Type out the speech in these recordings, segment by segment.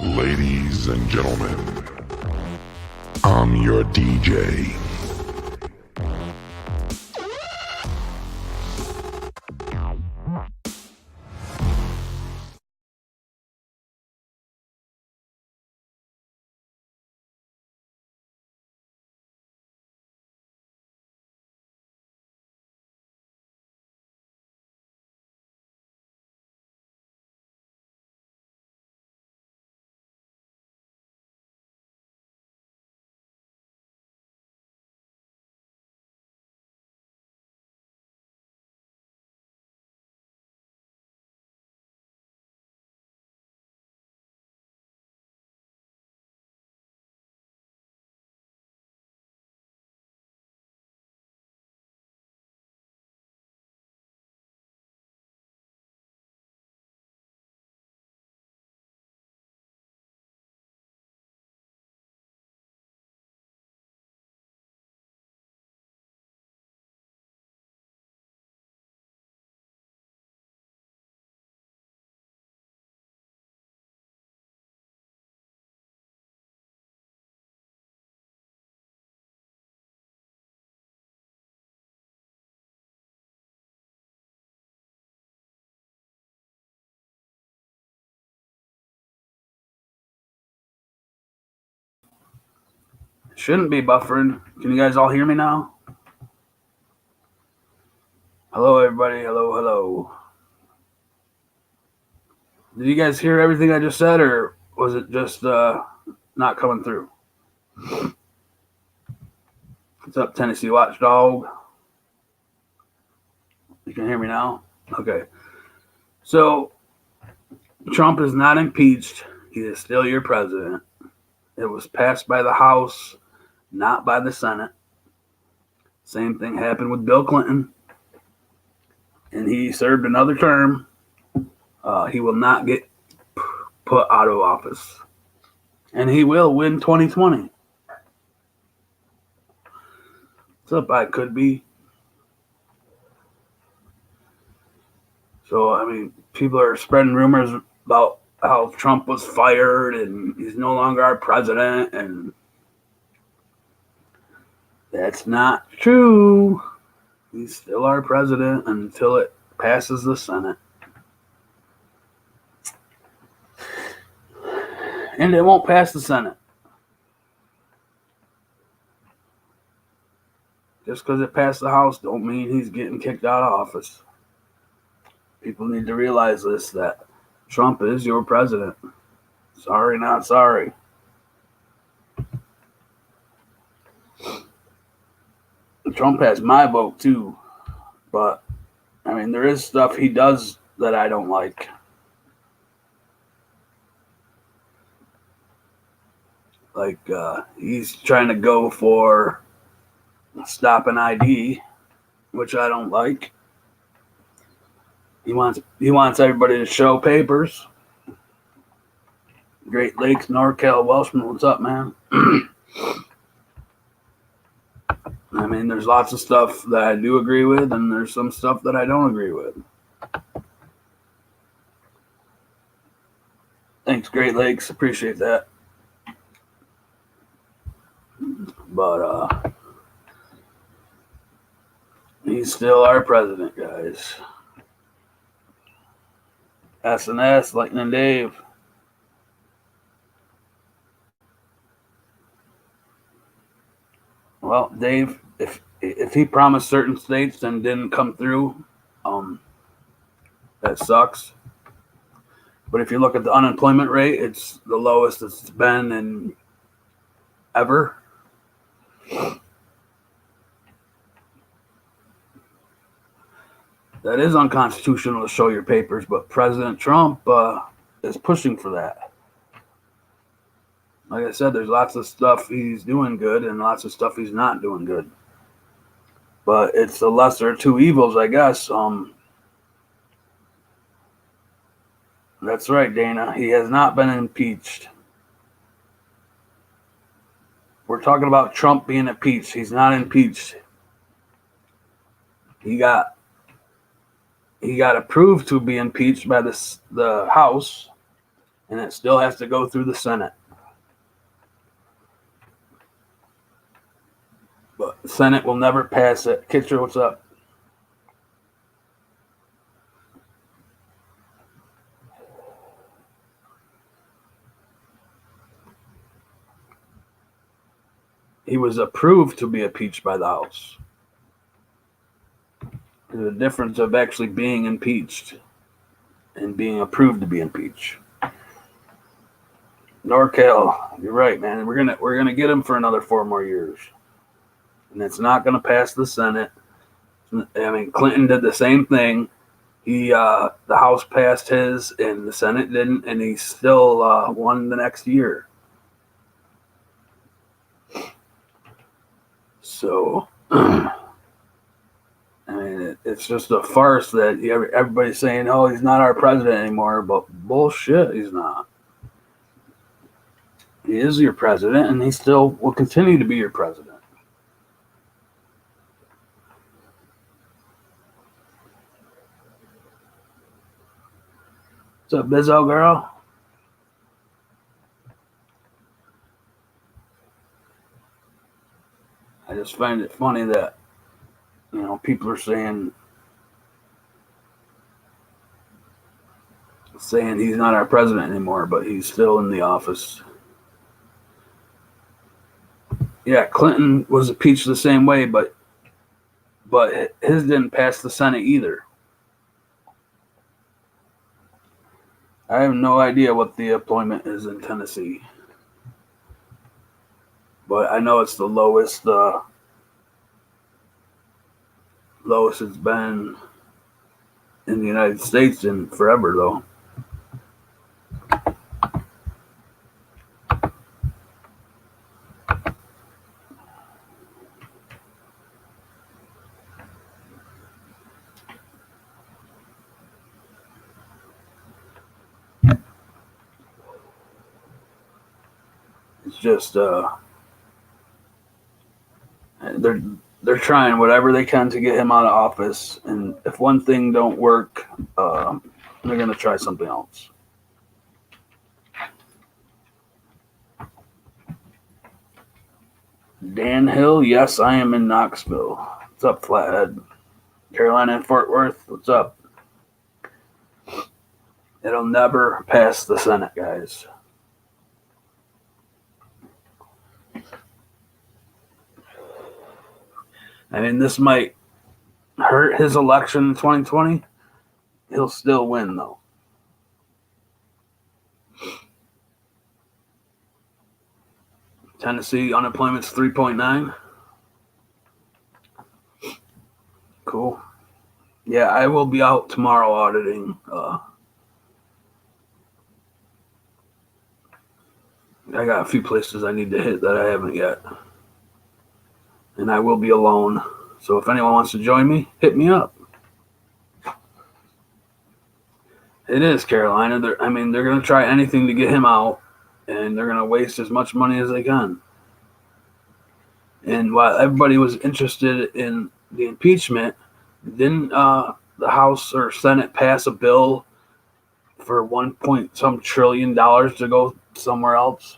Ladies and gentlemen, I'm your DJ. Shouldn't be buffering. Can you guys all hear me now? Hello, everybody. Hello. Did you guys hear everything I just said, or was it just not coming through? What's up, Tennessee Watchdog? You can hear me now? Okay. So, Trump is not impeached. He is still your president. It was passed by the House, not by the Senate. Same thing happened with Bill Clinton. And he served another term. He will not get put out of office. And he will win 2020. What's up, I could be. So, I mean, people are spreading rumors about how Trump was fired and he's no longer our president, and that's not true. He's still our president until it passes the Senate. And it won't pass the Senate. Just because it passed the House don't mean he's getting kicked out of office. People need to realize this, that Trump is your president. Sorry, not sorry. Trump has my vote too. But, I mean, there is stuff he does that I don't like. Like, he's trying to go for stop an ID, which I don't like. He wants everybody to show papers. Great Lakes, NorCal, Welshman, what's up, man? I mean, there's lots of stuff that I do agree with, and there's some stuff that I don't agree with. Thanks, Great Lakes. Appreciate that. But he's still our president, guys. S&S, Lightning Dave. Well, Dave, if he promised certain states and didn't come through, that sucks. But if you look at the unemployment rate, it's the lowest it's been in ever. That is unconstitutional to show your papers, but President Trump is pushing for that. Like I said, there's lots of stuff he's doing good and lots of stuff he's not doing good. But it's the lesser of two evils, I guess. That's right, Dana. He has not been impeached. We're talking about Trump being impeached. He's not impeached. He got approved to be impeached by the House, and it still has to go through the Senate. But the Senate will never pass it. Kitcher, what's up? He was approved to be impeached by the House. There's a difference of actually being impeached and being approved to be impeached. NorCal, you're right, man. We're gonna get him for another 4 more years, and it's not gonna pass the Senate. I mean, Clinton did the same thing. The House passed his, and the Senate didn't, and he still won the next year. So, I mean, it's just a farce that everybody's saying, "Oh, he's not our president anymore," but bullshit, he's not. He is your president, and he still will continue to be your president. What's up, Bizzo girl? I just find it funny that, people are saying he's not our president anymore, but he's still in the office. Yeah, Clinton was impeached the same way, but his didn't pass the Senate either. I have no idea what the employment is in Tennessee, but I know it's the lowest it's been in the United States in forever, though. It's just they're trying whatever they can to get him out of office, and if one thing don't work, they're gonna try something else. Dan Hill, yes, I am in Knoxville. What's up, Flathead? Carolina and Fort Worth, what's up? It'll never pass the Senate, guys. I mean, this might hurt his election in 2020. He'll still win, though. Tennessee unemployment's 3.9. Cool. Yeah, I will be out tomorrow auditing. I got a few places I need to hit that I haven't yet. And I will be alone. So if anyone wants to join me, hit me up. It is Carolina. They're going to try anything to get him out, and they're going to waste as much money as they can. And while everybody was interested in the impeachment, didn't the House or Senate pass a bill for $1 trillion to go somewhere else?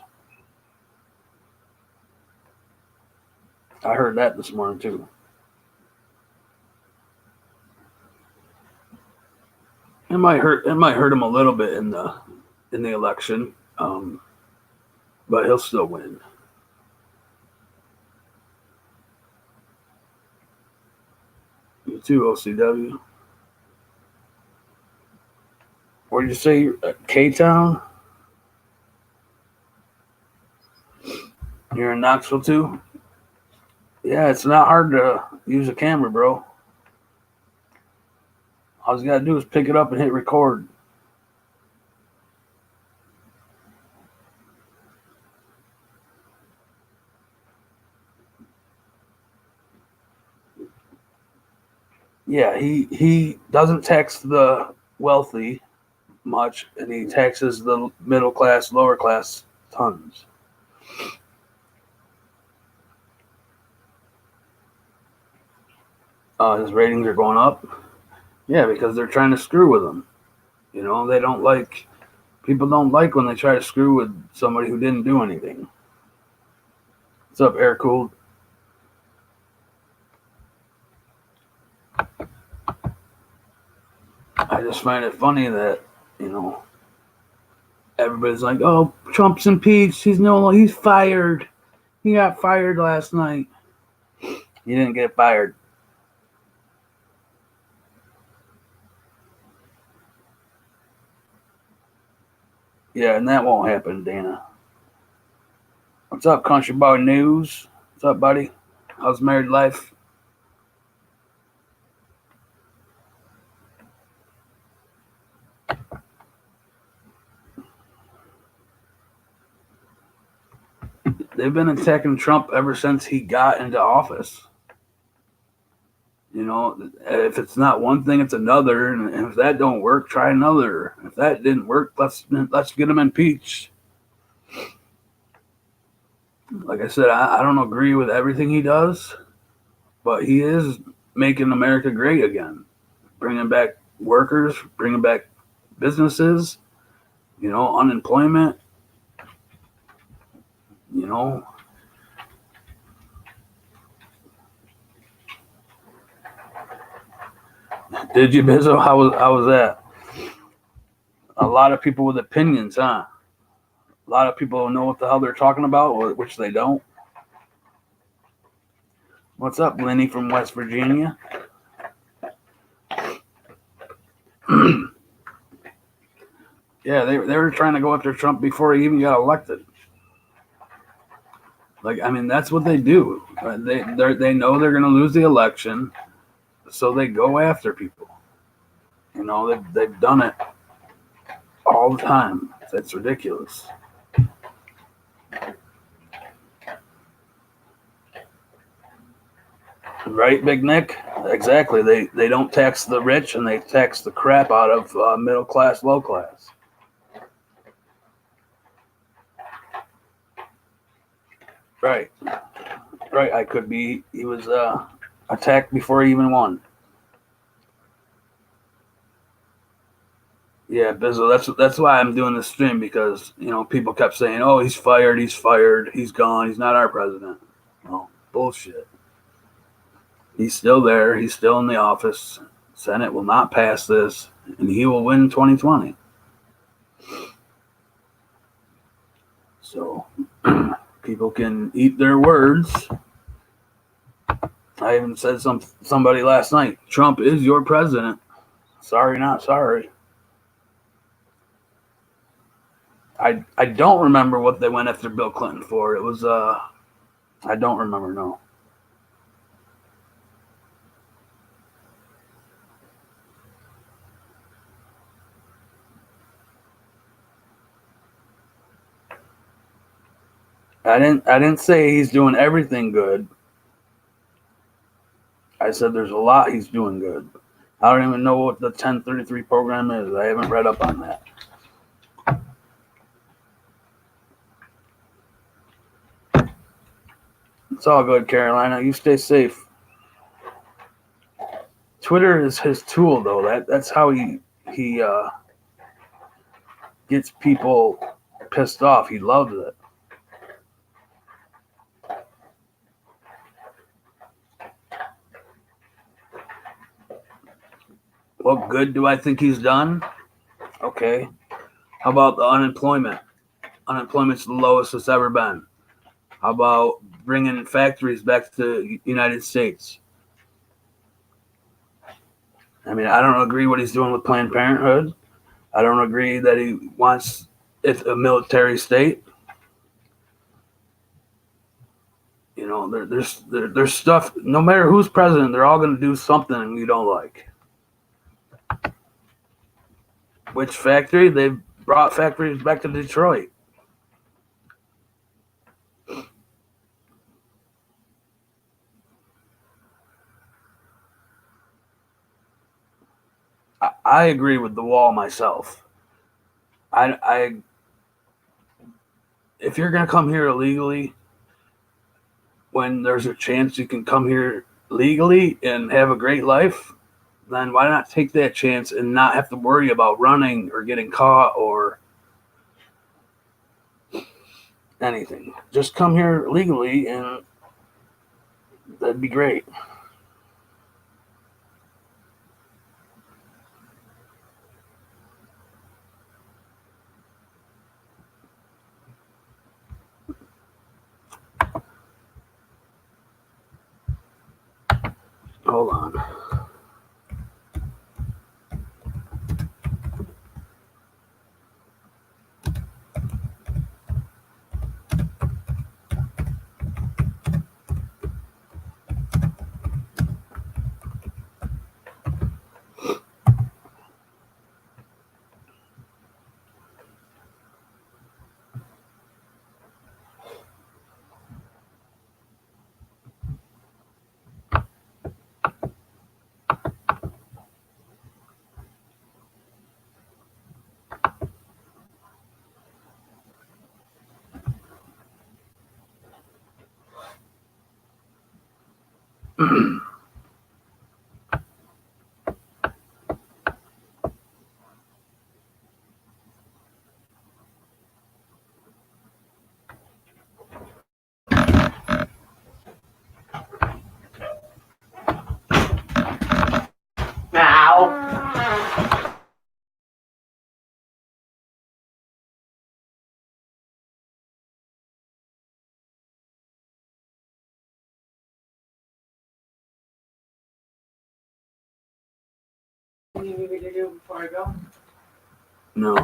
I heard that this morning too. It might hurt him a little bit in the election, but he'll still win. You too, OCW. What did you say? K-Town? You're in Knoxville too? Yeah, it's not hard to use a camera, bro. All you gotta do is pick it up and hit record. Yeah, he doesn't tax the wealthy much, and he taxes the middle class, lower class tons. His ratings are going up. Yeah, because they're trying to screw with him. They don't like People don't like when they try to screw with somebody who didn't do anything. What's up, Air Cooled? I just find it funny that, everybody's like, oh, Trump's impeached. He's fired. He got fired last night. He didn't get fired. Yeah, and that won't happen, Dana. What's up, Country Boy News? What's up, buddy? How's married life? They've been attacking Trump ever since he got into office. If it's not one thing, it's another. And if that don't work, try another. If that didn't work, let's get him impeached. Like I said, I don't agree with everything he does, but he is making America great again, bringing back workers, bringing back businesses, unemployment, Did you, Bizzo? How was that? A lot of people with opinions, huh? A lot of people don't know what the hell they're talking about, which they don't. What's up, Lenny from West Virginia? Yeah, they were trying to go after Trump before he even got elected. That's what they do. They know they're going to lose the election, so they go after people. They've done it all the time. That's ridiculous. Right, Big Nick? Exactly. They don't tax the rich, and they tax the crap out of middle class, low class. Right. I could be. He was attacked before he even won. Yeah, Bizzle. That's why I'm doing this stream, because people kept saying, "Oh, he's fired. He's gone. He's not our president." Well, bullshit. He's still there. He's still in the office. Senate will not pass this, and he will win 2020. So people can eat their words. I even said somebody last night, Trump is your president. Sorry, not sorry. I don't remember what they went after Bill Clinton for. It was I don't remember, no. I didn't say he's doing everything good. I said there's a lot he's doing good. I don't even know what the 1033 program is. I haven't read up on that. It's all good, Carolina. You stay safe. Twitter is his tool, though. That's how he gets people pissed off. He loves it. What good do I think he's done? Okay. How about the unemployment? Unemployment's the lowest it's ever been. How about bringing factories back to the United States? I don't agree what he's doing with Planned Parenthood. I don't agree that he wants it a military state. There's stuff. No matter who's president, they're all going to do something you don't like. Which factory? They brought factories back to Detroit. I agree with the wall myself. If you're going to come here illegally, when there's a chance you can come here legally and have a great life, then why not take that chance and not have to worry about running or getting caught or anything. Just come here legally, and that'd be great. Hold on. What do you need me to do before I go? No.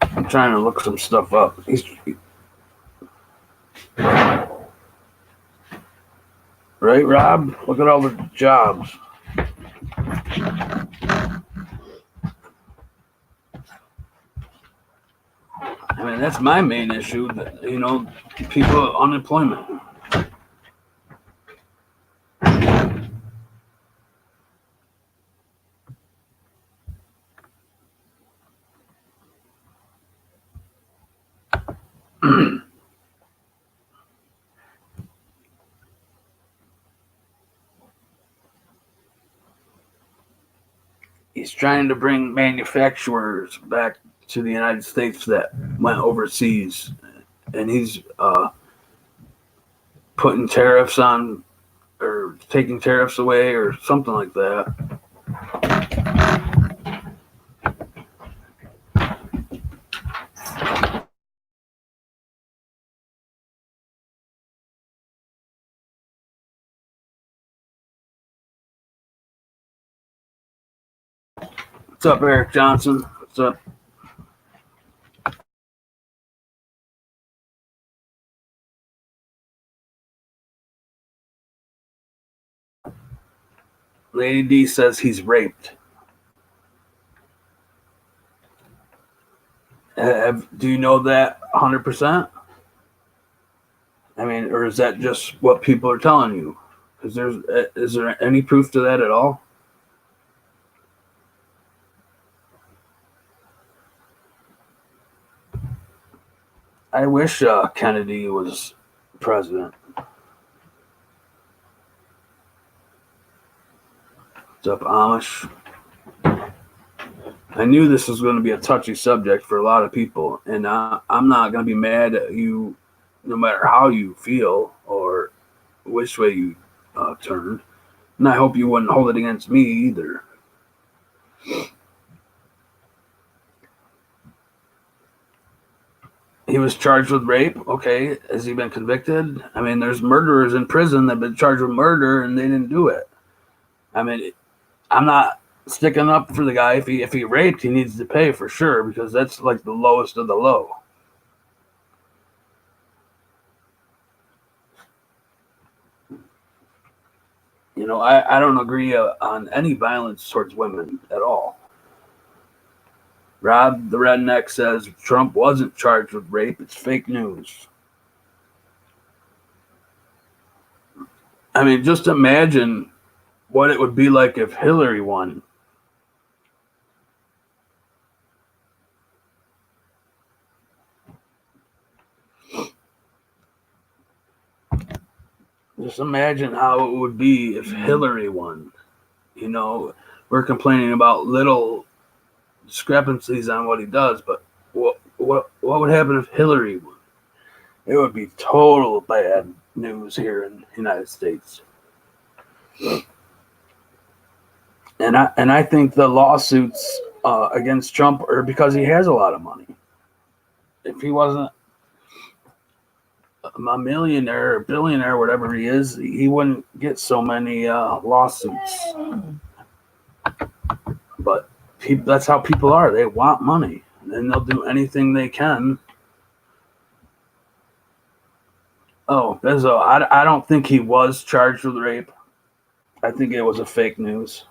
I'm trying to look some stuff up. Right, Rob? Look at all the jobs. I mean, that's my main issue, people, unemployment. He's trying to bring manufacturers back to the United States that went overseas, and he's putting tariffs on or taking tariffs away or something like that. What's up, Eric Johnson? What's up? Lady D says he's raped. Do you know that 100%? I mean, or is that just what people are telling you? Is there any proof to that at all? I wish Kennedy was president. What's up, Amish? I knew this was going to be a touchy subject for a lot of people, and I'm not going to be mad at you no matter how you feel or which way you turn. And I hope you wouldn't hold it against me either. He was charged with rape. Okay, has he been convicted? I mean, there's murderers in prison that have been charged with murder and they didn't do it. I mean, I'm not sticking up for the guy. If he raped, he needs to pay for sure, because that's like the lowest of the low. I don't agree on any violence towards women at all. Rob the Redneck says Trump wasn't charged with rape. It's fake news. I mean, just imagine what it would be like if Hillary won. Just imagine how it would be if Hillary won. We're complaining about little discrepancies on what he does, but what would happen if Hillary won? It would be total bad news here in the United States. And I think the lawsuits against Trump are because he has a lot of money. If he wasn't a millionaire or billionaire, whatever he is, he wouldn't get so many lawsuits. But that's how people are. They want money, and they'll do anything they can. Oh, I don't think he was charged with rape. I think it was a fake news.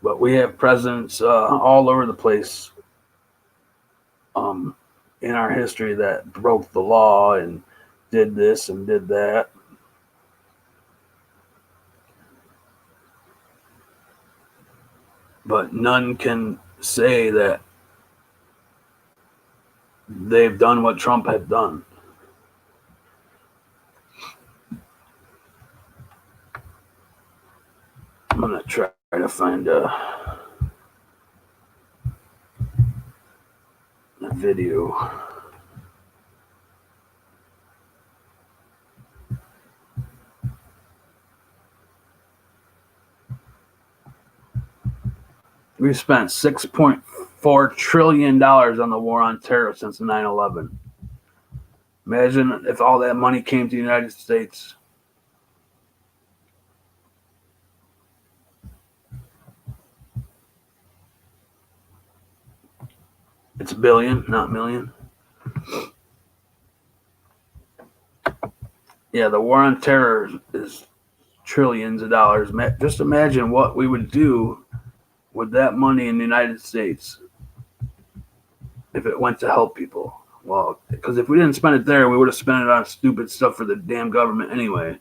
But we have presidents all over the place in our history that broke the law and did this and did that. But none can say that they've done what Trump had done. I'm going to try to find a video. We've spent $6.4 trillion on the war on terror since 9/11. Imagine if all that money came to the United States. It's billion, not million. Yeah, the war on terror is trillions of dollars. Just imagine what we would do with that money in the United States if it went to help people. Well, because if we didn't spend it there, we would have spent it on stupid stuff for the damn government anyway.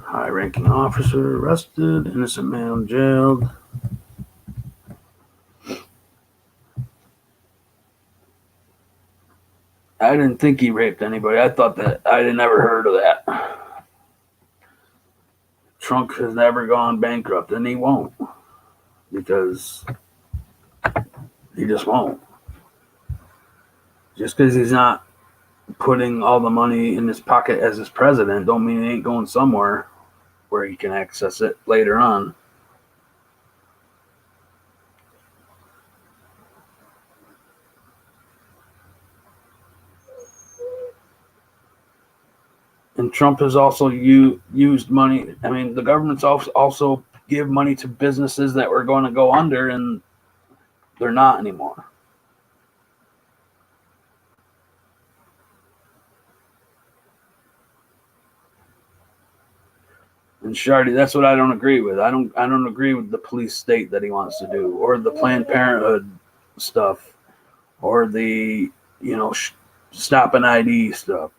High-ranking officer arrested, innocent man jailed. I didn't think he raped anybody. I thought that I had never heard of that. Trump has never gone bankrupt, and he won't, because he just won't. Just because he's not putting all the money in his pocket as his president, don't mean he ain't going somewhere where he can access it later on. And Trump has also used money. I mean, the government's also give money to businesses that were going to go under, and they're not anymore. And Shardy, that's what I don't agree with. I don't agree with the police state that he wants to do, or the Planned Parenthood stuff, or the stop an ID stuff.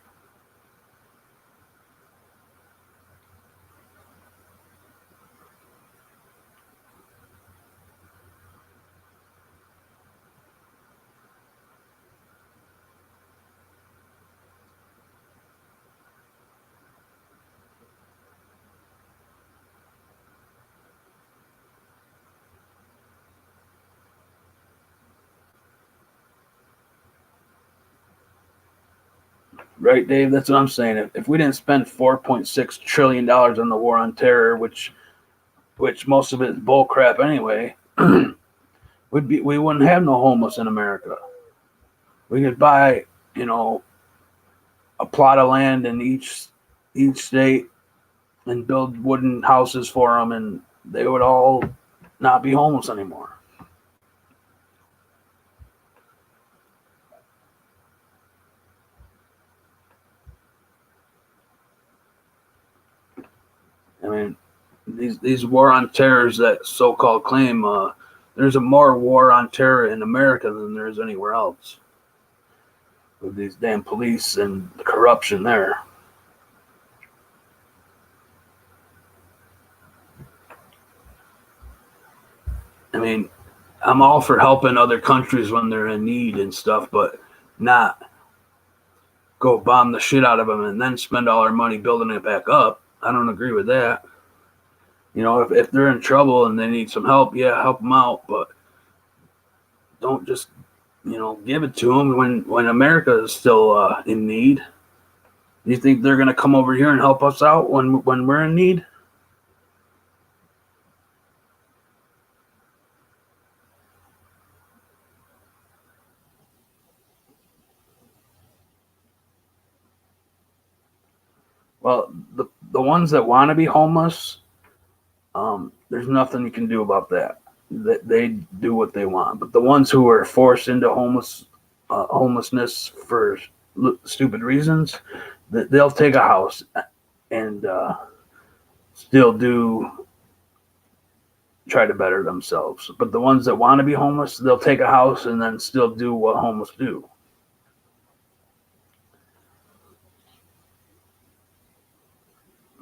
Right, Dave? That's what I'm saying. If we didn't spend $4.6 trillion on the war on terror, which most of it is bull crap anyway, we wouldn't have no homeless in America. We could buy, a plot of land in each state and build wooden houses for them, and they would all not be homeless anymore. I mean, these war on terrors that so-called claim, there's a more war on terror in America than there is anywhere else. With these damn police and the corruption there. I mean, I'm all for helping other countries when they're in need and stuff, but not go bomb the shit out of them and then spend all our money building it back up. I don't agree with that. You know, if they're in trouble and they need some help, yeah, help them out, but don't just, you know, give it to them when America is still in need. You think they're going to come over here and help us out when we're in need? Well, the ones that want to be homeless, there's nothing you can do about that. They do what they want. But the ones who are forced into homelessness for stupid reasons, they'll take a house and still try to better themselves. But the ones that want to be homeless, they'll take a house and then still do what homeless do.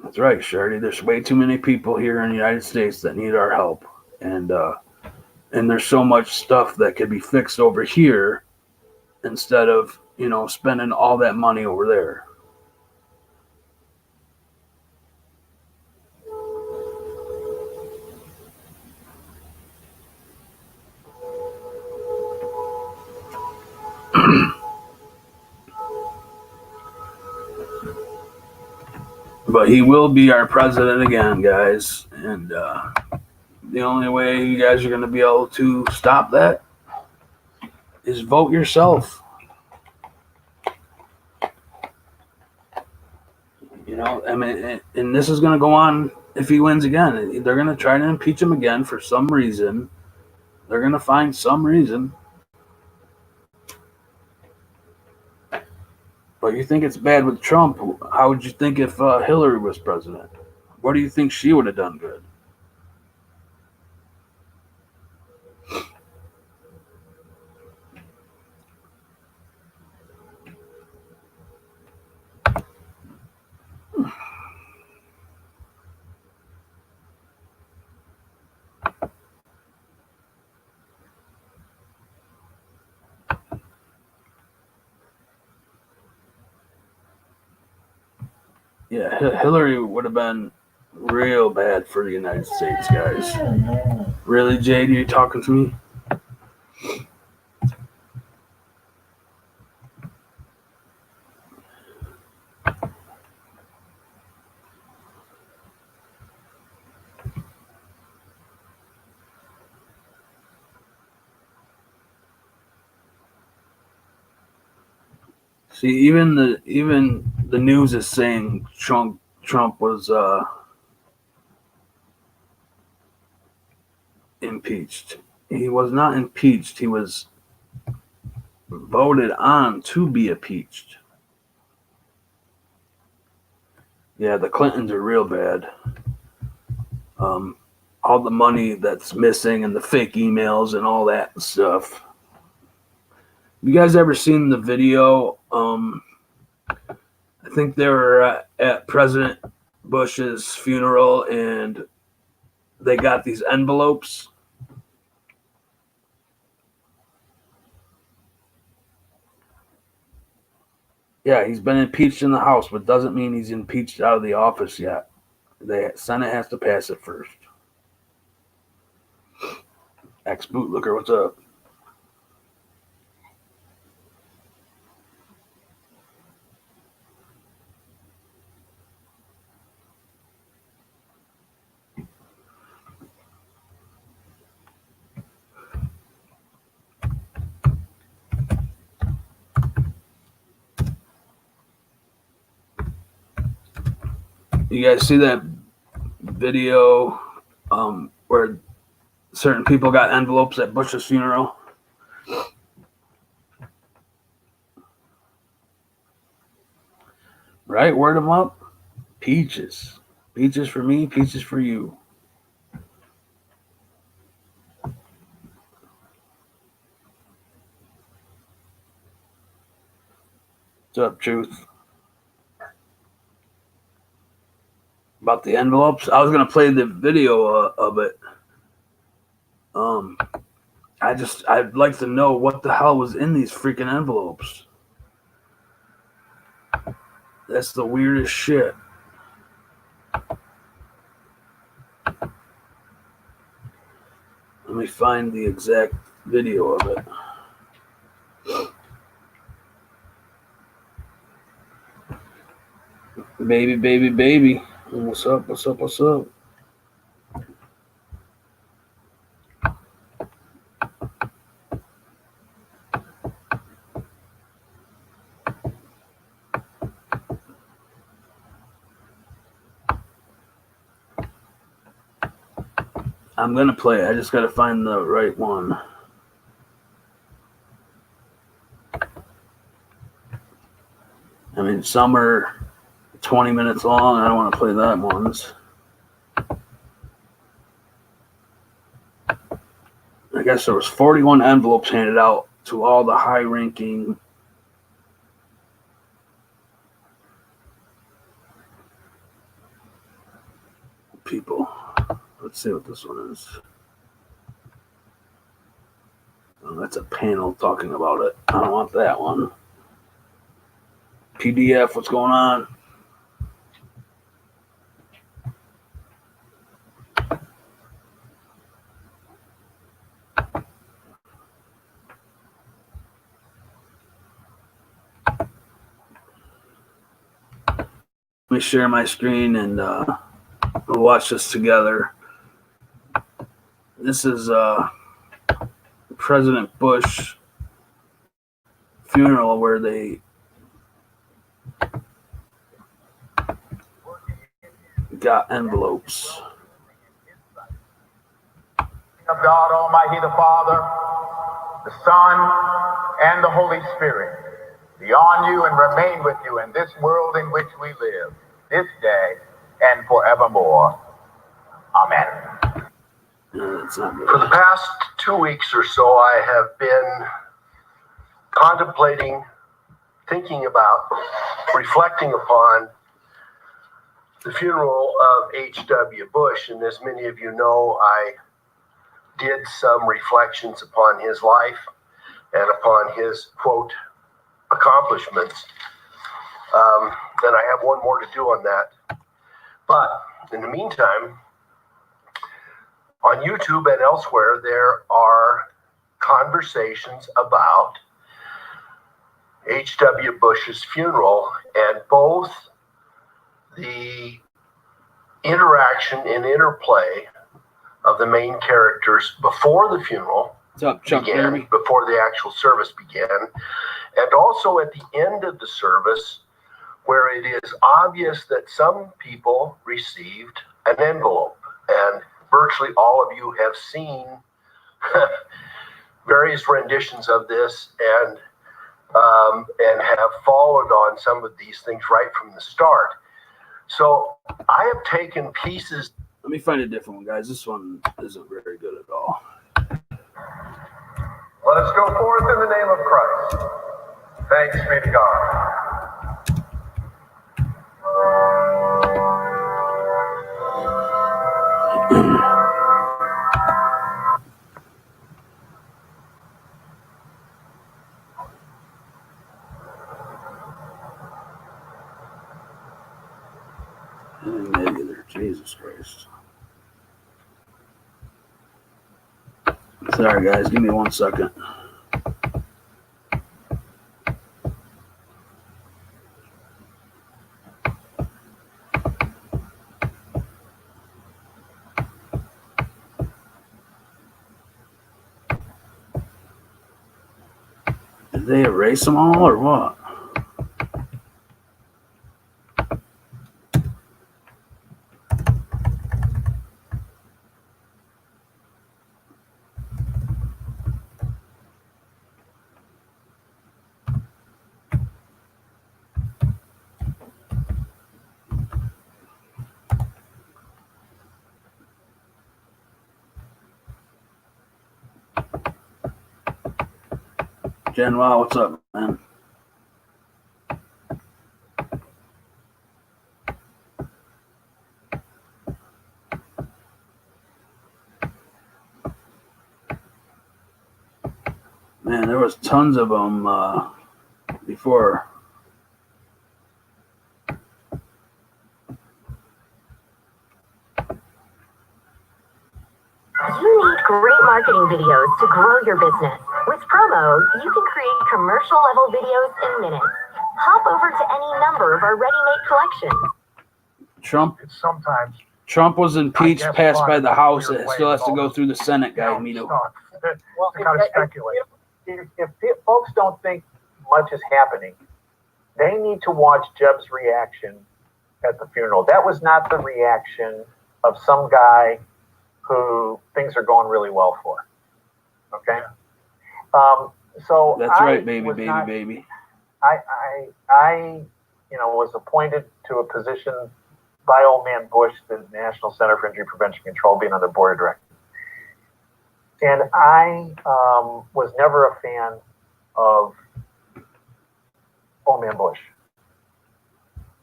That's right, Shardy. There's way too many people here in the United States that need our help, and there's so much stuff that could be fixed over here instead of, you know, spending all that money over there. But he will be our president again, guys, and the only way you guys are going to be able to stop that is vote yourself. You know, I mean, and this is going to go on if he wins again. They're going to try to impeach him again for some reason. They're going to find some reason. But you think it's bad with Trump? How would you think if Hillary was president? What do you think she would have done good? Yeah, Hillary would have been real bad for the United States, guys. Really, Jade, you talking to me? See, even the news is saying Trump was impeached. He was not impeached. He was voted on to be impeached. Yeah, the Clintons are real bad. All the money that's missing and the fake emails and all that stuff. You guys ever seen the video? I think they were at President Bush's funeral and they got these envelopes. Yeah, he's been impeached in the House, but doesn't mean he's impeached out of the office yet. The Senate has to pass it first. Ex-bootlicker, what's up? You guys see that video where certain people got envelopes at Bush's funeral? Right? Word them up. Peaches. Peaches for me, peaches for you. What's up, Truth? About the envelopes? I was going to play the video of it. I'd like to know what the hell was in these freaking envelopes. That's the weirdest shit. Let me find the exact video of it. Baby, baby, baby. What's up? What's up? What's up? I'm going to play it. I just got to find the right one. I mean, some are 20 minutes long. I don't want to play that ones. I guess there was 41 envelopes handed out to all the high-ranking people. Let's see what this one is. Oh, that's a panel talking about it. I don't want that one. PDF, what's going on? Let me share my screen and we'll watch this together. This is President Bush funeral where they got envelopes. Of God Almighty, the Father, the Son, and the Holy Spirit be on you and remain with you in this world in which we live, this day and forevermore. Amen. For the past 2 weeks or so, I have been contemplating, thinking about, reflecting upon the funeral of H.W. Bush. And as many of you know, I did some reflections upon his life and upon his, quote, accomplishments. And I have one more to do on that. But in the meantime, on YouTube and elsewhere, there are conversations about H.W. Bush's funeral, and both the interaction and interplay of the main characters before the funeral began, before the actual service began, and also at the end of the service, where it is obvious that some people received an envelope. And virtually all of you have seen various renditions of this and have followed on some of these things right from the start. So I have taken pieces. Let me find a different one, guys. This one isn't very good at all. Let us go forth in the name of Christ. Thanks be to God. Negative, Jesus Christ. Sorry, guys. Give me 1 second. Did they erase them all or what? Jen, wow, what's up, man? Man, there was tons of them before. You need great marketing videos to grow your business. With Promo, you can create commercial-level videos in minutes. Hop over to any number of our ready-made collections. Trump was impeached, passed by the House. It still has to go through the Senate, guy. Well, if folks don't think much is happening, they need to watch Jeb's reaction at the funeral. That was not the reaction of some guy who things are going really well for. Okay? So that's right, baby. I was appointed to a position by old man Bush, the National Center for Injury Prevention and Control, being on their board of directors. And I was never a fan of old man Bush.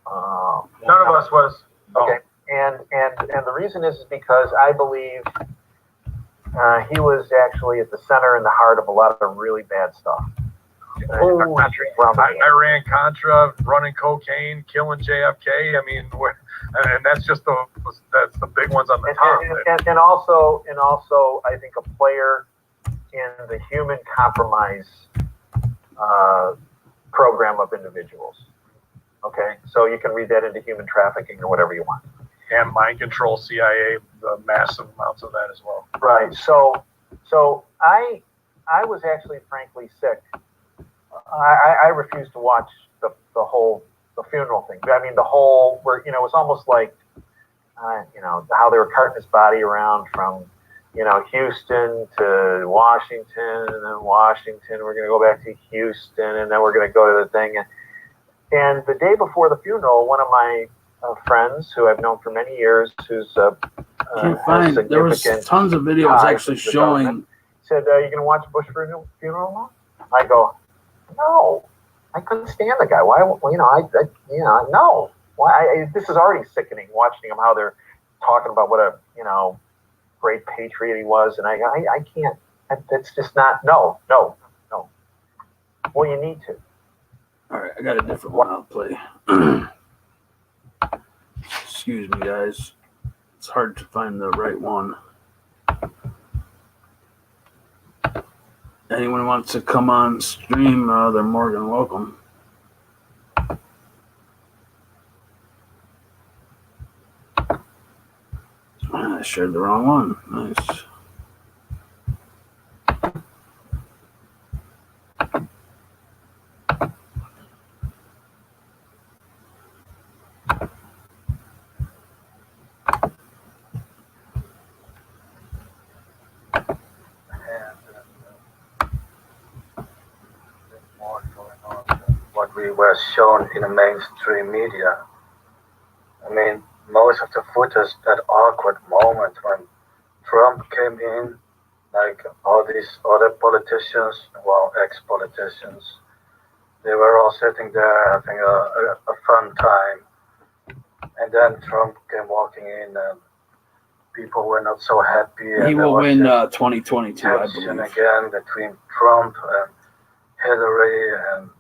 None of us was. Okay. And the reason is because I believe he was actually at the center and the heart of a lot of really bad stuff. Iran-Contra, running cocaine, killing JFK. I mean, and that's the big ones on the top. And also, I think a player in the human compromise program of individuals. Okay, so you can read that into human trafficking or whatever you want. And mind control, CIA, the massive amounts of that as well. Right. So I was actually frankly sick. I refused to watch the funeral thing. I mean, the whole it was almost like how they were carting his body around from Houston to Washington, and then Washington we're going to go back to Houston, and then we're going to go to the thing. And the day before the funeral, one of my friends who I've known for many years, who's can't find. There was tons of videos actually showing. Said, "Are you going to watch Bush funeral now?" I go, "No, I couldn't stand the guy. Why? No. Why? This is already sickening watching him. How they're talking about what a great patriot he was, and I can't. That's just not. No. Well, you need to. All right, I got a different one I'll play. Excuse me, guys. It's hard to find the right one. Anyone wants to come on stream, they're more than welcome. I shared the wrong one. Nice. What we were shown in the mainstream media. I mean, most of the footage, that awkward moment when Trump came in, like all these other politicians, well, ex-politicians, they were all sitting there having a fun time. And then Trump came walking in and people were not so happy. He will win 2022, I believe. Again between Trump and Hillary, and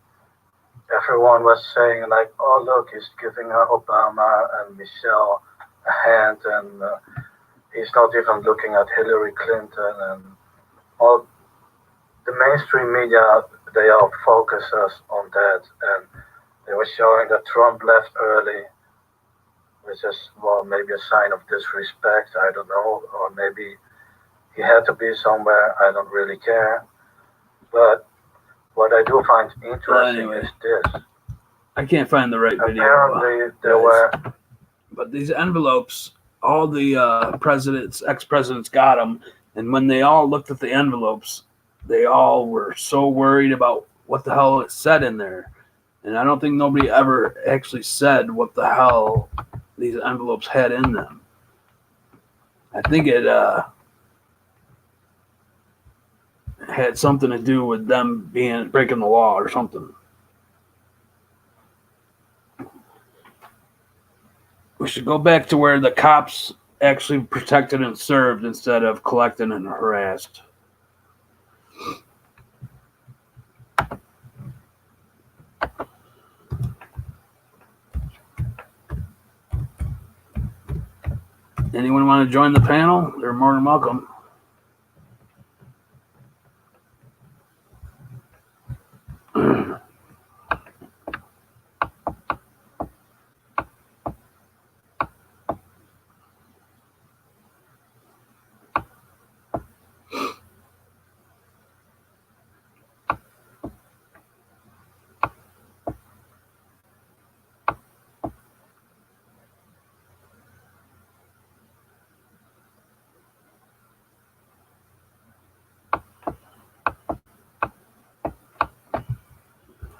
everyone was saying like, "Oh look, he's giving Obama and Michelle a hand, and he's not even looking at Hillary Clinton." And all the mainstream media, they all focus us on that, and they were showing that Trump left early, which is maybe a sign of disrespect. I don't know, or maybe he had to be somewhere. I don't really care, but what I do find interesting is this. I can't find the right video. Apparently, there were. But these envelopes, all the ex-presidents got them. And when they all looked at the envelopes, they all were so worried about what the hell it said in there. And I don't think nobody ever actually said what the hell these envelopes had in them. I think it had something to do with them breaking the law or something. We should go back to where the cops actually protected and served instead of collected and harassed. Anyone want to join the panel? They're more than welcome.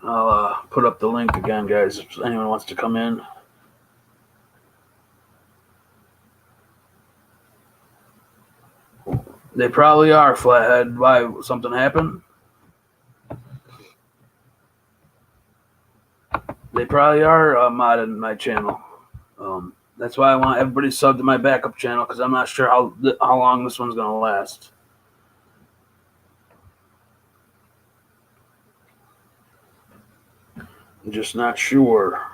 I'll put up the link again, guys, if anyone wants to come in. They probably are, Flathead. Why? Something happened? They probably are modding my channel. That's why I want everybody sub to my backup channel, because I'm not sure how long this one's going to last. I'm just not sure.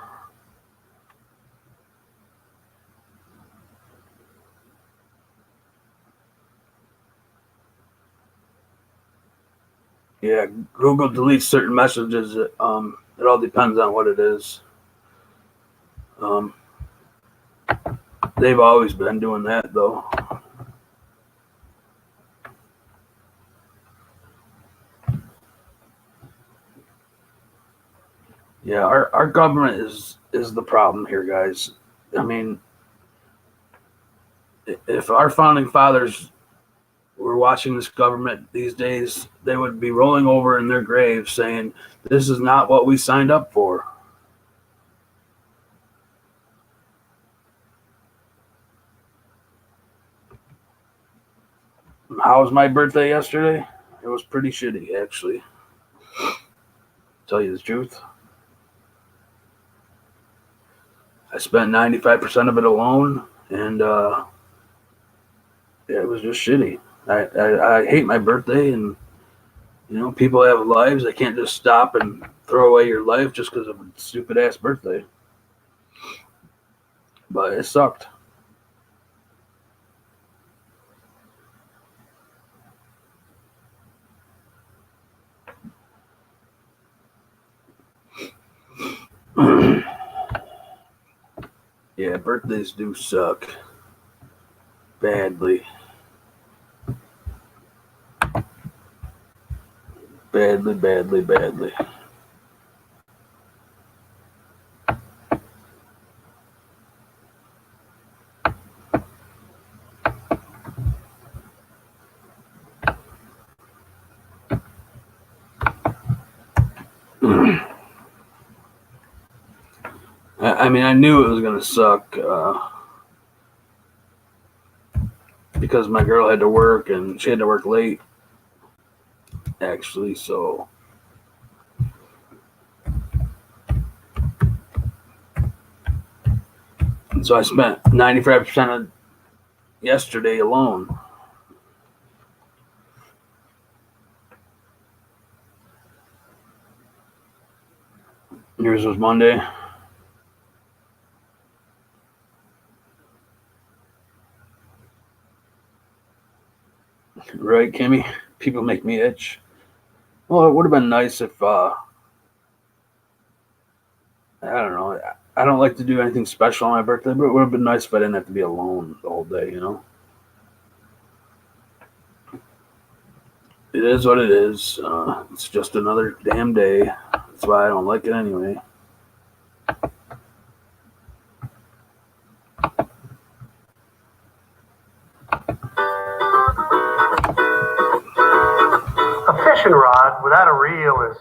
Yeah, Google deletes certain messages. It all depends on what it is. They've always been doing that, though. Yeah, our government is the problem here, guys. I mean, if our founding fathers were watching this government these days, they would be rolling over in their graves saying, this is not what we signed up for. How was my birthday yesterday? It was pretty shitty, actually. Tell you the truth. I spent 95% of it alone, and yeah, it was just shitty. I hate my birthday, and people have lives. They can't just stop and throw away your life just because of a stupid ass birthday. But it sucked. Yeah, birthdays do suck. Badly. Badly, badly, badly. I mean, I knew it was going to suck because my girl had to work, and she had to work late, actually, so. And so I spent 95% of yesterday alone. Yours was Monday. Right, Kimmy? People make me itch. Well, it would have been nice if, I don't know. I don't like to do anything special on my birthday, but it would have been nice if I didn't have to be alone the whole day, It is what it is. It's just another damn day. That's why I don't like it anyway. A fishing rod without a reel is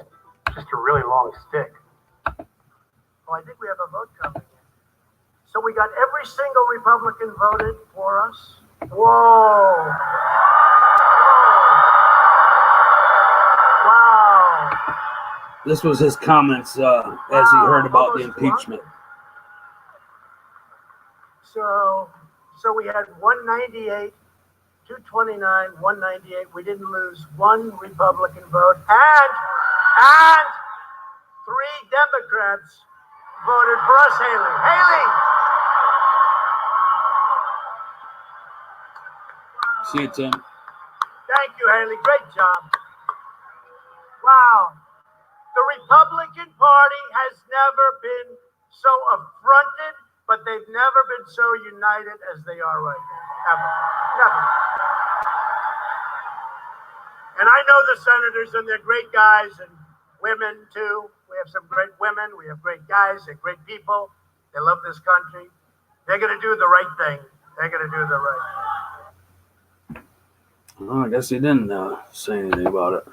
just a really long stick. Oh, I think we have a vote coming in. So we got every single Republican voted for us. Whoa. Wow. This was his comments as he heard about the impeachment. So we had 198, 229, 198. We didn't lose one Republican vote. And 3 Democrats voted for us, Haley. Haley! See you, Tim. Thank you, Haley. Great job. Wow. The Republican Party has never been so affronted, but they've never been so united as they are right now. Ever. Never. And I know the senators, and they're great guys, and women too. We have some great women. We have great guys. They're great people. They love this country. They're going to do the right thing. They're going to do the right thing. Well, I guess he didn't say anything about it.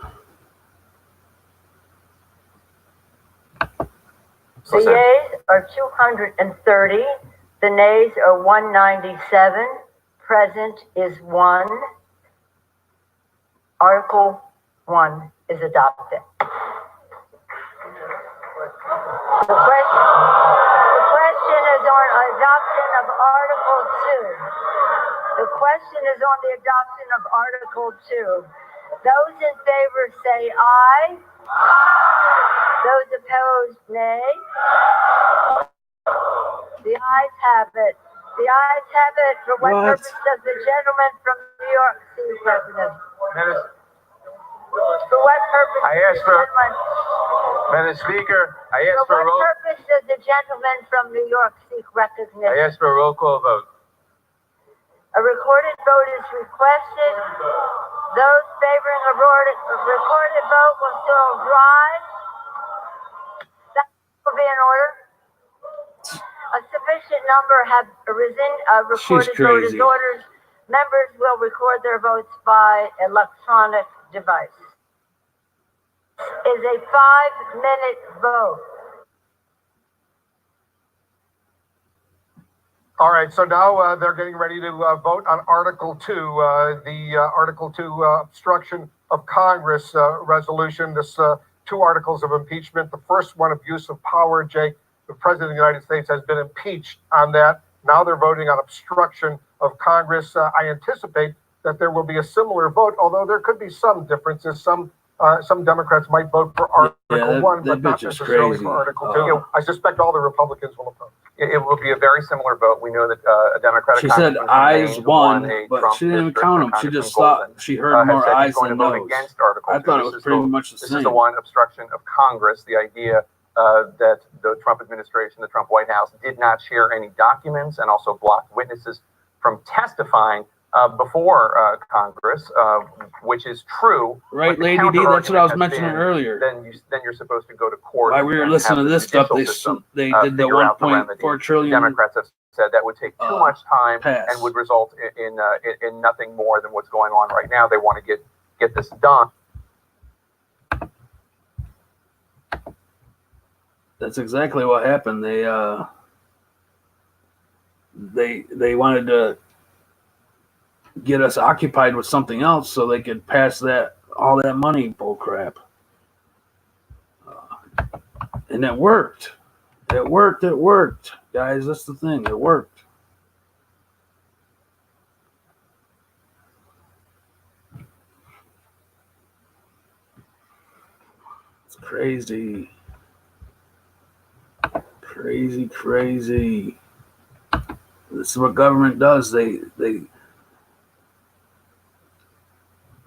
The yeas are 230. The nays are 197. Present is 1. Article 1 is adopted. The question is on adoption of Article 2. The question is on the adoption of Article 2. Those in favor say aye. Those opposed, nay. The ayes have it. The ayes have it. For what purpose does the gentleman from New York seek recognition? For what purpose Madam Speaker, I ask for what purpose does the gentleman from New York seek recognition? I ask for a roll call vote. A recorded vote is requested. Those favoring a recorded vote will still rise. That will be in order. A sufficient number have arisen. A recorded vote is ordered. Members will record their votes by electronic device. Is a 5-minute vote. All right, so now they're getting ready to vote on Article 2, the Article 2 obstruction of Congress resolution. This 2 articles of impeachment. The first one, abuse of power. Jake, the President of the United States has been impeached on that. Now they're voting on obstruction of Congress. I anticipate that there will be a similar vote, although there could be some differences. Some Democrats might vote for Article 1, but not necessarily for Article 2. I suspect all the Republicans will oppose. It will be a very similar vote. We know that a Democratic. She said ayes won, but she didn't even count them. She just thought she heard more ayes than noes. I thought it was pretty much the same. This is the one, obstruction of Congress. The idea that the Trump administration, the Trump White House, did not share any documents and also blocked witnesses from testifying before Congress, which is true. Right, Lady D, that's what I was mentioning earlier. Then you're supposed to go to court. While we were listening to this stuff, they did the 1.4 trillion. Democrats have said that would take too much time and would result in nothing more than what's going on right now. They want to get this done. That's exactly what happened. They wanted to get us occupied with something else so they could pass all that money bull crap. And it worked. It worked. Guys, that's the thing. It worked. It's crazy. Crazy. This is what government does. They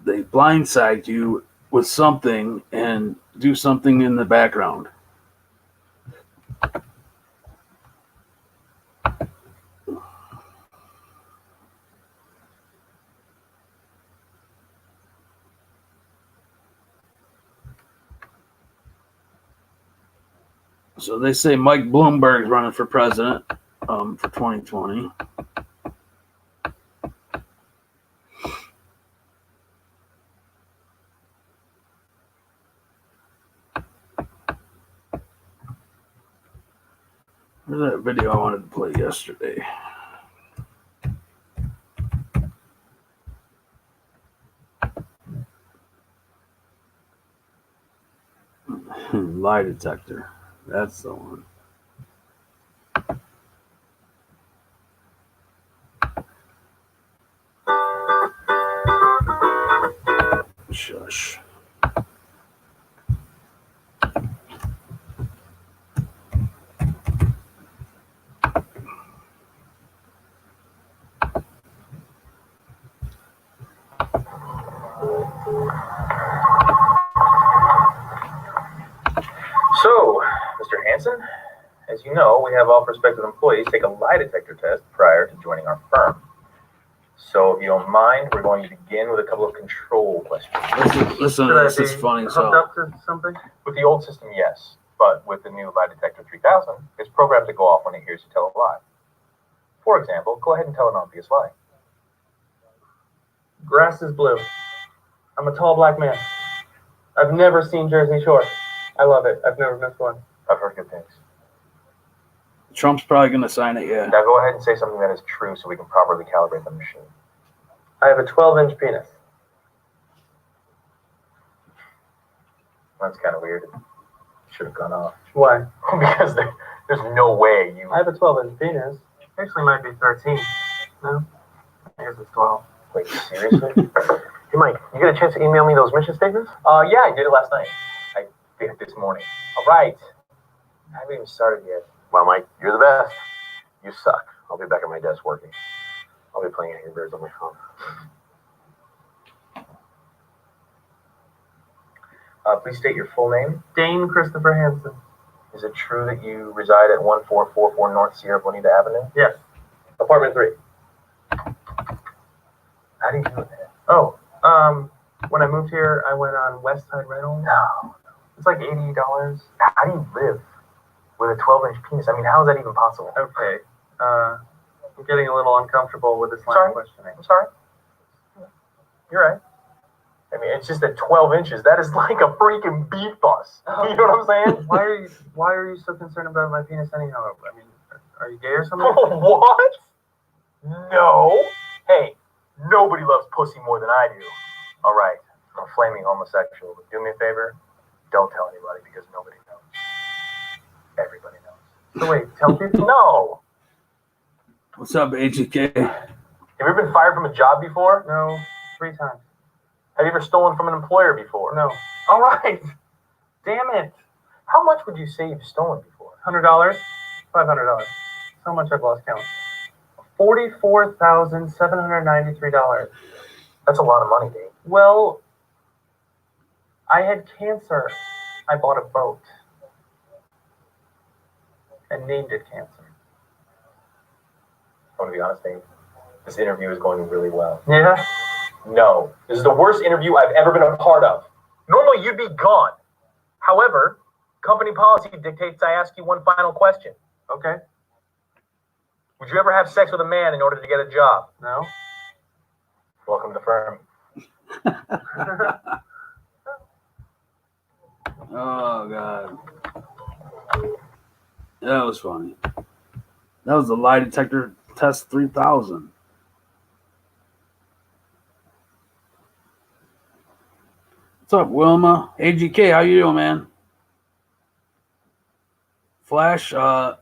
blindside you with something and do something in the background. So they say Mike Bloomberg's running for president for 2020. Where's that video I wanted to play yesterday? Lie detector. That's the one. Shush. Hansen. As you know, we have all prospective employees take a lie detector test prior to joining our firm. So if you don't mind, we're going to begin with a couple of control questions. Listen, this is funny as hell. Hooked up to something? With the old system, yes. But with the new lie detector 3000, it's programmed to go off when it hears you tell a lie. For example, go ahead and tell an obvious lie. Grass is blue. I'm a tall black man. I've never seen Jersey Shore. I love it. I've never missed one. I've heard good things. Trump's probably going to sign it, yeah. Now go ahead and say something that is true so we can properly calibrate the machine. I have a 12-inch penis. That's kind of weird. It should have gone off. Why? Because there's no way you... I have a 12-inch penis. Actually, might be 13. No? I guess it's 12. Wait, seriously? Hey, Mike, you get a chance to email me those mission statements? Yeah, I did it last night. I did it this morning. All right. I haven't even started yet. Well, Mike, you're the best. You suck. I'll be back at my desk working. I'll be playing Angry Birds on my phone. Please state your full name. Dane Christopher Hansen. Is it true that you reside at 1444 North Sierra Bonita Avenue? Yes. Apartment 3. How do you do that? Oh, when I moved here, I went on West Side Rental. No. It's like $80. How do you live with a 12-inch penis? I mean, how is that even possible? Okay. I'm getting a little uncomfortable with this line of questioning. I'm sorry. You're right. I mean, it's just at 12 inches. That is like a freaking beef bus. You know what I'm saying? Why are you so concerned about my penis anyhow? I mean, are you gay or something? What? No. Hey, nobody loves pussy more than I do. All right, I'm a flaming homosexual, but do me a favor, don't tell anybody because nobody knows. Everybody knows. So wait, tell people? No. What's up, AGK? Have you ever been fired from a job before? No, 3 times. Have you ever stolen from an employer before? No. All right. Damn it. How much would you say you've stolen before? $100? $500. So much I've lost count. $44,793. That's a lot of money, Dave. Well, I had cancer. I bought a boat and named it Cancer. I want to be honest, Dave. This interview is going really well. Yeah? No. This is the worst interview I've ever been a part of. Normally, you'd be gone. However, company policy dictates I ask you one final question. Okay. Would you ever have sex with a man in order to get a job? No. Welcome to the firm. Oh, God. That was funny. That was the lie detector test 3000. What's up, Wilma? AGK, how you doing, man? Flash, I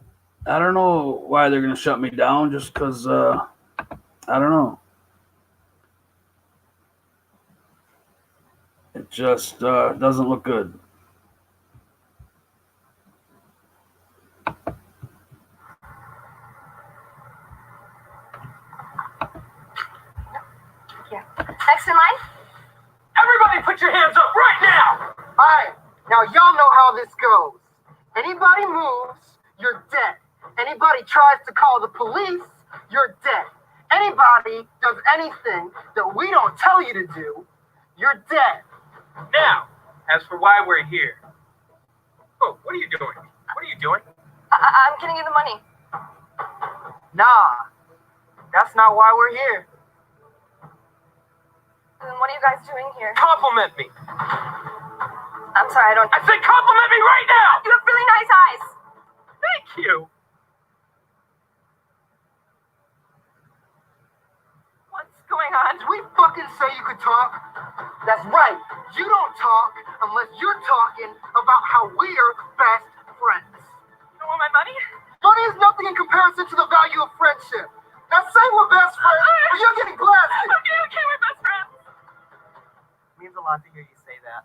don't know why they're going to shut me down just because, I don't know. It just doesn't look good. Next in line? Everybody put your hands up right now! All right, now y'all know how this goes. Anybody moves, you're dead. Anybody tries to call the police, you're dead. Anybody does anything that we don't tell you to do, you're dead. Now, as for why we're here. Oh, what are you doing? What are you doing? I'm getting you the money. Nah, that's not why we're here. Then what are you guys doing here? Compliment me. I'm sorry, I said compliment me right now! You have really nice eyes. Thank you. What's going on? Did we fucking say you could talk? That's right. You don't talk unless you're talking about how we're best friends. You want my money? Money is nothing in comparison to the value of friendship. Now say we're best friends, or you're getting blasted. Okay, we're best friends. It means a lot to hear you say that.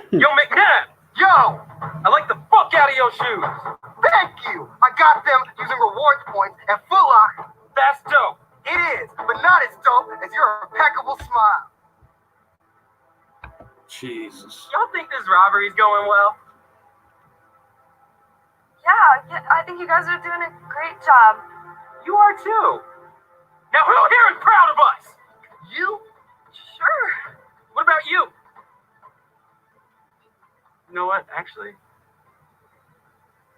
Yo, McNabb! Yo! I like the fuck out of your shoes. Thank you! I got them using rewards points at Foot Locker. That's dope. It is, but not as dope as your impeccable smile. Jesus. Y'all think this robbery's going well? Yeah, I think you guys are doing a great job. You are too. Now who here is proud of us? You? Sure. What about you? You know what? Actually,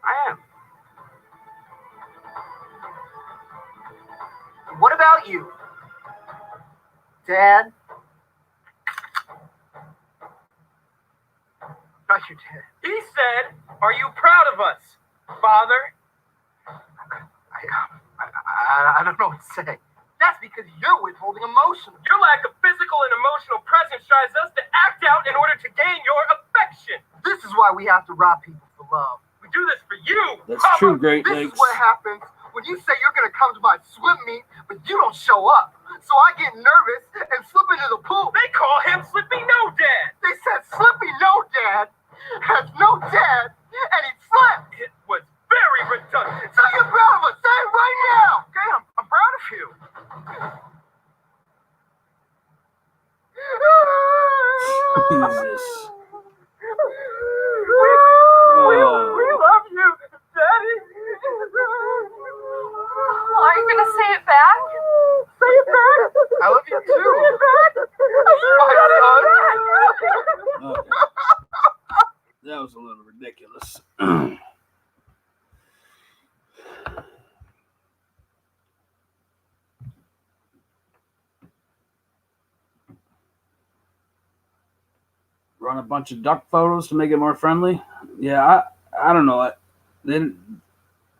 I am. What about you? Dad? Not your dad. He said, "Are you proud of us, Father?" I don't know what to say. That's because you're withholding emotion. Your lack of physical and emotional presence drives us to act out in order to gain your affection. This is why we have to rob people for love. We do this for you. That's Papa, true, Great This Lakes. is what happens when you say you're going to come to my swim meet, but you don't show up. So I get nervous and slip into the pool. They call him Slippy No Dad. They said Slippy No Dad has no dad, and he slipped. It was very redundant. So you're proud of us. Say it right now. Okay, I'm proud of you. Jesus. We love you, Daddy. Are you gonna say it back? Say it back. I love you too. My son. Okay. That was a little ridiculous. Run a bunch of duck photos to make it more friendly. Yeah, I don't know.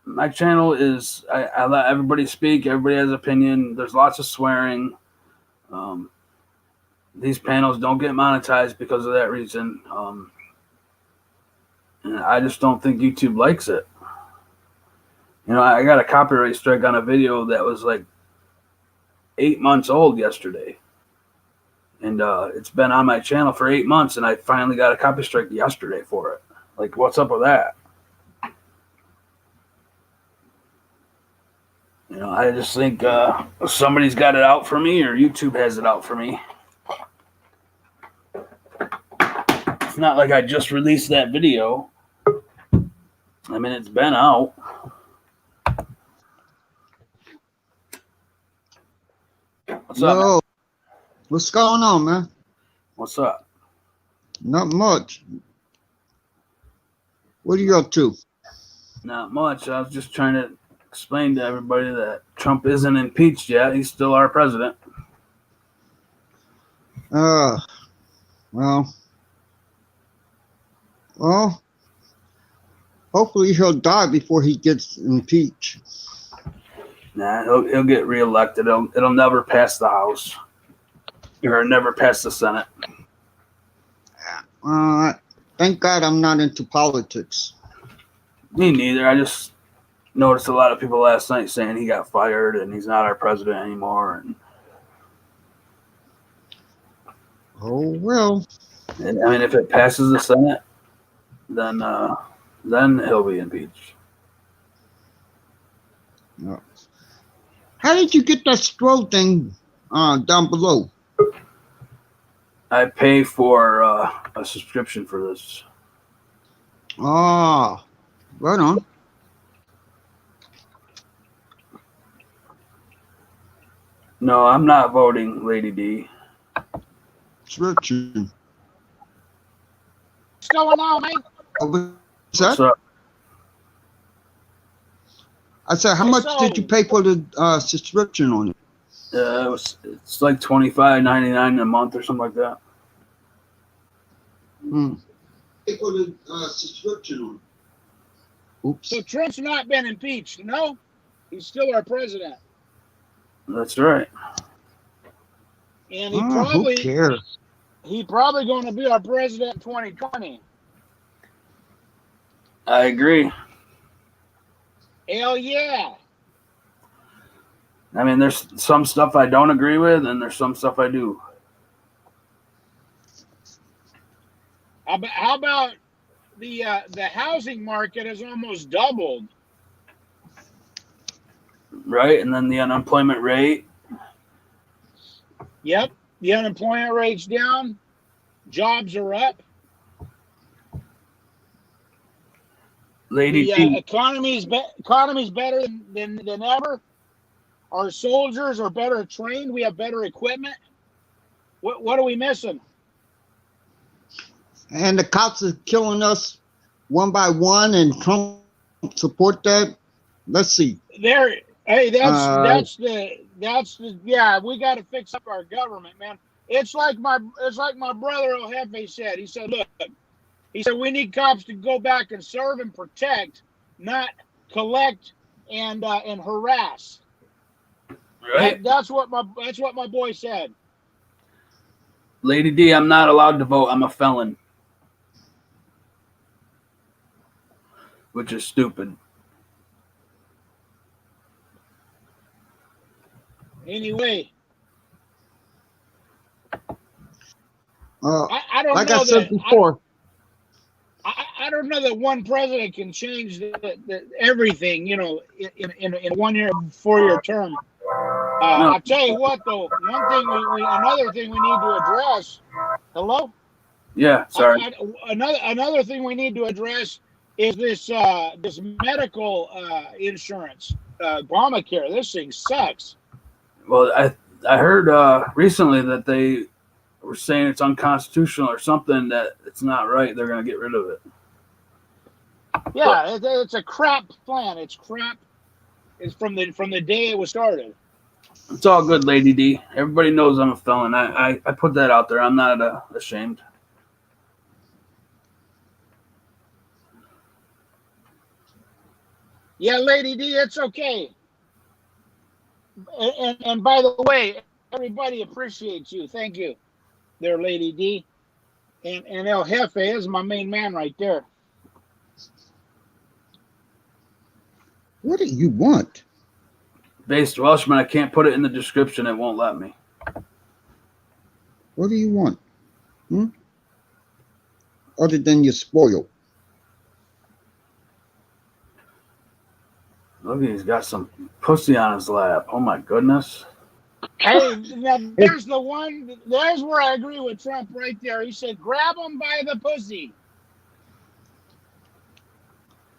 My channel is I let everybody speak. Everybody has an opinion. There's lots of swearing. These panels don't get monetized because of that reason. And I just don't think YouTube likes it. You know, I got a copyright strike on a video that was like 8 months old yesterday. And it's been on my channel for 8 months, and I finally got a copy strike yesterday for it. Like, what's up with that? You know, I just think somebody's got it out for me, or YouTube has it out for me. It's not like I just released that video. I mean, it's been out. What's up, man? What's going on, man? What's up? Not much. What are you up to? Not much. I was just trying to explain to everybody that Trump isn't impeached yet. He's still our president. Well, hopefully he'll die before he gets impeached. Nah, he'll get reelected. It'll never pass the House. Or never pass the Senate. Thank God I'm not into politics. Me neither. I just noticed a lot of people last night saying he got fired and he's not our president anymore. And oh well. And, I mean, if it passes the Senate, then he'll be impeached. How did you get that scroll thing down below? I pay for a subscription for this. Ah, right on. No, I'm not voting, Lady D. Subscription. What's going on, man? What's up? I said, how much did you pay for the subscription on it? It's like $25.99 a month or something like that. Pay for the subscription on it. Oops. So Trump's not been impeached, no? He's still our president. That's right. And who cares? He probably going to be our president in 2020. I agree. Hell yeah. I mean, there's some stuff I don't agree with, and there's some stuff I do. How about the housing market has almost doubled? Right, and then the unemployment rate. Yep, the unemployment rate's down. Jobs are up. Lady The D. economy's better than ever. Our soldiers are better trained. We have better equipment. What are we missing? And the cops are killing us one by one, and Trump support that. Let's see. Hey, that's the yeah. We got to fix up our government, man. It's like my brother El Jefe said. He said, look, he said we need cops to go back and serve and protect, not collect and harass. Right. That's what my boy said. Lady D, I'm not allowed to vote. I'm a felon. Which is stupid. Anyway. I don't like know I said before. I don't know that one president can change the everything, you know, in 1 year, 4-year term. I'll tell you what, though, another thing we need to address. Hello? Yeah, sorry. Another thing we need to address is this medical insurance, Obamacare. This thing sucks. Well, I heard recently that they were saying it's unconstitutional or something, that it's not right. They're going to get rid of it. Yeah, it's a crap plan. It's crap. It's from the day it was started. It's all good, Lady D. Everybody knows I'm a felon. I put that out there. I'm not ashamed. Yeah, Lady D, it's okay. And by the way, everybody appreciates you. Thank you, there, Lady D. And El Jefe is my main man right there. What do you want? Based Welshman, I can't put it in the description. It won't let me. What do you want? Other than you're spoiled. Look, he's got some pussy on his lap. Oh my goodness. Hey, now there's the one. There's where I agree with Trump right there. He said, "Grab him by the pussy."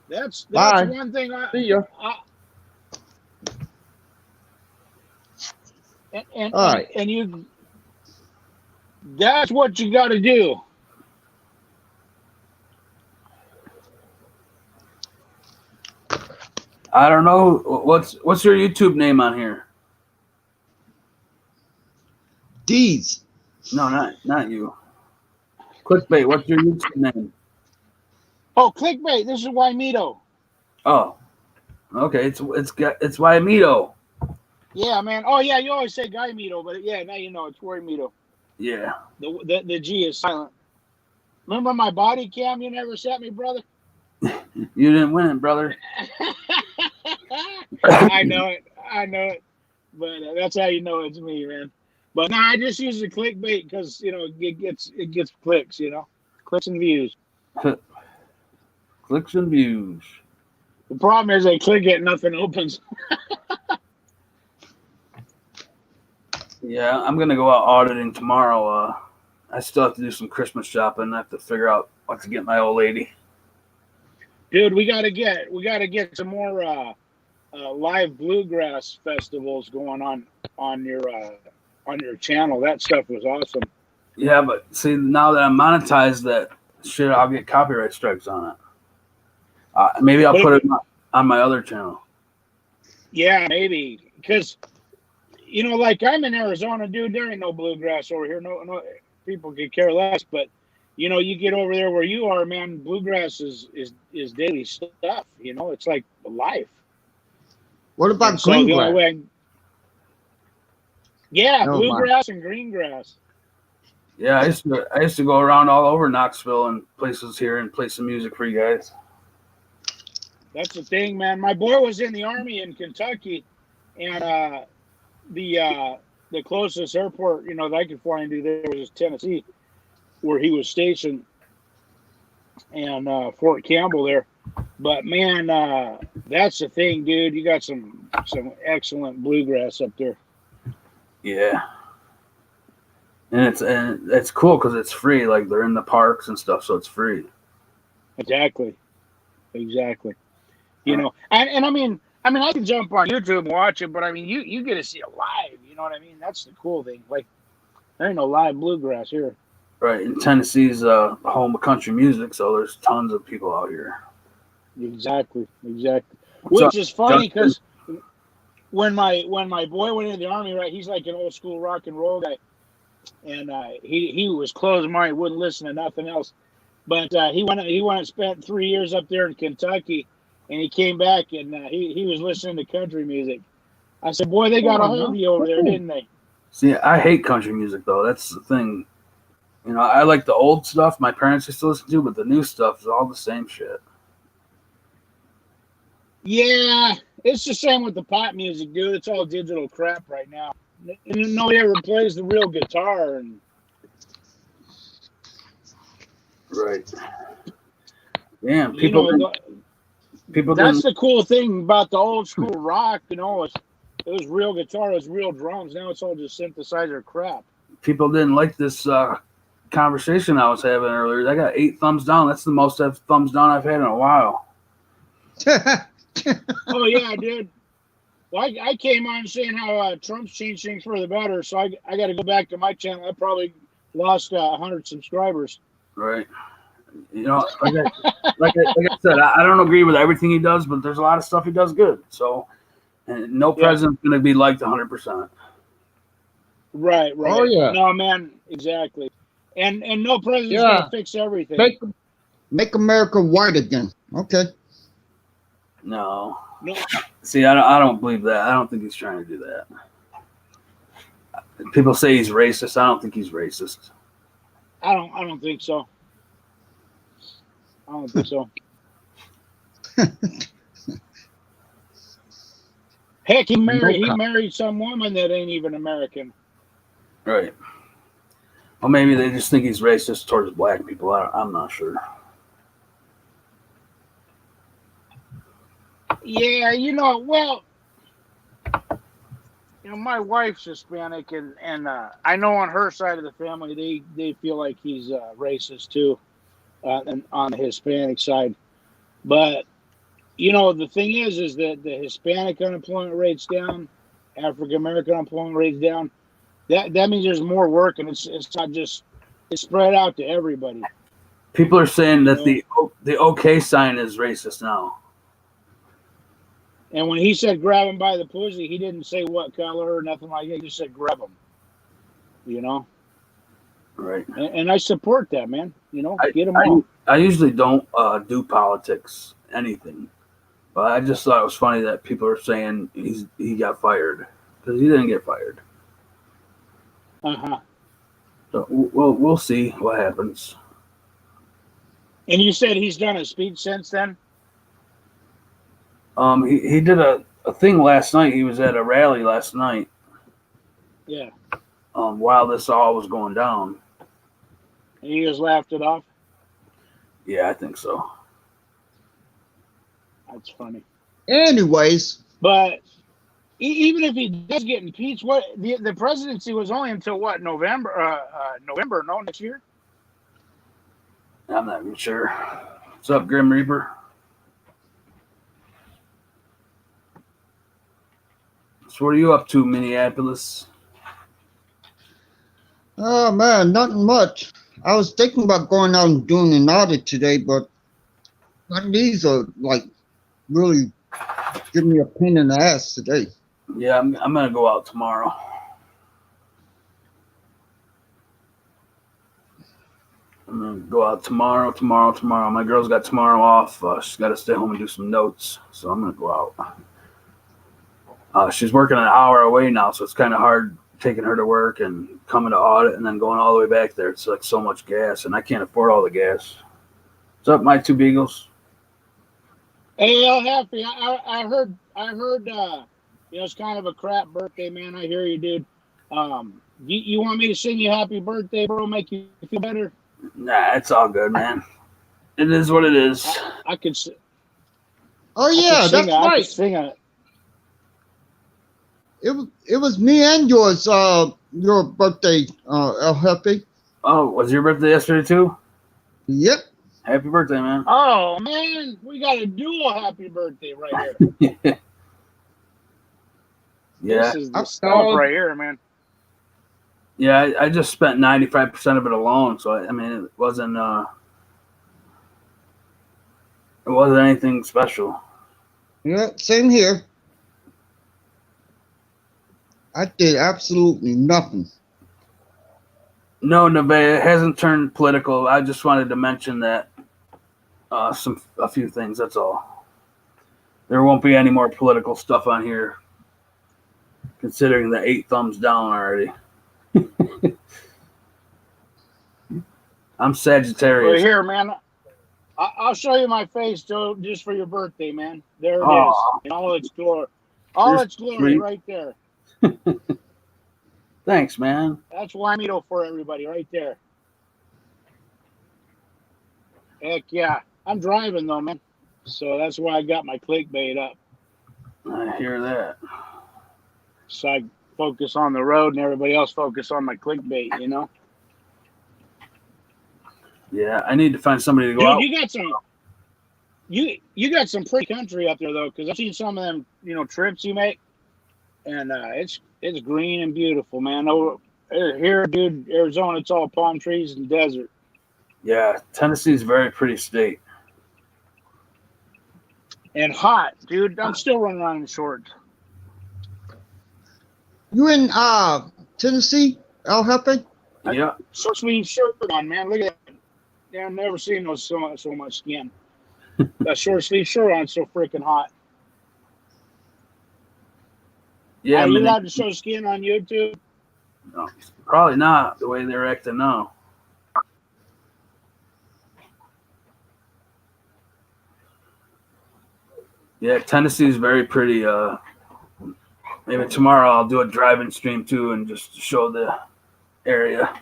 That's Bye. one thing. See ya. And All right. and you. That's what you got to do. I don't know what's your YouTube name on here. D's. No, not you. Clickbait. What's your YouTube name? Oh, clickbait. This is Wymito. Oh, okay. It's Wymito. Yeah, man. Oh, yeah. You always say Guy Mito, but yeah, now you know it's Wymito. Yeah. The G is silent. Remember my body cam you never sent me, brother? You didn't win, brother. I know it. But that's how you know it's me, man. But no, I just use the clickbait because it gets clicks, clicks and views. Clicks and views. The problem is they click it, and nothing opens. Yeah, I'm gonna go out auditing tomorrow. I still have to do some Christmas shopping. I have to figure out what to get my old lady. Dude, we gotta get some more live bluegrass festivals going on your channel. That stuff was awesome. Yeah, but see, now that I'm monetized, that shit, I'll get copyright strikes on it. Maybe I'll put it on my other channel. Yeah, maybe, because like I'm in Arizona, dude. There ain't no bluegrass over here. No people could care less. But you get over there where you are, man. Bluegrass is daily stuff. It's like life. What about green grass? Yeah, bluegrass and green grass. Yeah, I used to go around all over Knoxville and places here and play some music for you guys. That's the thing, man. My boy was in the Army in Kentucky, and the closest airport that I could fly into there was Tennessee, where he was stationed, and Fort Campbell there. But man, that's the thing, dude. You got some excellent bluegrass up there. Yeah. and it's cool because it's free. Like they're in the parks and stuff, so it's free. Exactly. You know, and I mean, I can jump on YouTube and watch it, but I mean, you get to see it live. You know what I mean? That's the cool thing. Like, there ain't no live bluegrass here. Right, and Tennessee's home of country music, so there's tons of people out here. Exactly. Which is funny because when my boy went into the Army, right, he's like an old school rock and roll guy, and he was closed-minded, wouldn't listen to nothing else. But he went and spent 3 years up there in Kentucky, and he came back and he was listening to country music. I said, boy, they got a hold of you over there, didn't they? See, I hate country music though. That's the thing. You know, I like the old stuff my parents used to listen to, but the new stuff is all the same shit. Yeah, it's the same with the pop music, dude. It's all digital crap right now. And nobody ever plays the real guitar. And right. Yeah, people. That's the cool thing about the old school rock. You know, it was real guitar, it was real drums. Now it's all just synthesizer crap. People didn't like this conversation I was having earlier. I got 8 thumbs down. That's the most thumbs down I've had in a while. Oh yeah, dude. Well, I came on saying how Trump's changed things for the better, so I got to go back to my channel. I probably lost 100 subscribers. Right. You know, like I said, I don't agree with everything he does, but there's a lot of stuff he does good. So, and no president's going to be liked 100%. Right. Oh yeah. No, man, exactly. And no president's going to fix everything. Make America white again. Okay. No. See, I don't believe that. I don't think he's trying to do that. People say he's racist. I don't think he's racist. I don't think so. Heck, he married some woman that ain't even American. Right. Well, maybe they just think he's racist towards black people. I'm not sure. Yeah, my wife's Hispanic, and I know on her side of the family they feel like he's racist too, and on the Hispanic side. But the thing is that the Hispanic unemployment rate's down, African American unemployment rate's down. That means there's more work, and it's not just it's spread out to everybody. People are saying that the OK sign is racist now. And when he said grab him by the pussy, he didn't say what color or nothing like that. He just said grab him. Right. And I support that, man. Get him on. I usually don't do politics, anything. But I just thought it was funny that people are saying he got fired. Because he didn't get fired. Uh-huh. So we'll see what happens. And you said he's done a speech since then? He did a thing last night. He was at a rally last night. Yeah. While this all was going down. And he just laughed it off? Yeah, I think so. That's funny. Anyways. But even if he does get impeached, the presidency was only until what, November, next year? I'm not even sure. What's up, Grim Reaper? So what are you up to, Minneapolis? Oh man, nothing much. I was thinking about going out and doing an audit today, but my knees are like really giving me a pain in the ass today. Yeah, I'm gonna go out tomorrow. I'm gonna go out tomorrow. My girl's got tomorrow off. She's got to stay home and do some notes, so I'm gonna go out. She's working an hour away now, so it's kind of hard taking her to work and coming to audit and then going all the way back there. It's like so much gas, and I can't afford all the gas. What's up, my two beagles? Hey, El Happy, I heard, it's kind of a crap birthday, man. I hear you, dude. You want me to sing you happy birthday, bro? Make you feel better? Nah, it's all good, man. It is what it is. I could sing. Oh yeah, that's right. Sing it. It was me and yours. Your birthday, El Jefe. Oh, was your birthday yesterday too? Yep. Happy birthday, man. Oh man, we got a dual happy birthday right here. Yeah. This is the stuff right here, man. Yeah, I just spent 95% of it alone, so I mean it wasn't anything special. Yeah, same here. I did absolutely nothing. No, Nevaeh, it hasn't turned political. I just wanted to mention that a few things. That's all. There won't be any more political stuff on here, considering the 8 thumbs down already. I'm Sagittarius. Well, here, man. I'll show you my face, Joe, just for your birthday, man. There it is, in all its glory. All its glory, right there. Thanks, man. That's Wamito for everybody, right there. Heck yeah. I'm driving, though, man. So that's why I got my clickbait up. I hear that. So I focus on the road and everybody else focus on my clickbait, you know? Yeah, I need to find somebody to go out. You got some. You got some pretty country up there though, because I've seen some of them, trips you make, and it's green and beautiful, man. Over here, dude, Arizona, it's all palm trees and desert. Yeah, Tennessee's a very pretty state. And hot, dude. I'm still running around in shorts. You in Tennessee, El Jefe? Yeah. Short sleeve shirt on, man. Look at that. Yeah, I've never seen so much skin. That short sleeve shirt on, so freaking hot. Yeah, are you allowed to show skin on YouTube? No, probably not. The way they're acting now. Yeah, Tennessee's very pretty. Maybe tomorrow I'll do a driving stream too, and just show the area.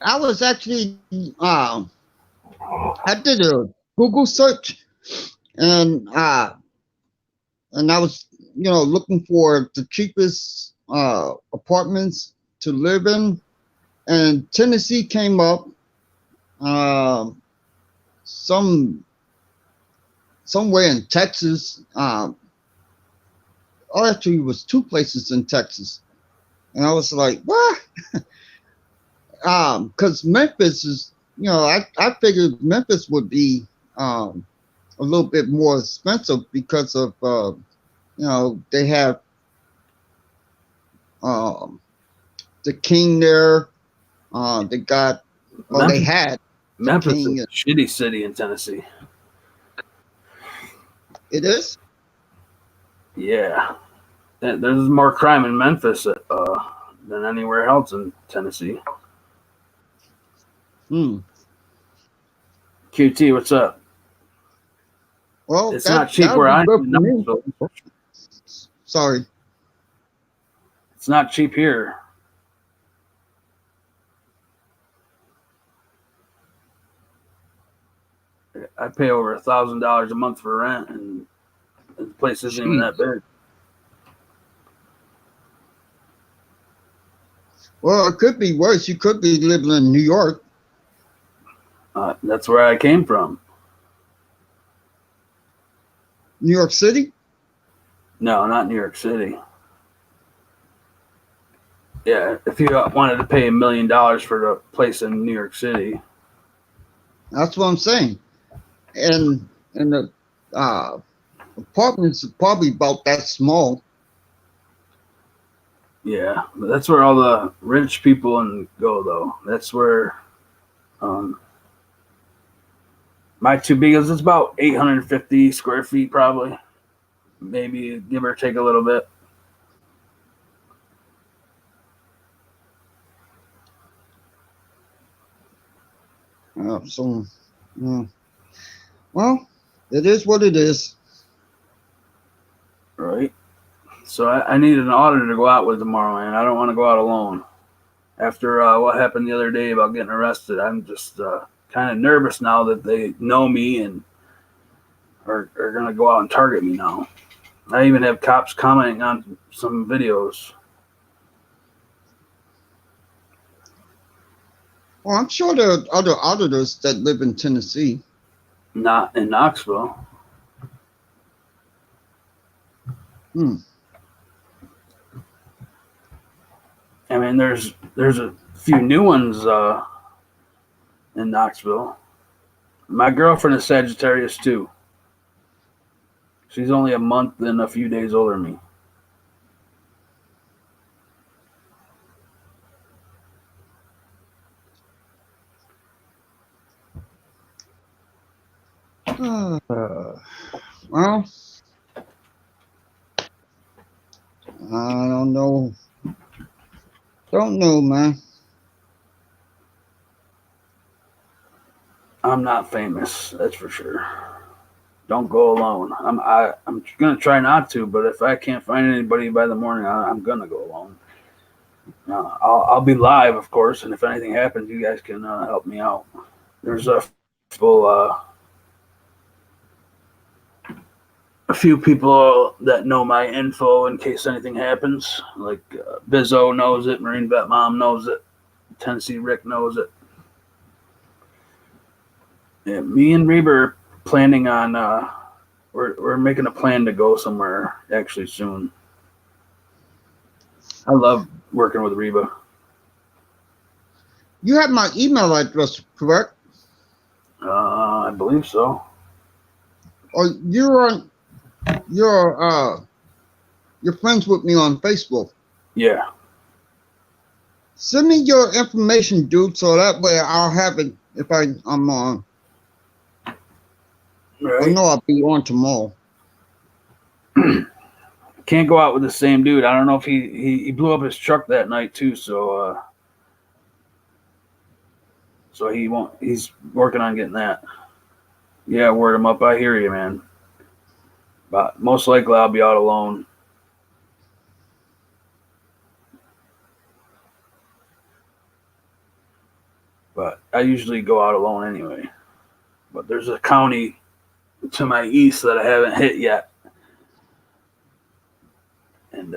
I was actually I did a Google search, and I was looking for the cheapest apartments to live in, and Tennessee came up. Somewhere in Texas. Actually, it was 2 places in Texas, and I was like, what? Because Memphis is, I figured Memphis would be a little bit more expensive because of, they have the king there. They got, well, they had. Memphis is a shitty city in Tennessee. It is? Yeah. There's more crime in Memphis than anywhere else in Tennessee. QT, what's up? Well, it's not cheap where I am. Sorry. It's not cheap here. I pay over $1,000 a month for rent, and the place isn't even that big. Well, it could be worse. You could be living in New York. That's where I came from. New York City? No, not New York City. Yeah, if you wanted to pay $1 million for the place in New York City. That's what I'm saying. And the apartments are probably about that small. Yeah, but that's where all the rich people go, though. That's where my 2 biggest is about 850 square feet, probably. Maybe give or take a little bit. Well, it is what it is. Right. So I need an auditor to go out with tomorrow, man. I don't want to go out alone. After what happened the other day about getting arrested, I'm just kind of nervous now that they know me and are going to go out and target me now. I even have cops commenting on some videos. Well, I'm sure there are other auditors that live in Tennessee. Not in Knoxville. I mean, there's a few new ones in Knoxville. My girlfriend is Sagittarius too. She's only a month and a few days older than me. Well, I don't know. Don't know, man. I'm not famous, that's for sure. Don't go alone. I'm gonna try not to, but if I can't find anybody by the morning, I'm gonna go alone. I'll be live, of course, and if anything happens, you guys can help me out. There's a few people that know my info in case anything happens. Like Bizzo knows it, Marine Vet Mom knows it, Tennessee Rick knows it. Yeah, me and Reba are planning on we're making a plan to go somewhere actually soon. I love working with Reba. You have my email address, correct? I believe so. Or you're friends with me on Facebook. Yeah. Send me your information, dude, so that way I'll have it if I'm on. Right. I know I'll be on tomorrow. Can't go out with the same dude. I don't know if he blew up his truck that night too, so he won't. He's working on getting that. Yeah, word him up. I hear you, man. But most likely I'll be out alone. But I usually go out alone anyway. But there's a county to my east that I haven't hit yet. And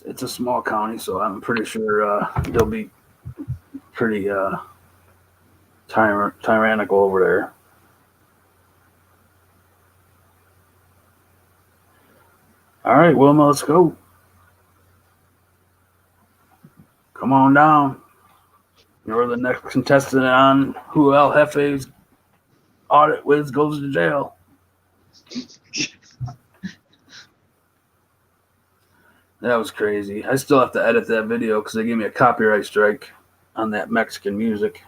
it's a small county, so I'm pretty sure they'll be pretty tyrannical over there. All right, Wilma, let's go. Come on down. You're the next contestant on Who El Jefe's Audit Wiz Goes to Jail. That was crazy. I still have to edit that video because they gave me a copyright strike on that Mexican music.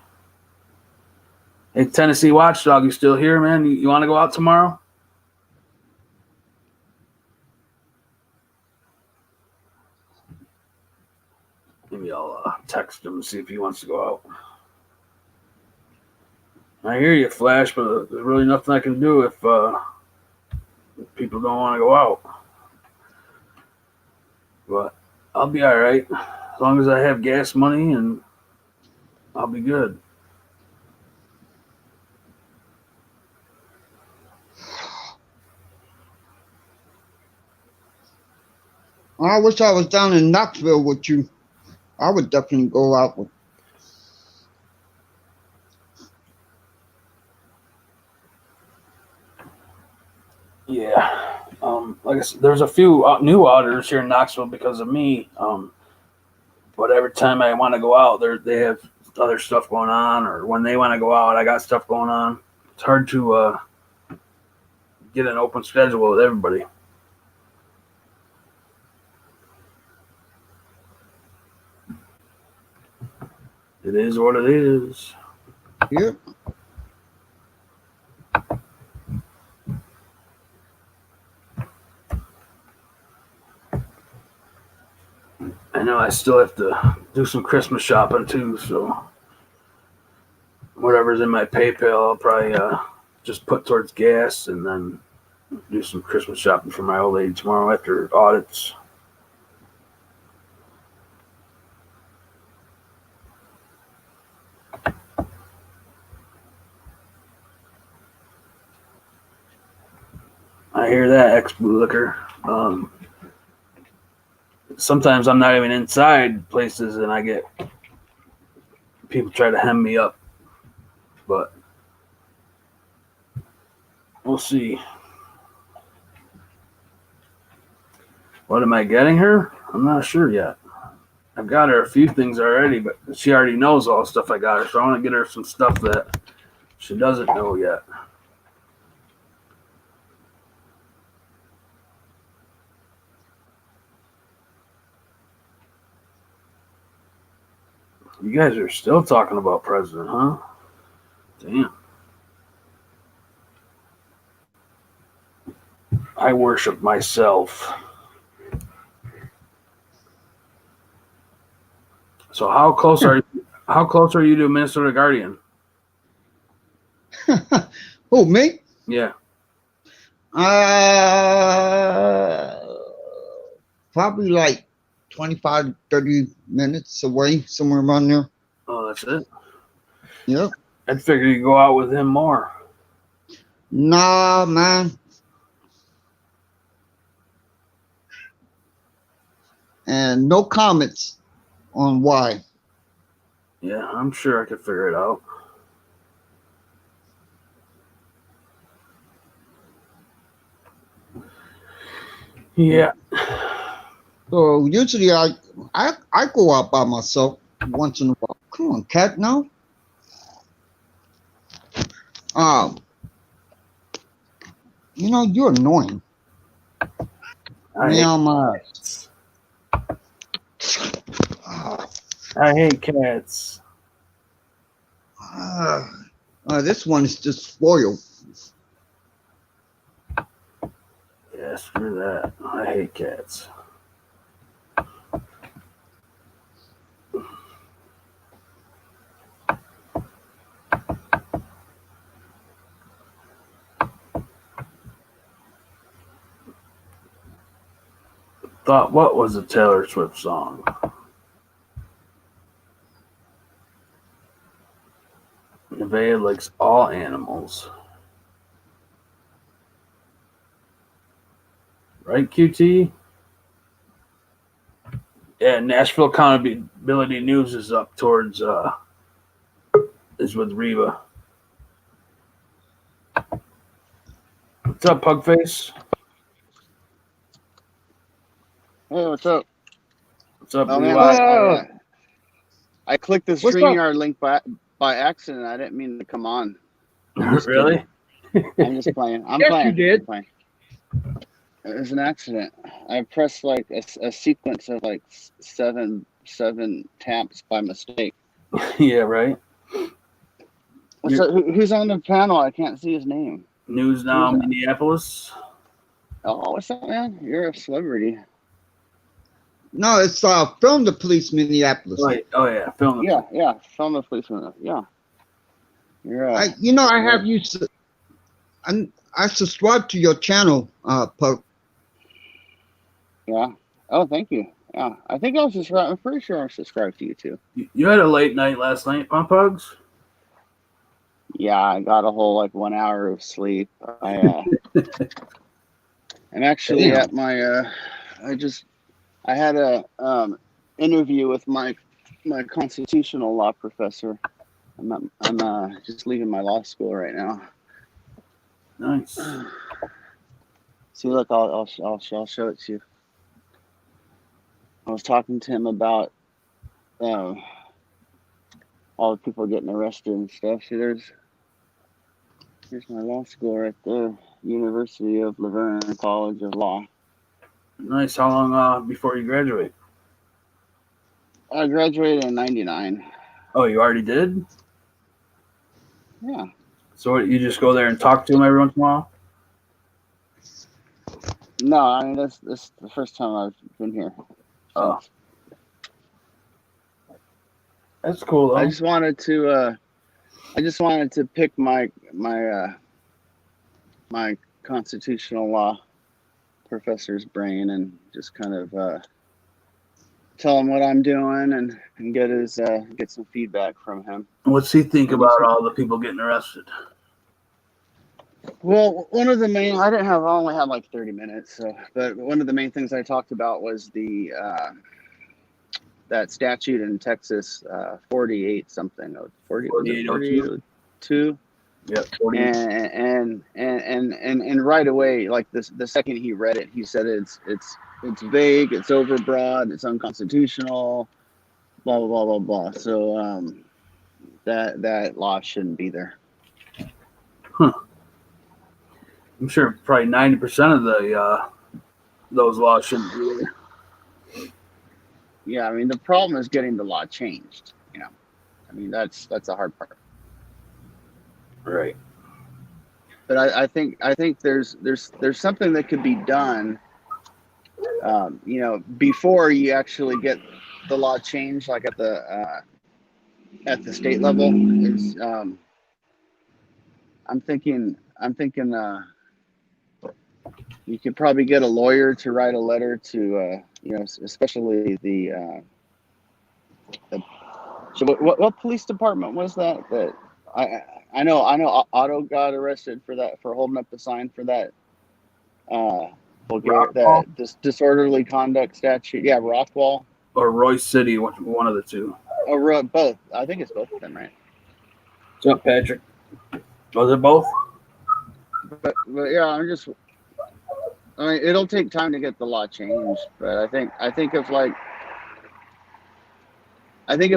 Hey, Tennessee Watchdog, you still here, man? You want to go out tomorrow? Maybe I'll text him and see if he wants to go out. I hear you, Flash, but there's really nothing I can do if people don't want to go out. But I'll be all right as long as I have gas money, and I'll be good. I wish I was down in Knoxville with you. I would definitely go out with. Yeah. Like I said, there's a few new auditors here in Knoxville because of me. But every time I want to go out, they have other stuff going on, or when they want to go out, I got stuff going on. It's hard to get an open schedule with everybody. It is what it is. Yep. I know I still have to do some Christmas shopping too, so whatever's in my PayPal, I'll probably just put towards gas and then do some Christmas shopping for my old lady tomorrow after audits. I hear that, ex-blue liquor. Sometimes I'm not even inside places, and I get people try to hem me up, but we'll see. What am I getting her? I'm not sure yet. I've got her a few things already, but she already knows all the stuff I got her, so I want to get her some stuff that she doesn't know yet. You guys are still talking about president, huh? Damn. I worship myself. So how close are you? How close are you to Minnesota Guardian? Oh, me? Yeah. Probably like 25 to 30 minutes away, somewhere around there. Oh, that's it? Yep. I'd figure you go out with him more. Nah, man. And no comments on why. Yeah, I'm sure I could figure it out. Yeah. So usually I go out by myself once in a while. Come on, cat, now. You know, you're annoying. Meow my ass. I hate cats. This one is just spoiled. Yeah, screw that. I hate cats. Thought, what was a Taylor Swift song? Nevaeh likes all animals. Right, QT? Yeah, Nashville Accountability News is up towards, is with Reba. What's up, Pugface? Hey, what's up? What's up, Oh, man, I clicked the StreamYard link by accident. I didn't mean to come on. Really? I'm just playing. I'm Yes, playing. you did. I'm playing. It was an accident. I pressed like a sequence of like seven taps by mistake. Yeah, right. Who's on the panel? I can't see his name. News Now, Minneapolis. Oh, what's up, man? You're a celebrity. No, it's Film the Police Minneapolis. Right. Oh yeah, Film the Police. Yeah, Film the Police. Yeah. You're. I have you. I subscribe to your channel, Pug. Yeah. Oh, thank you. Yeah, I think I was subscribed. I'm pretty sure I'm subscribed to you too. You had a late night last night, Pugs? Yeah, I got a whole like 1 hour of sleep. I'm actually at my. I had a interview with my constitutional law professor. I'm just leaving my law school right now. Nice. See, look, I'll show it to you. I was talking to him about all the people getting arrested and stuff. See, here's my law school right there, University of Laverne College of Law. Nice. How long before you graduate? I graduated in '99. Oh, you already did? Yeah. So what, you just go there and talk to him every once in a while? No, I mean this is the first time I've been here. Oh. That's cool though. I just wanted to pick my constitutional law professor's brain and just kind of tell him what I'm doing and get some feedback from him. What's he think about all the people getting arrested? Well, one of the main, I only had like 30 minutes, so, but one of the main things I talked about was the, that statute in Texas, 48 something, 4802. Yeah, 48. And right away, like the second he read it, he said it's vague, it's overbroad, it's unconstitutional, blah blah blah blah blah. So that law shouldn't be there. Huh. I'm sure probably 90% of the those laws shouldn't be there. Yeah, I mean the problem is getting the law changed. You know, I mean that's a hard part. Right. But I think there's something that could be done. You know, before you actually get the law changed, like at the state level, is I'm thinking you could probably get a lawyer to write a letter to you know, especially the so what police department was that I know Otto got arrested for that, for holding up the sign for that that disorderly conduct statute. Yeah, Rockwall or Royce City, one of the two. Or both. I think it's both of them, right? What's up, Patrick? Was it both? But yeah, I mean, it'll take time to get the law changed, but I think if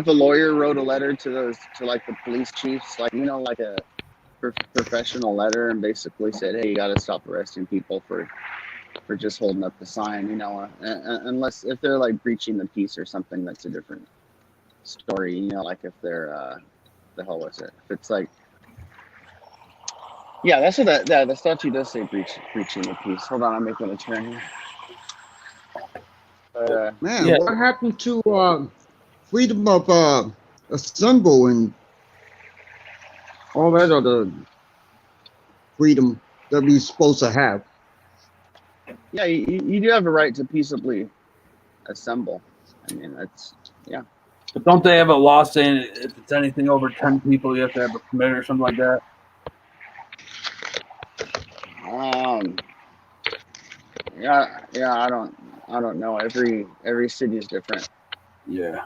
a lawyer wrote a letter to like the police chiefs, like, you know, like a professional letter, and basically said, hey, you got to stop arresting people for just holding up the sign, you know, unless if they're like breaching the peace or something, that's a different story, you know, like if they're the hell was it? If it's like, yeah, that's what the statute does say, breaching the peace. Hold on, I'm making a turn here. But, man, yeah. What happened to freedom of assembly and all that other freedom that we're supposed to have? Yeah, you do have a right to peaceably assemble. I mean, that's, yeah. But don't they have a law saying if it's anything over 10 people, you have to have a permit or something like that? Yeah, I don't know. Every city is different. Yeah.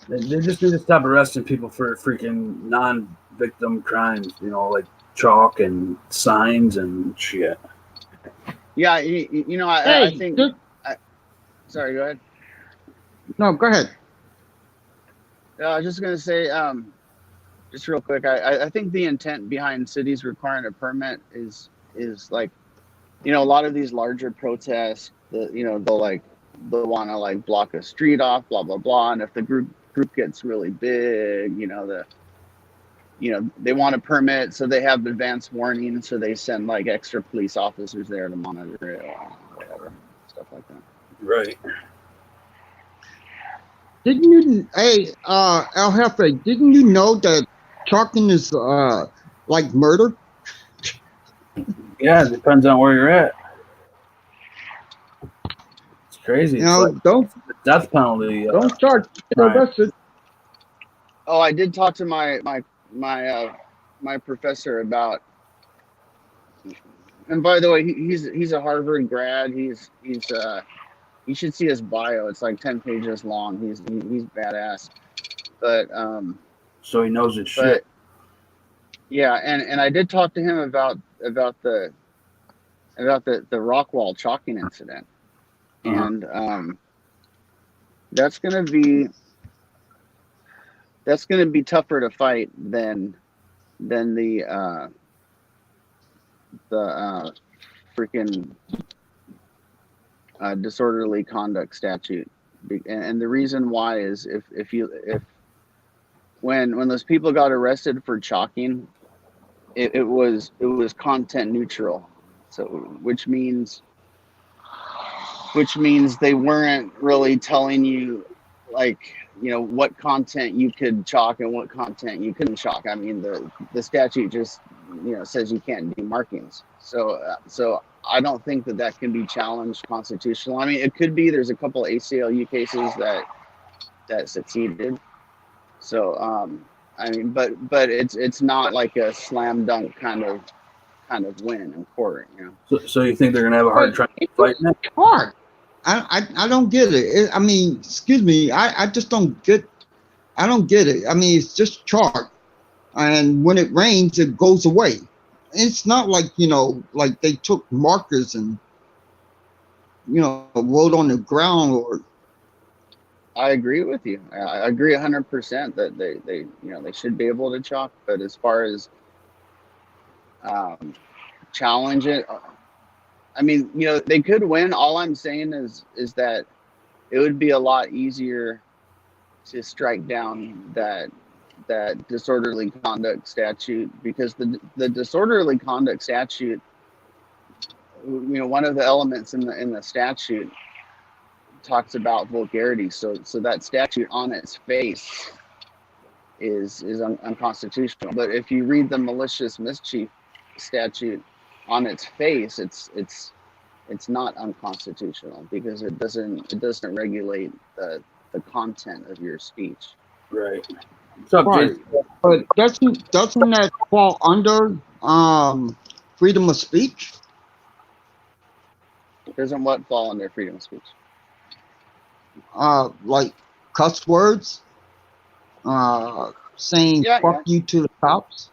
They just need to stop arresting people for freaking non-victim crimes, you know, like chalk and signs and shit. Yeah, you know, I think. Sorry, go ahead. No, go ahead. I was just gonna say, just real quick, I think the intent behind cities requiring a permit is like, you know, a lot of these larger protests, you know, they'll want to like block a street off, blah blah blah, and if the group gets really big, you know, they want a permit, so they have advance warning, so they send like extra police officers there to monitor it, or whatever, stuff like that. Right. Didn't you, hey, El Jefe, didn't you know that chalking is like murder? Yeah, it depends on where you're at. It's crazy. You know, like don't the death penalty. Don't charge. Arrested. Oh, I did talk to my professor about. And by the way, he's a Harvard grad. He's you should see his bio. It's like 10 pages long. He's badass. But so he knows his shit. Yeah, and I did talk to him about the Rockwall chalking incident, and that's gonna be tougher to fight than the freaking disorderly conduct statute, and the reason why is if when those people got arrested for chalking, it was content neutral, so which means they weren't really telling you, like, you know, what content you could chalk and what content you couldn't chalk. I mean, the statute just, you know, says you can't do markings. So I don't think that can be challenged constitutional. I mean, it could be. There's a couple of ACLU cases that succeeded. So I mean, but it's not like a slam dunk kind of win in court, you know. So you think they're gonna have a hard time fighting it? Hard. I don't get it. I mean, excuse me. I just don't get. I don't get it. I mean, it's just chalk, and when it rains, it goes away. It's not like, like they took markers and wrote on the ground or. I agree with you. I agree 100% that they should be able to chalk, but as far as challenge it, I mean, they could win. All I'm saying is that it would be a lot easier to strike down that disorderly conduct statute, because the disorderly conduct statute, one of the elements in the statute talks about vulgarity. So that statute on its face is unconstitutional. But if you read the malicious mischief statute on its face, it's not unconstitutional, because it doesn't regulate the content of your speech. Right. What's up, Right. Jason? But doesn't that fall under freedom of speech? Doesn't what fall under freedom of speech? Like cuss words, saying fuck you to the cops.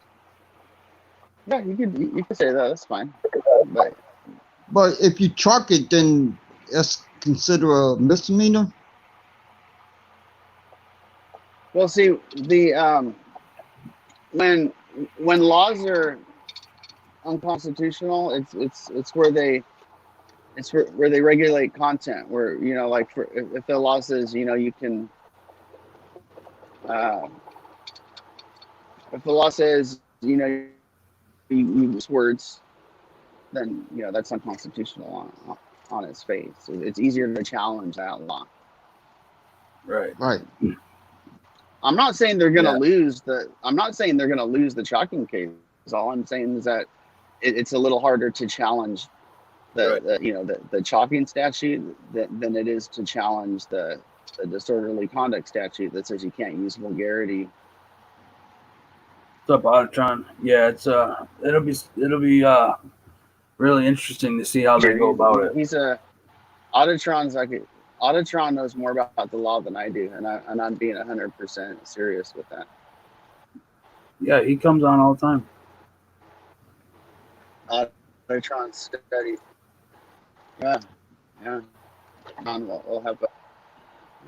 Yeah, you could say that. That's fine. But if you chalk it, then that's considered a misdemeanor. Well, see, the when laws are unconstitutional, it's where they regulate content. Where like if the law says you can, if the law says you use words, then that's unconstitutional on its face. It's easier to challenge that law. Right. Right. I'm not saying they're going to lose the. I'm not saying they're going to lose the chalking case. All I'm saying is that it's a little harder to challenge the chalking statute than it is to challenge the disorderly conduct statute that says you can't use vulgarity. What's up, Auditron? Yeah, it's it'll be really interesting to see how they go about it. He's Auditron knows more about the law than I do, and I'm being 100% serious with that. Yeah, he comes on all the time. Auditron study. Yeah. We'll have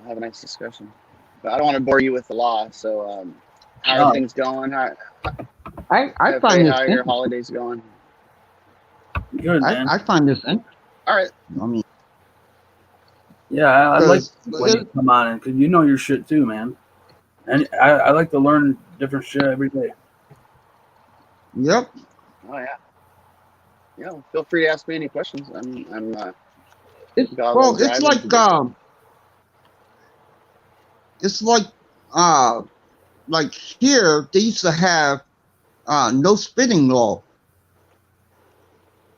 a nice discussion. But I don't want to bore you with the law. So, how are things going? I find how are your holidays going? Good, man. I find this interesting. All right. I mean, yeah, I like when you come on in, because you know your shit too, man. And I like to learn different shit every day. Yep. Oh yeah. Yeah. Feel free to ask me any questions. It's like here they used to have no spitting law,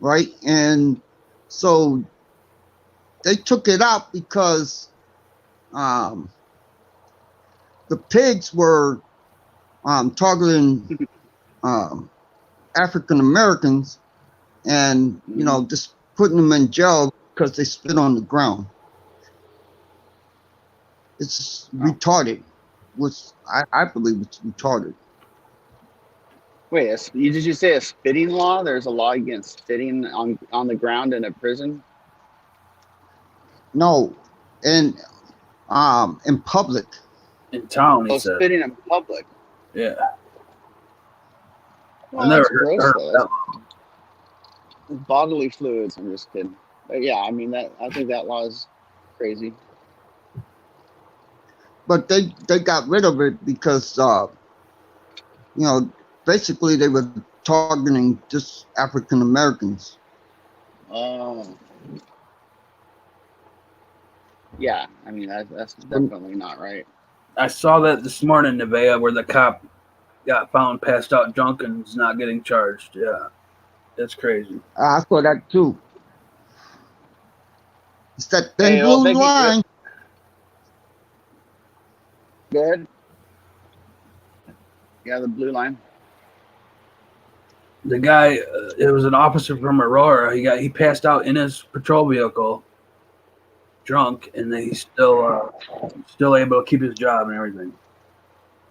right? And so they took it out because the pigs were targeting African Americans, and just putting them in jail because they spit on the ground. It's retarded, which I believe it's retarded. Wait, did you say a spitting law? There's a law against spitting on the ground in a prison? No, in public. In town, he said. Spitting in public. Yeah. Well, I never that's heard gross, that. Bodily fluids. I'm just kidding. But yeah, I mean I think that law is crazy. But they got rid of it because basically they were targeting just African Americans. Oh. Yeah, I mean that's definitely not right. I saw that this morning in Nevaeh, where the cop got found passed out drunk and is not getting charged. Yeah, that's crazy. I saw that too. It's that thin blue line. Good. Yeah, the blue line. The guy, it was an officer from Aurora. He passed out in his patrol vehicle, drunk, and then he's still able to keep his job and everything.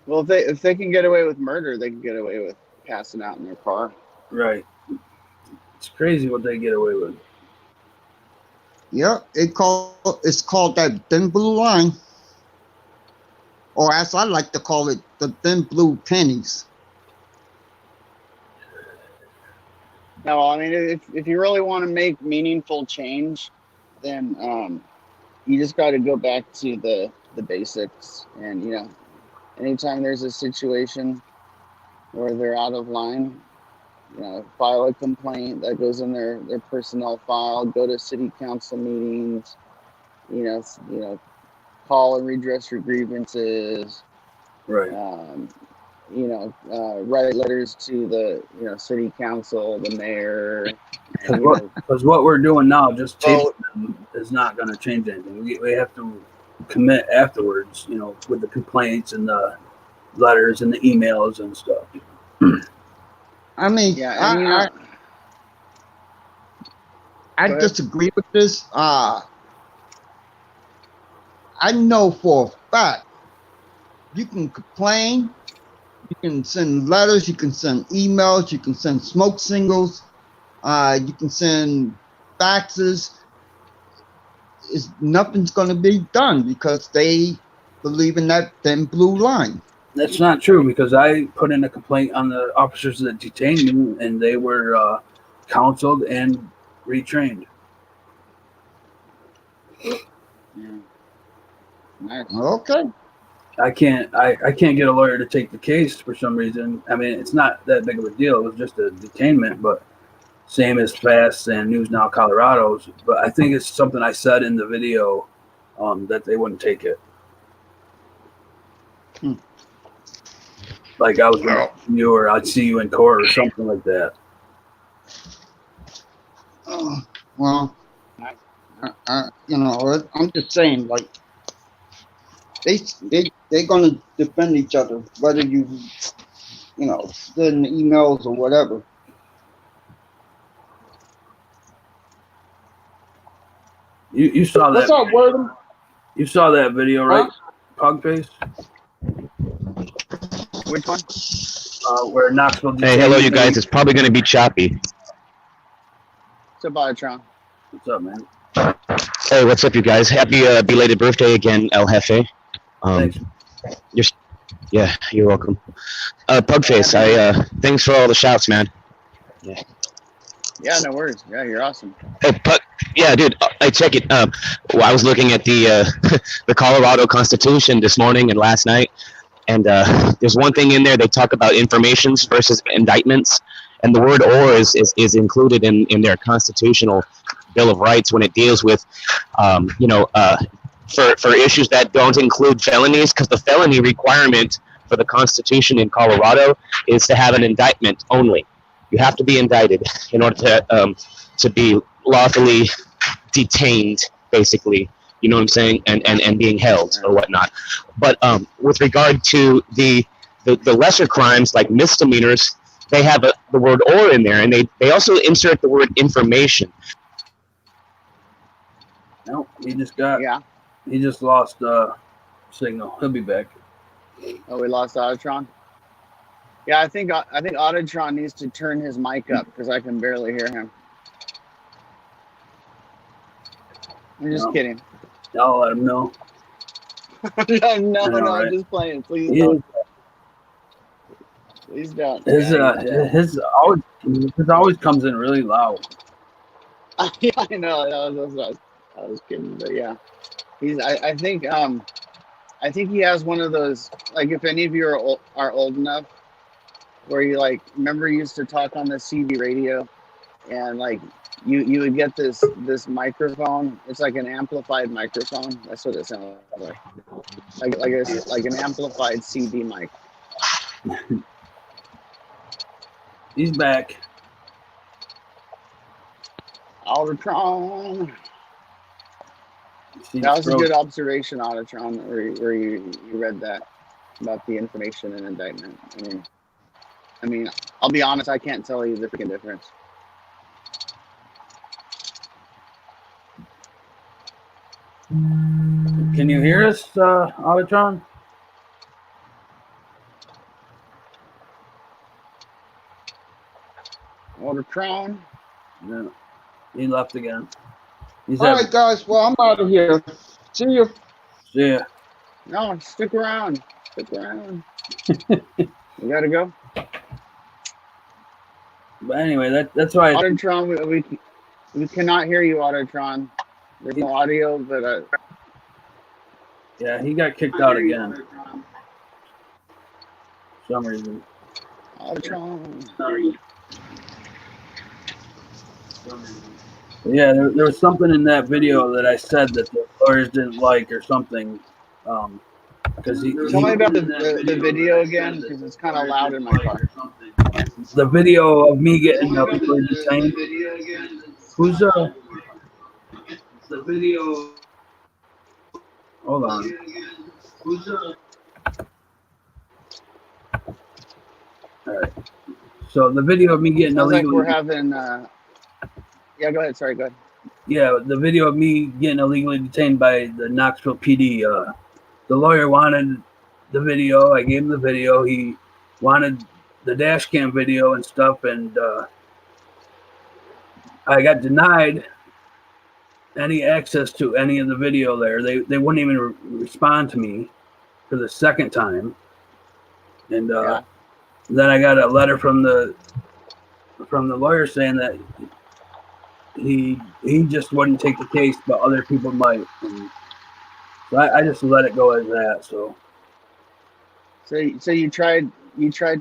Well, if they can get away with murder, they can get away with passing out in their car. Right. It's crazy what they get away with. Yeah, it's called that thin blue line, or as I like to call it, the thin blue pennies. No, I mean, if you really want to make meaningful change, then you just got to go back to the basics. And anytime there's a situation where they're out of line, file a complaint that goes in their personnel file. Go to city council meetings. Call and redress your grievances. Right. Write letters to the city council, the mayor. Because what we're doing now, just taping them, is not going to change anything. We have to commit afterwards, with the complaints and the letters and the emails and stuff. I mean, I disagree with this. I know for a fact you can complain, you can send letters, you can send emails, you can send smoke signals, you can send faxes. Nothing's going to be done because they believe in that thin blue line. That's not true, because I put in a complaint on the officers that detained me, and they were counseled and retrained. Yeah. Nice. Okay. I can't get a lawyer to take the case for some reason. I mean, it's not that big of a deal. It was just a detainment, but same as FAST and News Now Colorado's. But I think it's something I said in the video that they wouldn't take it. Like I was going to see you, or I'd see you in court or something like that. Well, I'm just saying, like, they're gonna defend each other, whether you send emails or whatever. You saw that? What's up, Word? You saw that video, right? Pugface. Which one? Where Knoxville. Hey, hello, you guys. It's probably going to be choppy. What's up, Auditor? What's up, man? Hey, what's up, you guys? Happy belated birthday again, El Jefe. Thanks. You're welcome. Pugface, thanks for all the shouts, man. Yeah. Yeah, no worries. Yeah, you're awesome. Hey, Pug. Yeah, dude. I check it. I was looking at the the Colorado Constitution this morning and last night, and there's one thing in there. They talk about informations versus indictments, and the word "or" is included in their constitutional Bill of Rights when it deals with, for issues that don't include felonies, because the felony requirement for the Constitution in Colorado is to have an indictment only. You have to be indicted in order to be lawfully detained, basically. You know what I'm saying? And being held or whatnot. But with regard to the lesser crimes like misdemeanors, they have the word "or" in there, and they also insert the word "information." No, he just lost signal. He'll be back. Oh, we lost Auditron? Yeah, I think Auditron needs to turn his mic up because I can barely hear him. I'm just kidding. I'll let him know. No, right. I'm just playing. Please don't. Please don't. His always comes in really loud. Yeah, I know. I was kidding, but yeah, I think he has one of those. Like, if any of you are old enough, where you remember you used to talk on the CD radio, and you would get this microphone. It's like an amplified microphone. That's what it sounds like. Like an amplified CD mic. He's back. Auditron. That was a good observation, Auditron, where you read that. about the information and indictment. I mean, I'll be honest, I can't tell you the freaking difference. Can you hear us, Auditron? Auditor? No, he left again. He's All right, guys. Well, I'm out of here. See you. Yeah. No, stick around. Stick around. We gotta go. But anyway, that's why. Autotron, we cannot hear you, Autotron. There's no audio, but yeah, he got kicked out again. For some reason. Autotron. Sorry. Yeah, there was something in that video that I said that the lawyers didn't like or something. Because Tell me about the video again, because it's kind of loud in my car. The video of me getting illegally detained. Who's the video? Hold on. Who's All right. So the video of me getting Sounds like illegally. we're having. Yeah, go ahead. Sorry, go ahead. Yeah, the video of me getting illegally detained by the Knoxville PD. The lawyer wanted the video. I gave him the video. He wanted the dash cam video and stuff, and I got denied any access to any of the video there. They wouldn't even respond to me for the second time, and then I got a letter from the lawyer saying that he just wouldn't take the case, but other people might. And so I just let it go as that. So you tried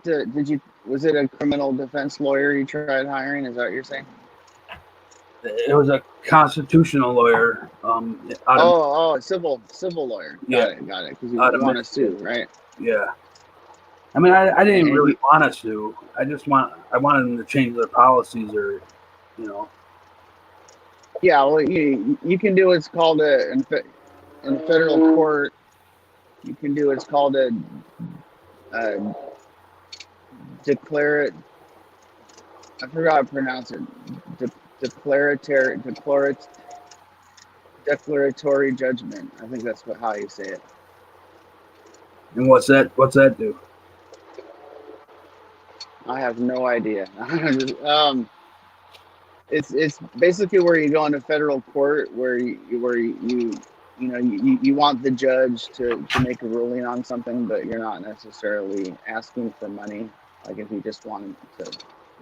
to, was it a criminal defense lawyer you tried hiring? Is that what you're saying? it was a constitutional lawyer. Civil lawyer. Yeah. Got it. Because you want to sue, right? Yeah. I mean, I didn't really want to sue. I wanted them to change their policies, or, you know. Yeah, well, you can do what's called in federal court. You can do what's called a declaratory. I forgot how to pronounce it. Declaratory judgment. I think that's how you say it. And what's that do? I have no idea. It's basically where you go into federal court where you want the judge to make a ruling on something, but you're not necessarily asking for money. Like if you just wanted to,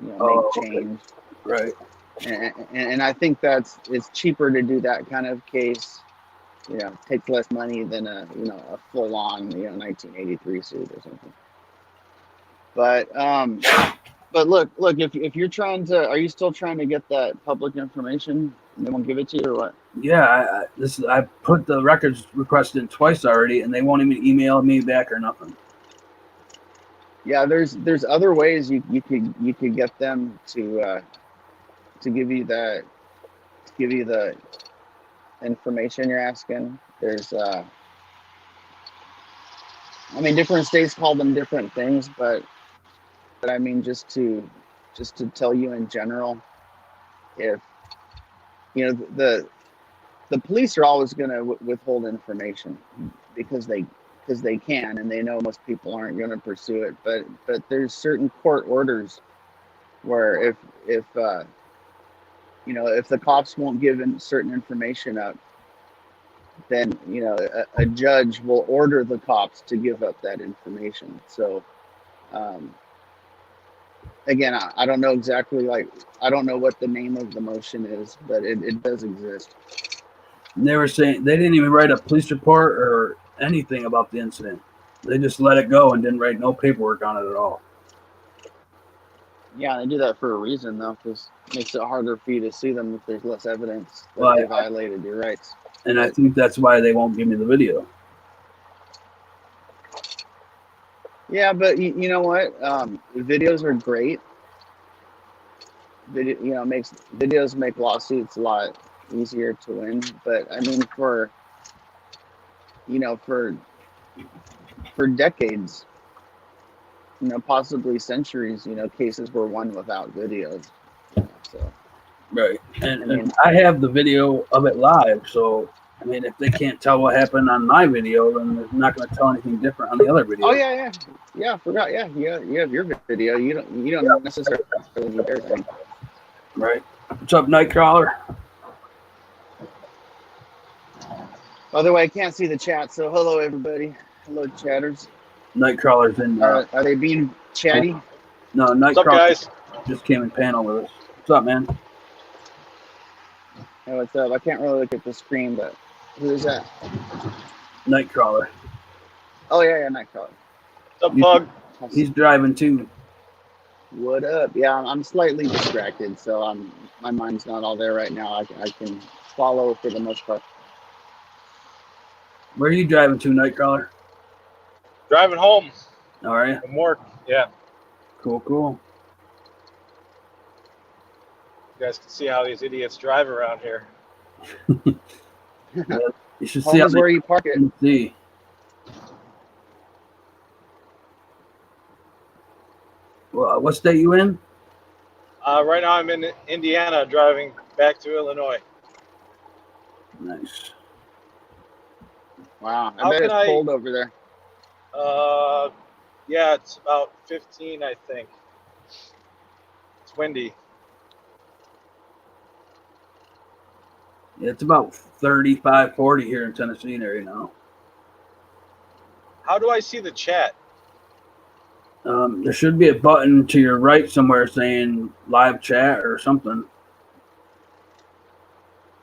make change. Right. And I think it's cheaper to do that kind of case. Takes less money than a full on 1983 suit or something. But look, if you're trying to, are you still trying to get that public information? They won't give it to you or what? Yeah, I put the records request in twice already, and they won't even email me back or nothing. Yeah, there's other ways you could get them to give you the information you're asking. There's different states call them different things, but I mean just to tell you in general, if the police are always going to withhold information because they can, and they know most people aren't going to pursue it, but there's certain court orders where if the cops won't give certain information up, then a judge will order the cops to give up that information. So again, I don't know exactly, I don't know what the name of the motion is, but it does exist. And they were saying they didn't even write a police report or anything about the incident. They just let it go and didn't write no paperwork on it at all. Yeah, they do that for a reason, though, because it makes it harder for you to sue them if there's less evidence that they violated your rights. And I think that's why they won't give me the video. Yeah, but you know what? Videos are great. Videos make lawsuits a lot easier to win. But I mean, for for decades, possibly centuries, cases were won without videos. So right, and I have the video of it live. So I mean, if they can't tell what happened on my video, then they're not going to tell anything different on the other video. Oh yeah. I forgot. Yeah, you have your video. You don't necessarily need everything. Right. What's up, Nightcrawler? By the way, I can't see the chat, so hello everybody. Hello chatters. Nightcrawler's in. Are they being chatty? No, Nightcrawler just came in panel with us. What's up, man? Hey, what's up? I can't really look at the screen, but who is that? Nightcrawler. Oh yeah, Nightcrawler. What's up, Pug? He's driving too. What up? Yeah, I'm slightly distracted, so my mind's not all there right now. I can follow for the most part. Where are you driving to, Nightcrawler? Driving home. All right. From work. Yeah. Cool. You guys can see how these idiots drive around here. You should see where you park it. See. Well, what state you in? Right now I'm in Indiana, driving back to Illinois. Nice. Wow, I bet it's cold over there. Yeah, it's about 15, I think. It's windy. Yeah, it's about 35, 40 here in Tennessee right now. How do I see the chat? There should be a button to your right somewhere saying live chat or something.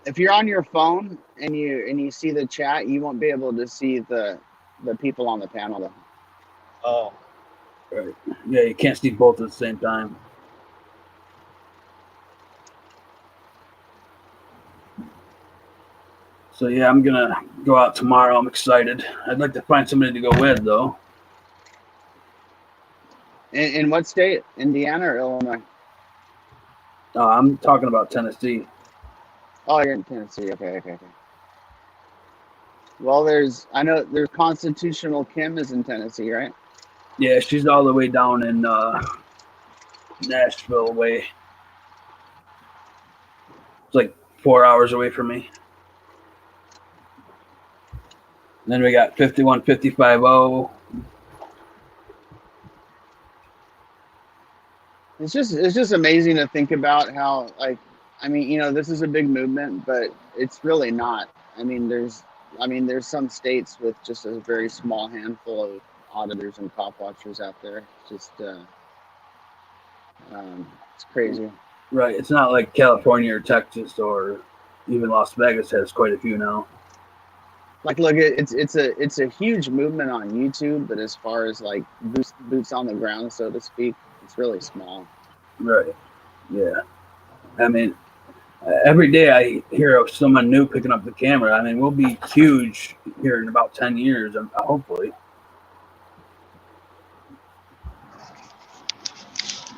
If you're on your phone and you see the chat, you won't be able to see the people on the panel though. Oh. Right. Yeah, you can't see both at the same time. So yeah, I'm gonna go out tomorrow. I'm excited. I'd like to find somebody to go with though. In what state? Indiana or Illinois? I'm talking about Tennessee. Oh, you're in Tennessee. Okay. Well, there's Constitutional Kim is in Tennessee, right? Yeah, she's all the way down in Nashville way. It's like 4 hours away from me. And then we got 51550. It's just amazing to think about how, this is a big movement, but it's really not. There's some states with just a very small handful of auditors and cop watchers out there. It's crazy. Right. It's not like California or Texas or even Las Vegas has quite a few now. Look, it's a huge movement on YouTube, but as far as like boots on the ground, so to speak, it's really small. Right. Yeah. Every day I hear of someone new picking up the camera. We'll be huge here in about 10 years, hopefully.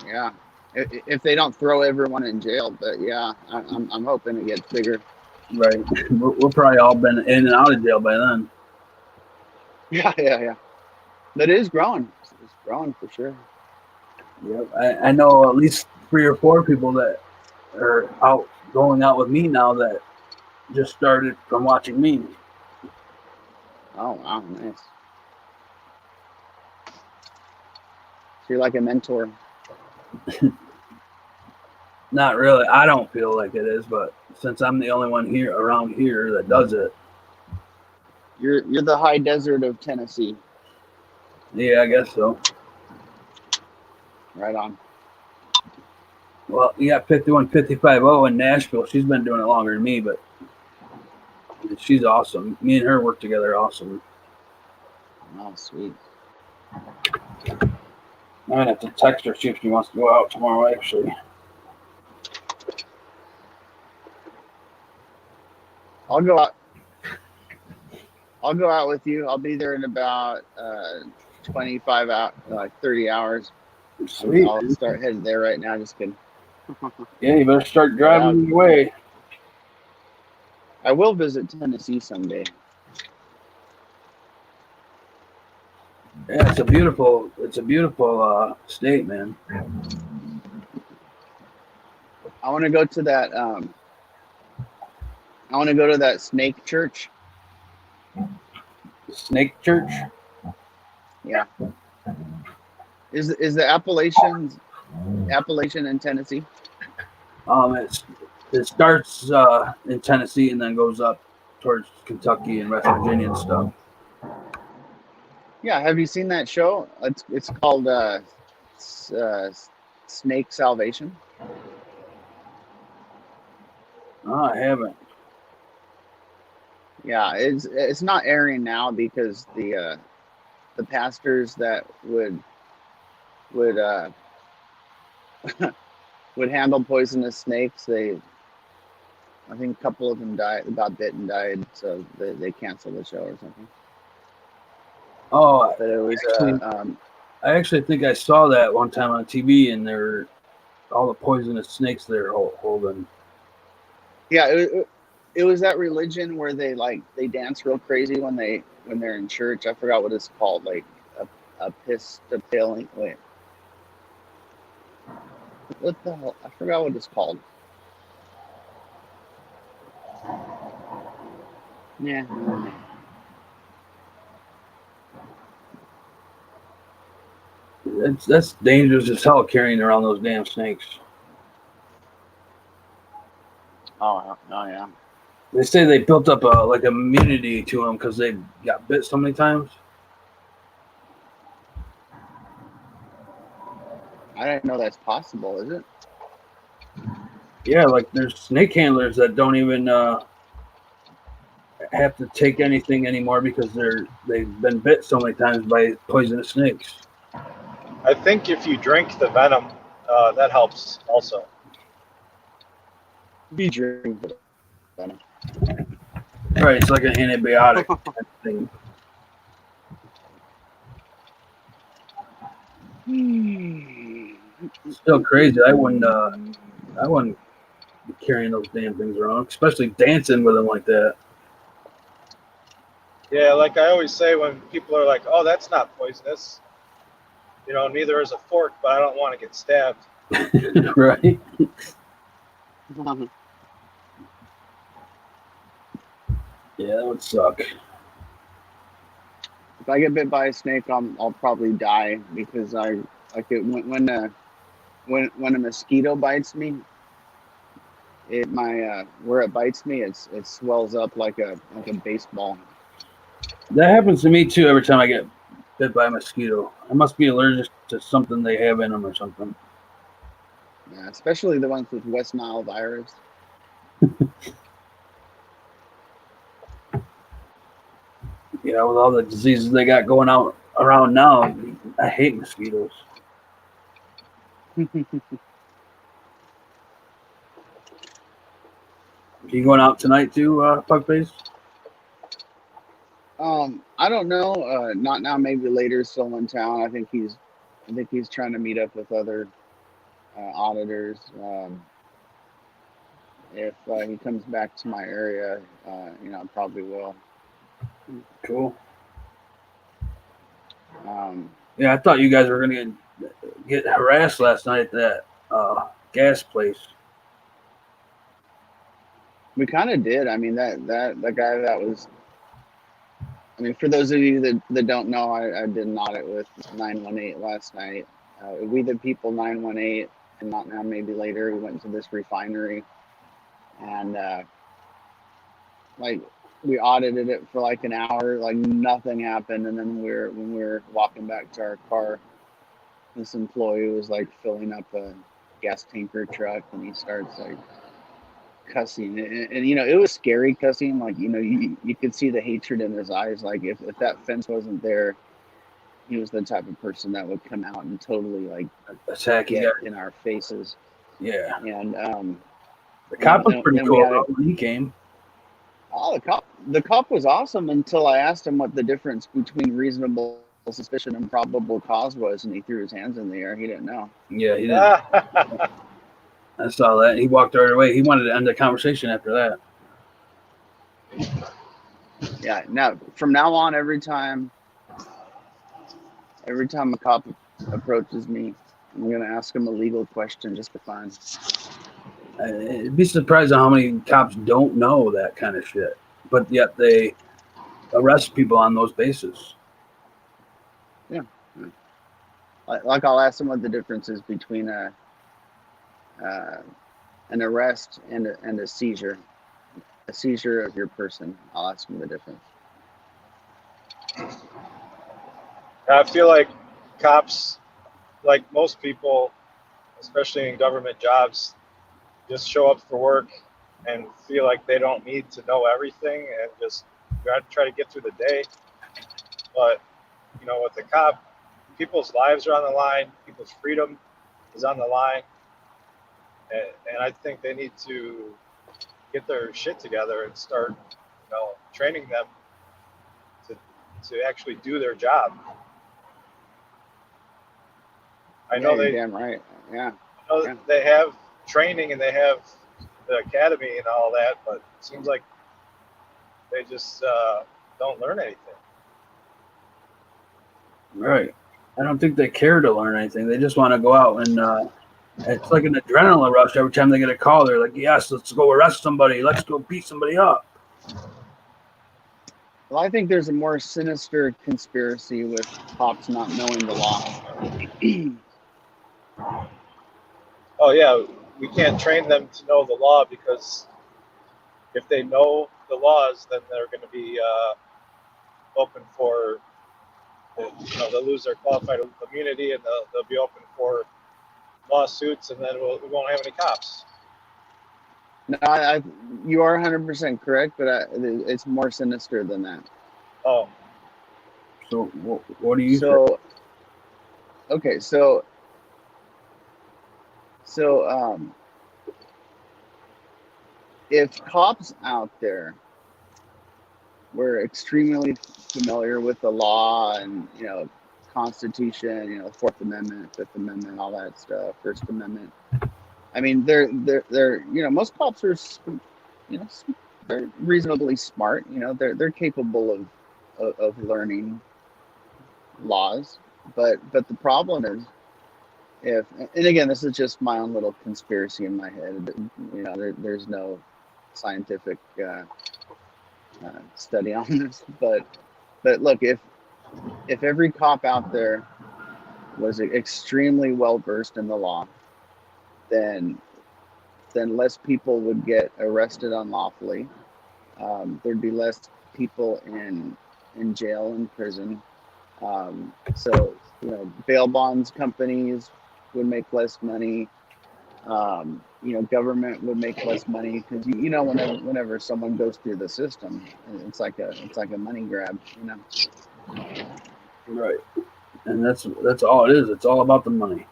Yeah. If they don't throw everyone in jail, but yeah, I'm hoping it gets bigger. Right. We'll probably all been in and out of jail by then. Yeah. But it is growing. It's growing for sure. Yep. I know at least 3 or 4 people that are going out with me now that just started from watching me. Oh, wow. Nice. So you're like a mentor. Not really. I don't feel like it is, but since I'm the only one around here that does it. You're the high desert of Tennessee. Yeah, I guess so. Right on. Well, you got 51550 in Nashville. She's been doing it longer than me, but she's awesome. Me and her work together awesome. Oh, sweet. I'm going to have to text her, see if she wants to go out tomorrow, actually. I'll go out with you. I'll be there in about 25 out, 30 hours. Sweet. I'll start heading there right now. Just kidding. Yeah, you better start driving your way. I will visit Tennessee someday. Yeah, it's a beautiful state, man. I want to go to that. I want to go to that snake church. Snake church? Yeah. Is the Appalachian in Tennessee? It starts in Tennessee and then goes up towards Kentucky and West Virginia and stuff. Yeah. Have you seen that show? It's called Snake Salvation. Oh, I haven't. Yeah, it's not airing now because the pastors that would would handle poisonous snakes, I think a couple of them got bit and died, so they canceled the show or something. Oh, but it was I actually think I saw that one time on TV, and there were all the poisonous snakes they're holding. Yeah, it was that religion where they dance real crazy when they're in church. I forgot what it's called, like Episcopalian. Wait, what the hell? I forgot what it's called. Yeah. That's dangerous as hell carrying around those damn snakes. Oh yeah. They say they built up like immunity to them because they got bit so many times. I didn't know that's possible. Is it? Yeah, like there's snake handlers that don't even have to take anything anymore because they've been bit so many times by poisonous snakes. I think if you drink the venom, that helps also. Be drink the venom. Right, it's like an antibiotic type thing. It's still crazy. I wouldn't be carrying those damn things around, especially dancing with them like that. Yeah, like I always say when people are like, "Oh, that's not poisonous," you know, neither is a fork, but I don't want to get stabbed. Right. Yeah, that would suck. If I get bit by a snake, I'll probably die because when a mosquito bites me, where it bites me, it swells up like a baseball. That happens to me too every time I get bit by a mosquito. I must be allergic to something they have in them or something. Yeah, especially the ones with West Nile virus. Yeah, with all the diseases they got going out around now, I hate mosquitoes. You going out tonight too, Pugface? I don't know. Not now. Maybe later. Still in town. I think he's trying to meet up with other auditors. If he comes back to my area, I probably will. Cool. Yeah, I thought you guys were gonna get harassed last night at that gas place. We kind of did. I mean, that guy that was. I mean, for those of you that don't know, I did an audit with 918 last night. We the people 918, and not now, maybe later. We went to this refinery, and we audited it for like an hour. Like nothing happened, and then when we were walking back to our car, this employee was like filling up a gas tanker truck, and he starts like cussing, and it was scary cussing. Like you could see the hatred in his eyes. Like if that fence wasn't there, he was the type of person that would come out and totally like attack in our faces. Yeah. And the cop was pretty cool when he came. Oh, the cop was awesome until I asked him what the difference between reasonable suspicion and probable cause was, and he threw his hands in the air. He didn't know. Yeah, he didn't. I saw that. He walked right away. He wanted to end the conversation after that. Yeah. Now, from now on, every time Every time a cop approaches me, I'm gonna ask him a legal question just for fun. I'd be surprised at how many cops don't know that kind of shit, but yet they arrest people on those bases. Yeah. Like I'll ask them what the difference is between an arrest and a seizure. A seizure of your person. I'll ask them the difference. I feel like cops, like most people, especially in government jobs, just show up for work and feel like they don't need to know everything and just try to get through the day. But, you know, with the cop, people's lives are on the line, people's freedom is on the line. And I think they need to get their shit together and start, you know, training them to actually do their job. I know you're damn right. Yeah. I know they have training and they have the academy and all that, but it seems like they just don't learn anything. Right. I don't think they care to learn anything. They just want to go out and it's like an adrenaline rush every time they get a call. They're like, yes, let's go arrest somebody. Let's go beat somebody up. Well, I think there's a more sinister conspiracy with cops not knowing the law. Oh, yeah, we can't train them to know the law because if they know the laws, then they're going to be open for, you know, they'll lose their qualified immunity and they'll be open for lawsuits, and then we won't have any cops. No, you are 100% correct, but it's more sinister than that. Oh. So what do you think? Okay, so if cops out there were extremely familiar with the law and, you know, Constitution, you know, Fourth Amendment, Fifth Amendment, all that stuff, First Amendment. I mean, they're you know, most cops are, you know, they're reasonably smart. You know, they're capable of learning laws, but the problem is and again, this is just my own little conspiracy in my head. You know, there's no scientific study on this, but look, if every cop out there was extremely well versed in the law, then less people would get arrested unlawfully. There'd be less people in jail and prison. So, you know, bail bonds companies would make less money. You know, government would make less money because you know whenever someone goes through the system, it's like a money grab. You know. Right. And that's all it is. It's all about the money.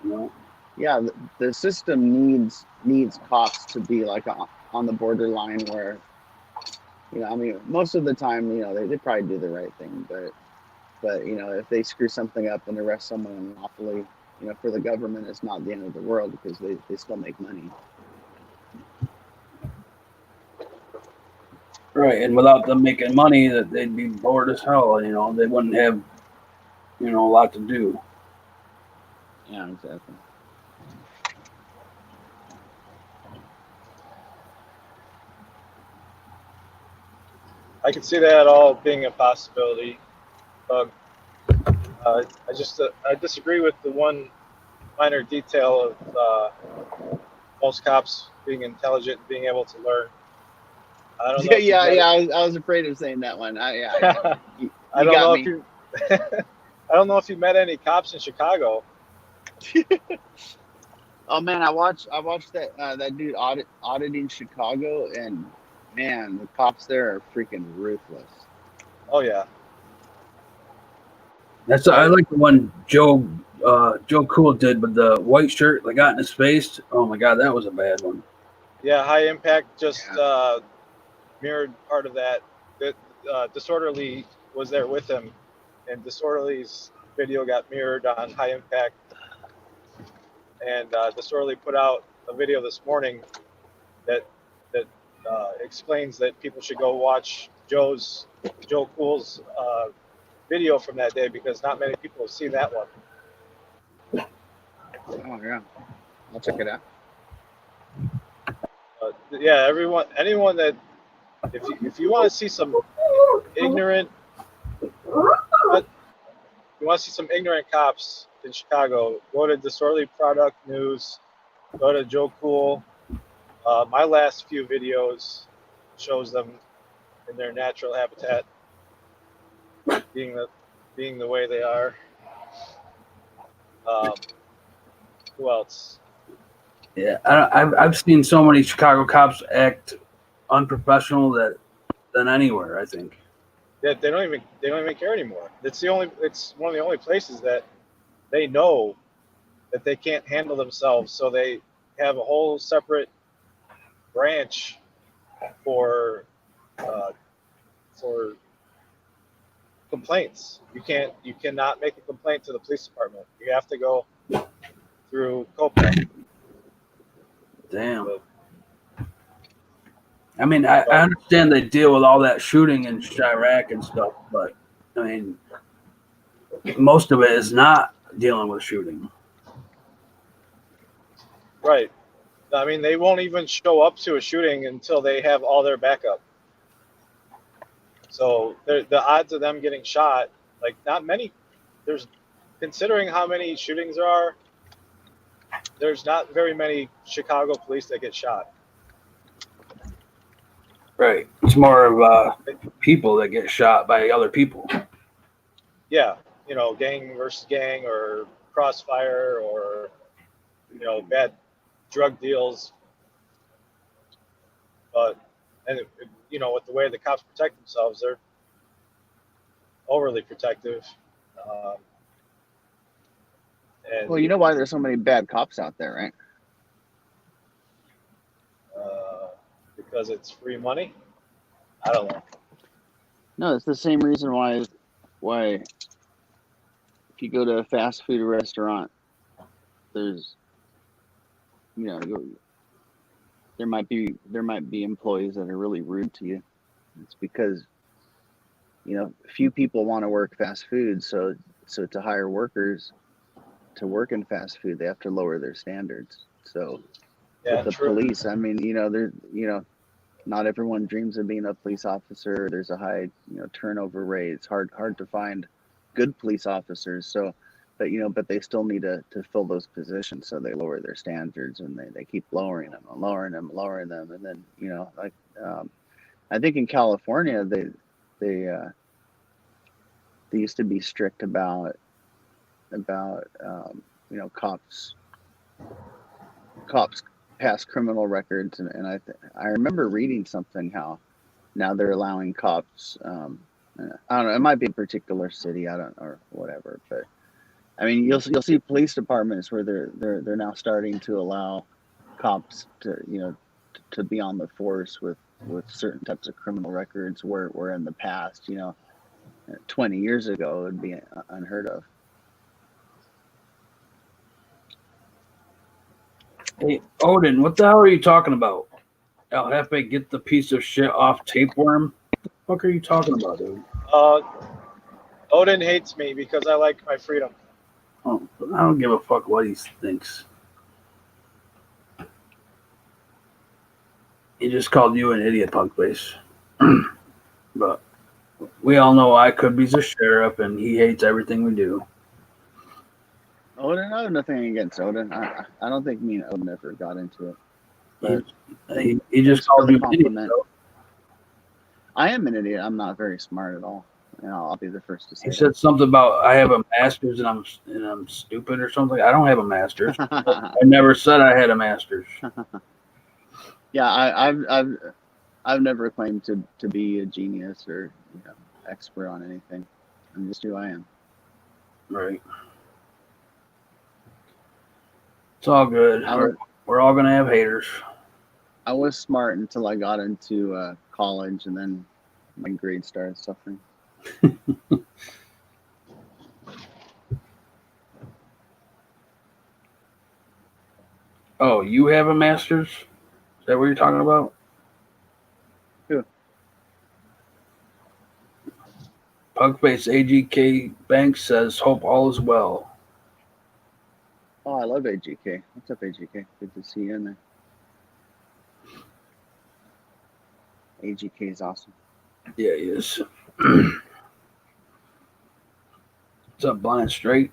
You know? Yeah, the system needs cops to be like on the borderline where, you know, I mean, most of the time, you know, they probably do the right thing, but you know, if they screw something up and arrest someone unlawfully, you know, for the government, it's not the end of the world because they still make money. Right, and without them making money, that they'd be bored as hell. You know, they wouldn't have, you know, a lot to do. Yeah, exactly. I could see that all being a possibility. I disagree with the one minor detail of most cops being intelligent and being able to learn. I don't know. I was afraid of saying that one. You I don't got know me. if you. I don't know if you met any cops in Chicago. Oh man, I watched that dude auditing Chicago, and man, the cops there are freaking ruthless. Oh yeah. I like the one Joe Cool did with the white shirt that got in his face. Oh my God, that was a bad one. Yeah, High Impact just mirrored part of that. Disorderly was there with him, and Disorderly's video got mirrored on High Impact. And Disorderly put out a video this morning that explains that people should go watch Joe Cool's video from that day because not many people have seen that one. Oh yeah, I'll check it out. Yeah, anyone that if you want to see some ignorant, but you want to see some ignorant cops in Chicago, go to Disorderly Product News, go to Joe Cool. My last few videos shows them in their natural habitat, being the way they are. Who else? Yeah, I've seen so many Chicago cops act unprofessional than anywhere. I think. That they don't even care anymore. It's one of the only places that they know that they can't handle themselves, so they have a whole separate branch for complaints. You cannot make a complaint to the police department. You have to go through COPA. Damn. I mean, I understand they deal with all that shooting in Chirac and stuff, but I mean, most of it is not dealing with shooting. Right. I mean, they won't even show up to a shooting until they have all their backup. So the odds of them getting shot, like not many. Considering how many shootings there are, there's not very many Chicago police that get shot. Right. It's more of people that get shot by other people. Yeah, gang versus gang, or crossfire, or bad drug deals. But with the way the cops protect themselves, they're overly protective. And Well, you know why there's so many bad cops out there, right? Because it's free money. I don't know. No, it's the same reason why if you go to a fast food restaurant, there's there might be employees that are really rude to you. It's because few people want to work fast food, so to hire workers to work in fast food, they have to lower their standards. So with the police, I mean, not everyone dreams of being a police officer. There's a high turnover rate. It's hard to find good police officers. So but they still need to fill those positions, so they lower their standards, and they keep lowering them, and then I think in California they used to be strict about cops past criminal records, and I remember reading something how now they're allowing cops. I don't know. It might be a particular city. I don't know, or whatever, but. I mean, you'll see police departments where they're now starting to allow cops to be on the force with certain types of criminal records where in the past 20 years ago it would be unheard of. Hey, Odin, what the hell are you talking about? El Jefe, get the piece of shit off tapeworm. What the fuck are you talking about, dude? Odin hates me because I like my freedom. Oh, I don't give a fuck what he thinks. He just called you an idiot, punk face. But we all know I could be the sheriff, and he hates everything we do. Odin, I have nothing against Odin. I don't think me and Odin ever got into it. But he just called you an idiot. I am an idiot. I'm not very smart at all. I'll be the first to say. He said something about I have a master's and I'm stupid or something. I don't have a master's. I never said I had a master's. Yeah, I've never claimed to be a genius or expert on anything. I'm just who I am. Right. It's all good. We're all gonna have haters. I was smart until I got into college, and then my grades started suffering. Oh, you have a master's? Is that what you're talking about? Who? Hugface AGK Bank says, hope all is well. Oh, I love AGK. What's up, AGK? Good to see you in there. AGK is awesome. Yeah, he is. What's up, Blind Straight?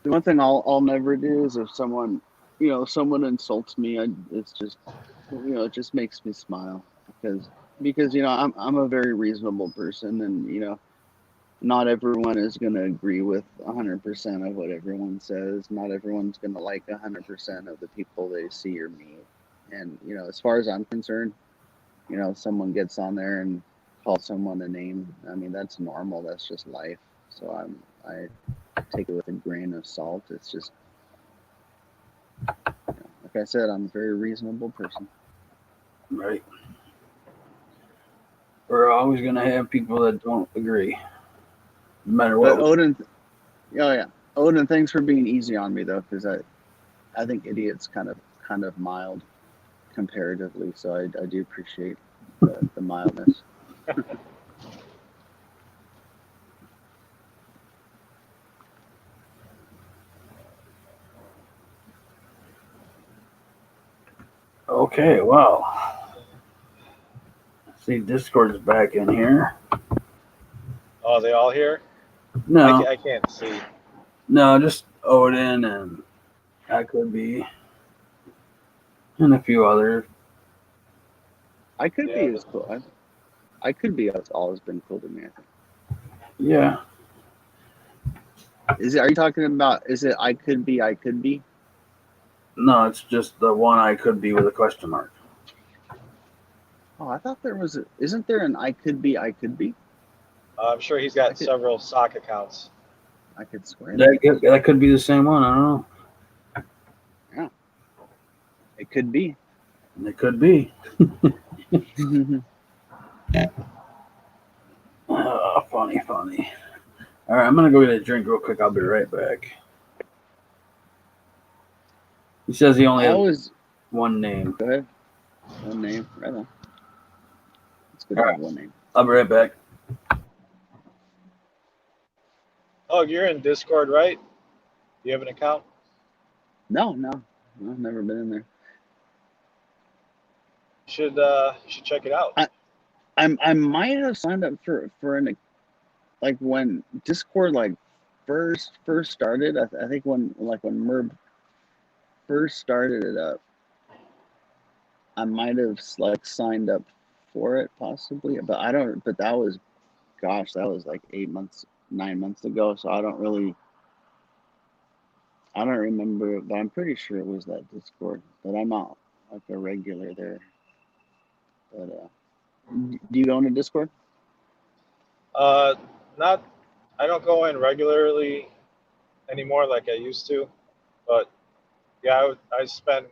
The one thing I'll never do is if someone, someone insults me, it's just, it just makes me smile because I'm a very reasonable person, and not everyone is going to agree with 100% of what everyone says. Not everyone's going to like 100% of the people they see or meet. And as far as I'm concerned, someone gets on there and calls someone a name. I mean, that's normal. That's just life. So I take it with a grain of salt. It's just, like I said, I'm a very reasonable person. Right. We're always going to have people that don't agree, no matter what. But Odin, Odin, thanks for being easy on me though, because I think idiot's kind of mild comparatively. So I do appreciate the mildness. Okay, well, see, Discord's back in here. Oh, they all here? No, I can't see. No, just Odin and I could be, and a few others. I could be as cool. I could be as always been cool to me. I think. Yeah. Are you talking about? Is it I could be? I could be. No, it's just the one I could be with a question mark. Oh, I thought there was. Isn't there an I could be? I could be. I'm sure he's got several sock accounts. I could swear that could be the same one. I don't know. Yeah, it could be. It could be. Oh, funny. All right, I'm gonna go get a drink real quick. I'll be right back. He says he only has one name. Go ahead. One name, right on. It's good to have one name. I'll be right back. Oh, you're in Discord, right? You have an account? No, I've never been in there. You should check it out. I might have signed up for an, like when Discord first started. I think when Merb first started it up, I might have signed up for it possibly, but I don't. But that was, gosh, that was like 9 months ago. So I don't remember, but I'm pretty sure it was that Discord. But I'm not like a regular there. But do you own a Discord? Not. I don't go in regularly anymore like I used to, but yeah, I spend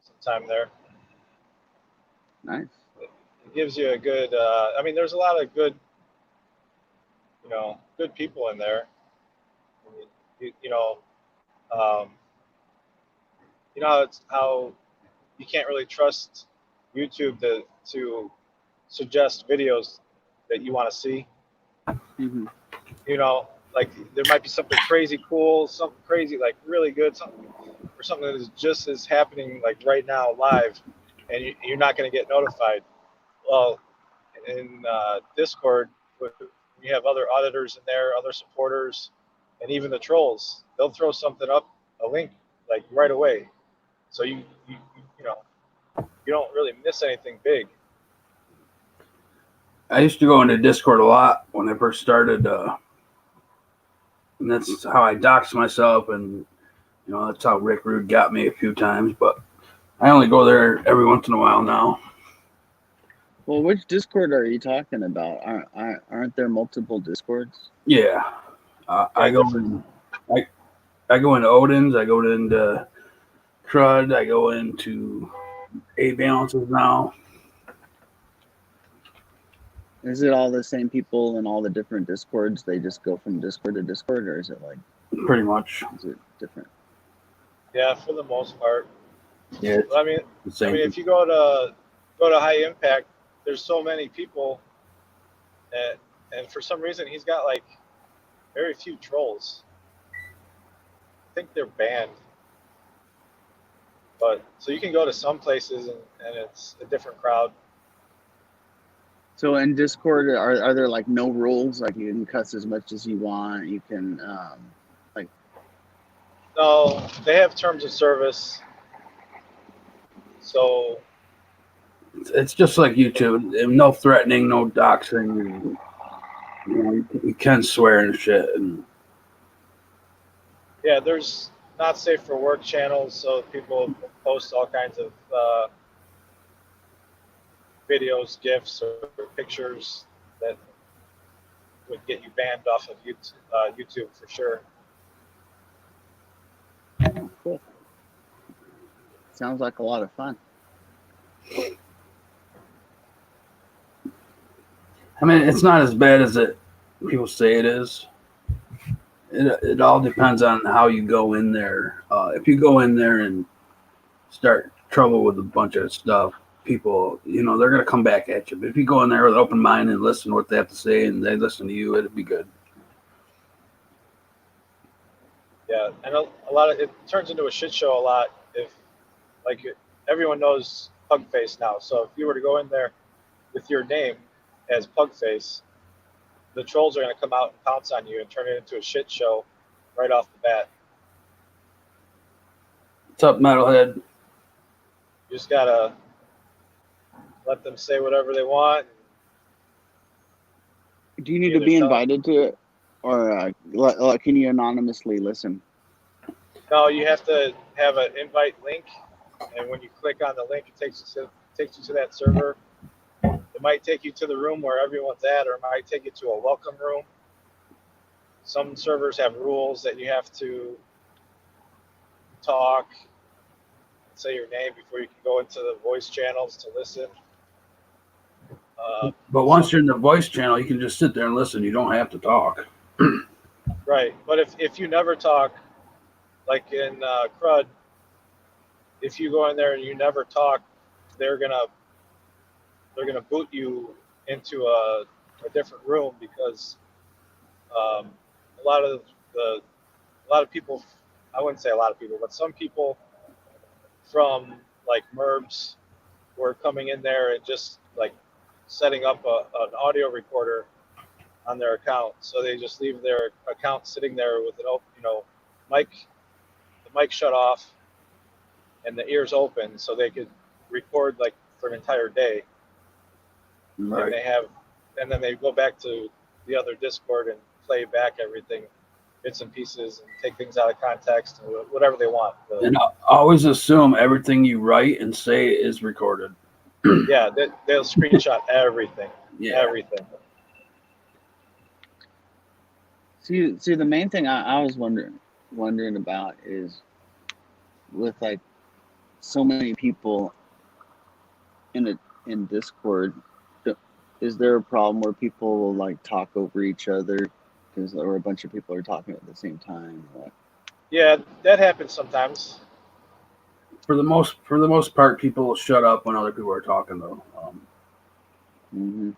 some time there. Nice. It gives you a good. I mean, there's a lot of good, good people in there. It's how you can't really trust YouTube to suggest videos that you want to see. Mm-hmm. Like there might be something crazy cool, something crazy like really good, something that is just as happening like right now live, and you're not going to get notified. Well, in Discord, you have other auditors in there, other supporters, and even the trolls. They'll throw something up, a link like right away, so you don't really miss anything big. I used to go into Discord a lot when I first started, and that's how I doxed myself, and that's how Rick Rude got me a few times. But I only go there every once in a while now. Well, which Discord are you talking about? Aren't there multiple Discords? Yeah, I go into Odin's. I go into Crud. I go into A Balances now. Is it all the same people in all the different Discords? They just go from Discord to Discord, or is it like pretty much? Is it different? Yeah, for the most part. Yeah. I mean, if you go to go to high impact, there's so many people, and for some reason he's got like very few trolls. I think they're banned. But so you can go to some places and it's a different crowd. So in Discord, are there like no rules? Like you can cuss as much as you want. You can like. No, they have terms of service. So it's just like YouTube. No threatening, no doxing. You can swear and shit. And yeah, there's not safe for work channels, so people post all kinds of videos, GIFs, or pictures that would get you banned off of YouTube for sure. Cool. Sounds like a lot of fun. I mean, it's not as bad as people say it is. It all depends on how you go in there. If you go in there and start trouble with a bunch of stuff, people, they're going to come back at you. But if you go in there with an open mind and listen to what they have to say and they listen to you, it'll be good. Yeah, and a lot of it turns into a shit show a lot if, like, everyone knows Pugface now. So if you were to go in there with your name as Pugface, the trolls are going to come out and pounce on you and turn it into a shit show right off the bat. What's up, Metalhead? You just got to let them say whatever they want. Do you need to be invited to it? Or can you anonymously listen? No, you have to have an invite link, and when you click on the link, it takes you to that server. It might take you to the room where everyone's at, or it might take you to a welcome room. Some servers have rules that you have to talk, say your name before you can go into the voice channels to listen. But once you're in the voice channel, you can just sit there and listen. You don't have to talk. Right, but if you never talk, like in CRUD, if you go in there and you never talk, they're gonna boot you into a different room because a lot of people, I wouldn't say a lot of people, but some people from like MERBs were coming in there and just like setting up an audio recorder on their account. So they just leave their account sitting there with an open, the mic shut off and the ears open so they could record like for an entire day. Right. And then they go back to the other Discord and play back everything, bits and pieces, and take things out of context and whatever they want. And always assume everything you write and say is recorded. Yeah, they'll screenshot everything. Yeah. Everything. See, the main thing I was wondering about is with like so many people in Discord, is there a problem where people will like talk over each other or a bunch of people are talking at the same time? Yeah, that happens sometimes. For the most part, people will shut up when other people are talking, though. And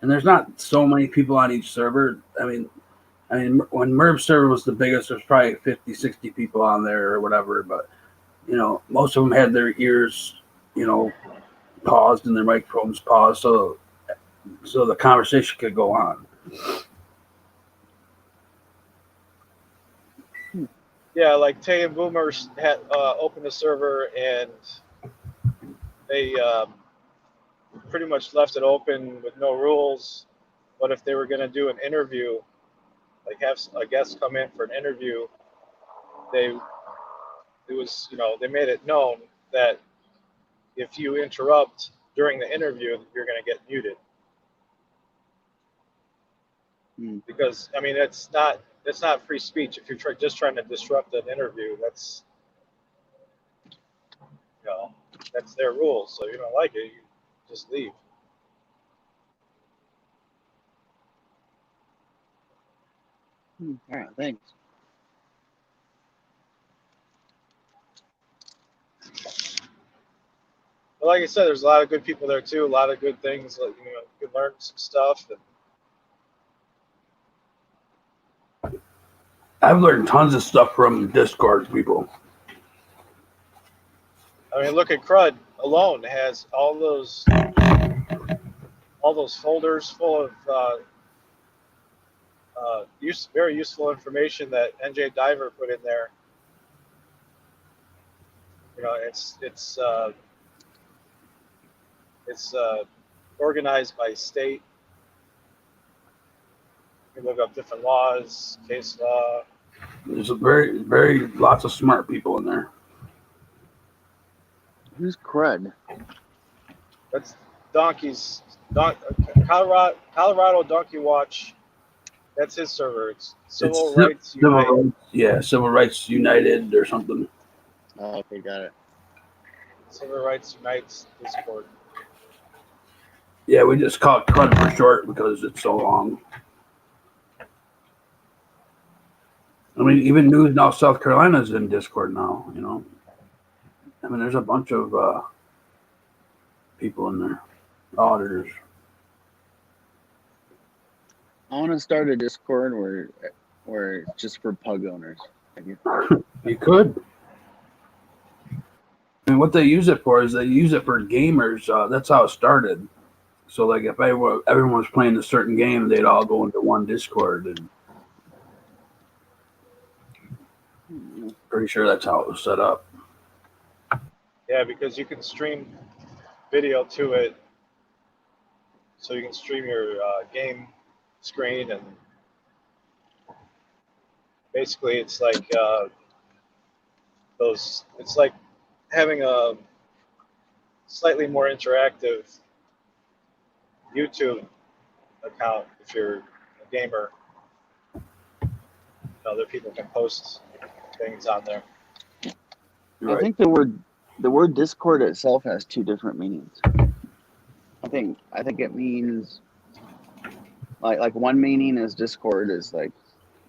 there's not so many people on each server. I mean, when MERB server was the biggest, there's probably 50, 60 people on there or whatever. But most of them had their ears, paused and their microphones paused, so the conversation could go on. Yeah, like Tay and Boomers had opened a server and they pretty much left it open with no rules. But if they were going to do an interview, like have a guest come in for an interview, they made it known that if you interrupt during the interview, you're going to get muted. Because I mean, it's not free speech. If you're just trying to disrupt an interview, that's their rules. So if you don't like it, you just leave. All right, thanks. But like I said, there's a lot of good people there too. A lot of good things. Like, you know, you can learn some stuff. And I've learned tons of stuff from Discord people. I mean, look at Crud alone has all those folders full of very useful information that NJ Diver put in there. You know, it's organized by state. You can look up different laws, case law. There's lots of smart people in there. Who's Crud? That's Colorado Donkey Watch. That's his server. It's Civil Rights United. Yeah, Civil Rights United or something. Oh, okay, got it. Civil Rights Unites Discord. Yeah, we just call it CRUD for short because it's so long. I mean, even News Now South Carolina's in Discord now, you know. I mean, there's a bunch of people in there. Auditors. I want to start a Discord where it's just for pug owners. You could. I mean, what they use it for is they use it for gamers. That's how it started. So, like, if everyone was playing a certain game, they'd all go into one Discord. And pretty sure that's how it was set up. Yeah, because you can stream video to it. So you can stream your game screen, and basically it's like it's like having a slightly more interactive YouTube account if you're a gamer. Other people can post things on there. I think the word Discord itself has two different meanings. I think it means like one meaning is Discord is like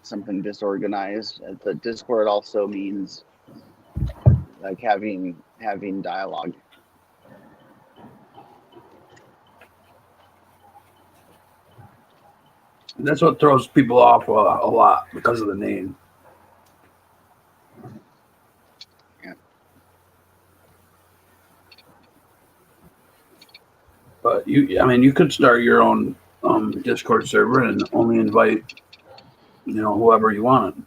something disorganized. The Discord also means like having dialogue. That's what throws people off a lot because of the name. Yeah. But you could start your own Discord server and only invite, whoever you wanted.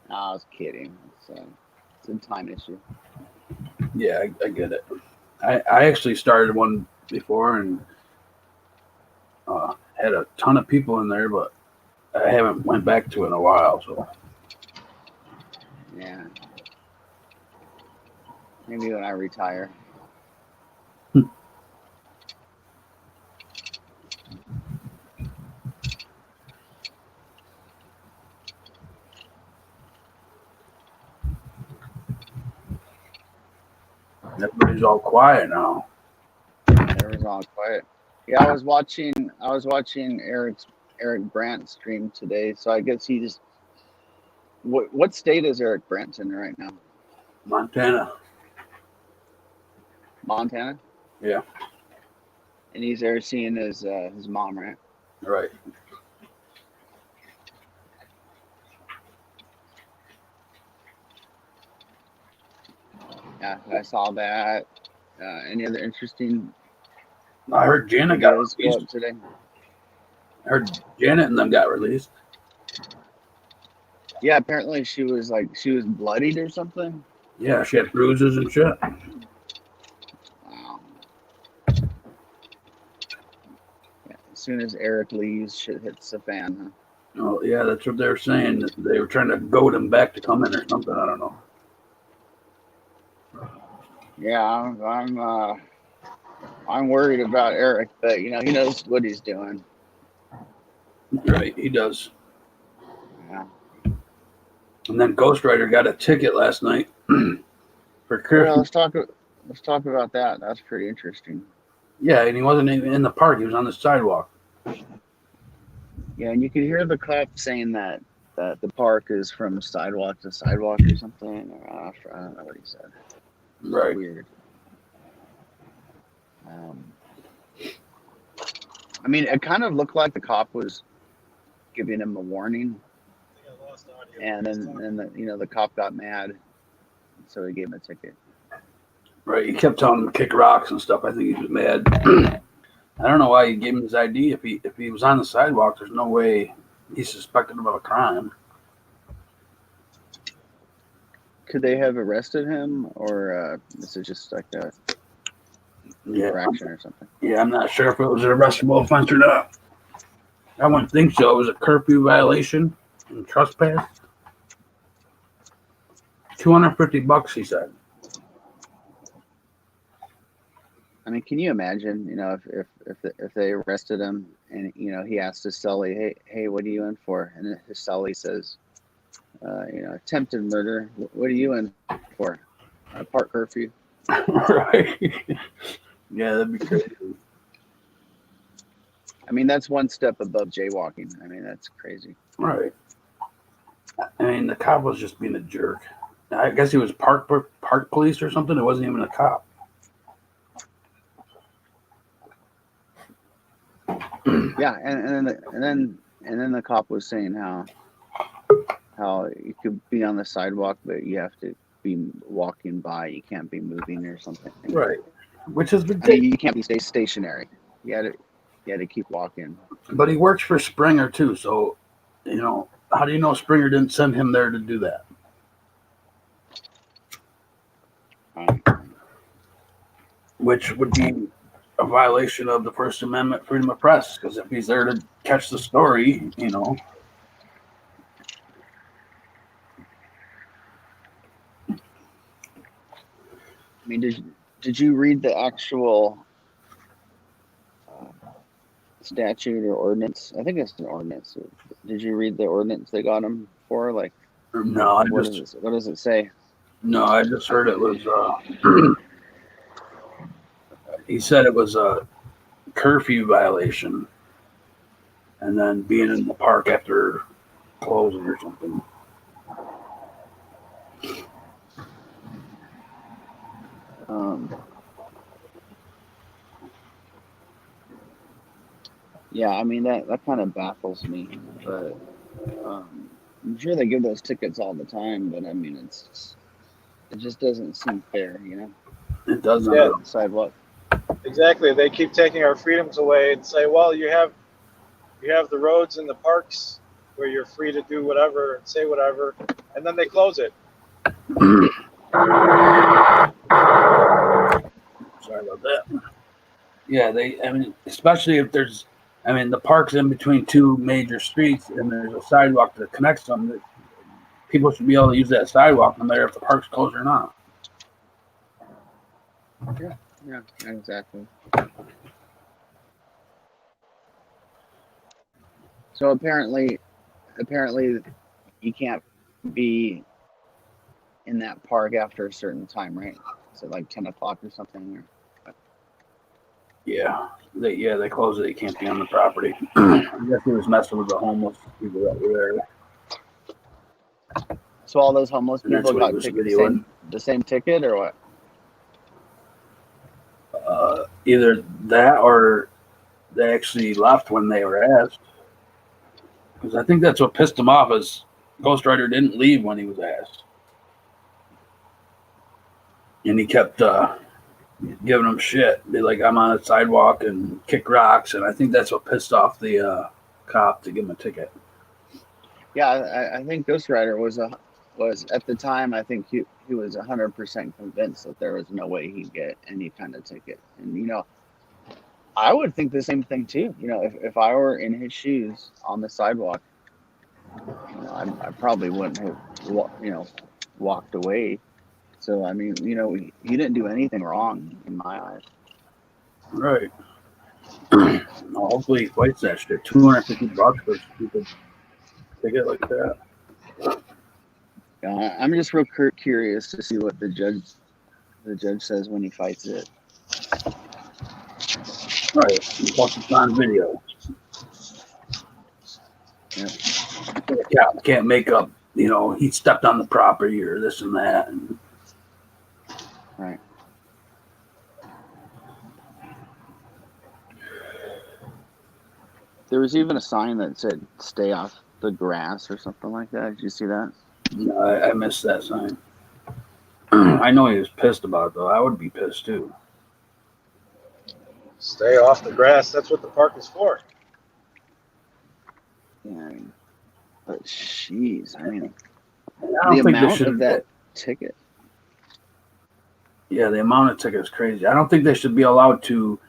I was kidding. It's a time issue. Yeah, I get it. I actually started one before and had a ton of people in there, but I haven't went back to it in a while. So yeah, maybe when I retire. Everybody's all quiet now. Everybody's all quiet. Yeah, I was watching Eric Brandt stream today. So I guess he just. What state is Eric Brandt in right now? Montana. Montana? Yeah. And he's there seeing his mom, right? Right. Yeah, I saw that. Any other interesting? I heard Janet got released today. I heard Janet and them got released. Yeah, apparently she was bloodied or something. Yeah, she had bruises and shit. Wow. Yeah, as soon as Eric leaves, shit hits the fan, huh? Oh yeah, that's what they were saying. They were trying to goad him back to come in or something. I don't know. Yeah, I'm worried about Eric, but he knows what he's doing. Right, he does. Yeah. And then Ghost Rider got a ticket last night for Christmas. Yeah, let's talk about that. That's pretty interesting. Yeah, and he wasn't even in the park. He was on the sidewalk. Yeah, and you could hear the cop saying that the park is from sidewalk to sidewalk or something. I don't know what he said. Right. Weird. I mean, it kind of looked like the cop was giving him a warning, and then the cop got mad, so he gave him a ticket. Right, he kept telling him to kick rocks and stuff. I think he was mad. I don't know why he gave him his ID. If he was on the sidewalk, there's no way he suspected him of a crime. Could they have arrested him, or is it just like a infraction or something? Yeah, I'm not sure if it was an arrestable offense or not. I wouldn't think so. It was a curfew violation and trespass. $250, he said. I mean, can you imagine, if they arrested him and he asked his cellie, hey, what are you in for? And his cellie says, attempted murder. What are you in for? Park curfew. Right. Yeah, that'd be crazy. I mean, that's one step above jaywalking. I mean, that's crazy. Right. I mean, the cop was just being a jerk. I guess he was park police or something. It wasn't even a cop. Yeah, and then the cop was saying how you could be on the sidewalk, but you have to be walking by. You can't be moving or something. Right. Which is ridiculous. I mean, you can't be stationary. You had to keep walking. But he works for Springer too, so how do you know Springer didn't send him there to do that? Which would be a violation of the First Amendment, freedom of press, because if he's there to catch the story, I mean, did you read the actual statute or ordinance? I think it's an ordinance. Did you read the ordinance they got him for? Like, no, what does it say? No, I just heard it was. He said it was a curfew violation, and then being in the park after closing or something. Yeah, I mean that kind of baffles me, but I'm sure they give those tickets all the time. But I mean, it just doesn't seem fair, It doesn't. Yeah. Sidewalk. Exactly. They keep taking our freedoms away and say, well, you have the roads and the parks where you're free to do whatever and say whatever, and then they close it. Sorry about that. Yeah, especially if there's, the park's in between two major streets and there's a sidewalk that connects them, that people should be able to use that sidewalk no matter if the park's closed or not. Yeah, exactly. So apparently you can't be in that park after a certain time, right? Is it like 10 o'clock or something? Yeah, they closed it. They can't be on the property. I guess he was messing with the homeless people that were there. So all those homeless And that's people what he got was the same ticket, or what? Either that or they actually left when they were asked. Because I think that's what pissed him off, is Ghost Rider didn't leave when he was asked. And he kept giving them shit. Be like, I'm on a sidewalk, and kick rocks. And I think that's what pissed off the cop to give him a ticket. Yeah, I think Ghost Rider was at the time, I think he was 100% convinced that there was no way he'd get any kind of ticket. And I would think the same thing too. If I were in his shoes on the sidewalk, I probably wouldn't have walked away. So I mean, he didn't do anything wrong in my eyes. Right. Well, hopefully he fights that shit. $250 for a stupid ticket like that. I'm just real curious to see what the judge says when he fights it. Right. Plus it's on video. Yeah. The cop can't make up, he stepped on the property or this and that. Right. There was even a sign that said "Stay off the grass" or something like that. Did you see that? No, I missed that sign. I know he was pissed about it, though. I would be pissed, too. Stay off the grass. That's what the park is for. Yeah, I mean, but jeez, I mean, I the don't think they amount should. of that ticket. Yeah, the amount of tickets is crazy. I don't think they should be allowed to,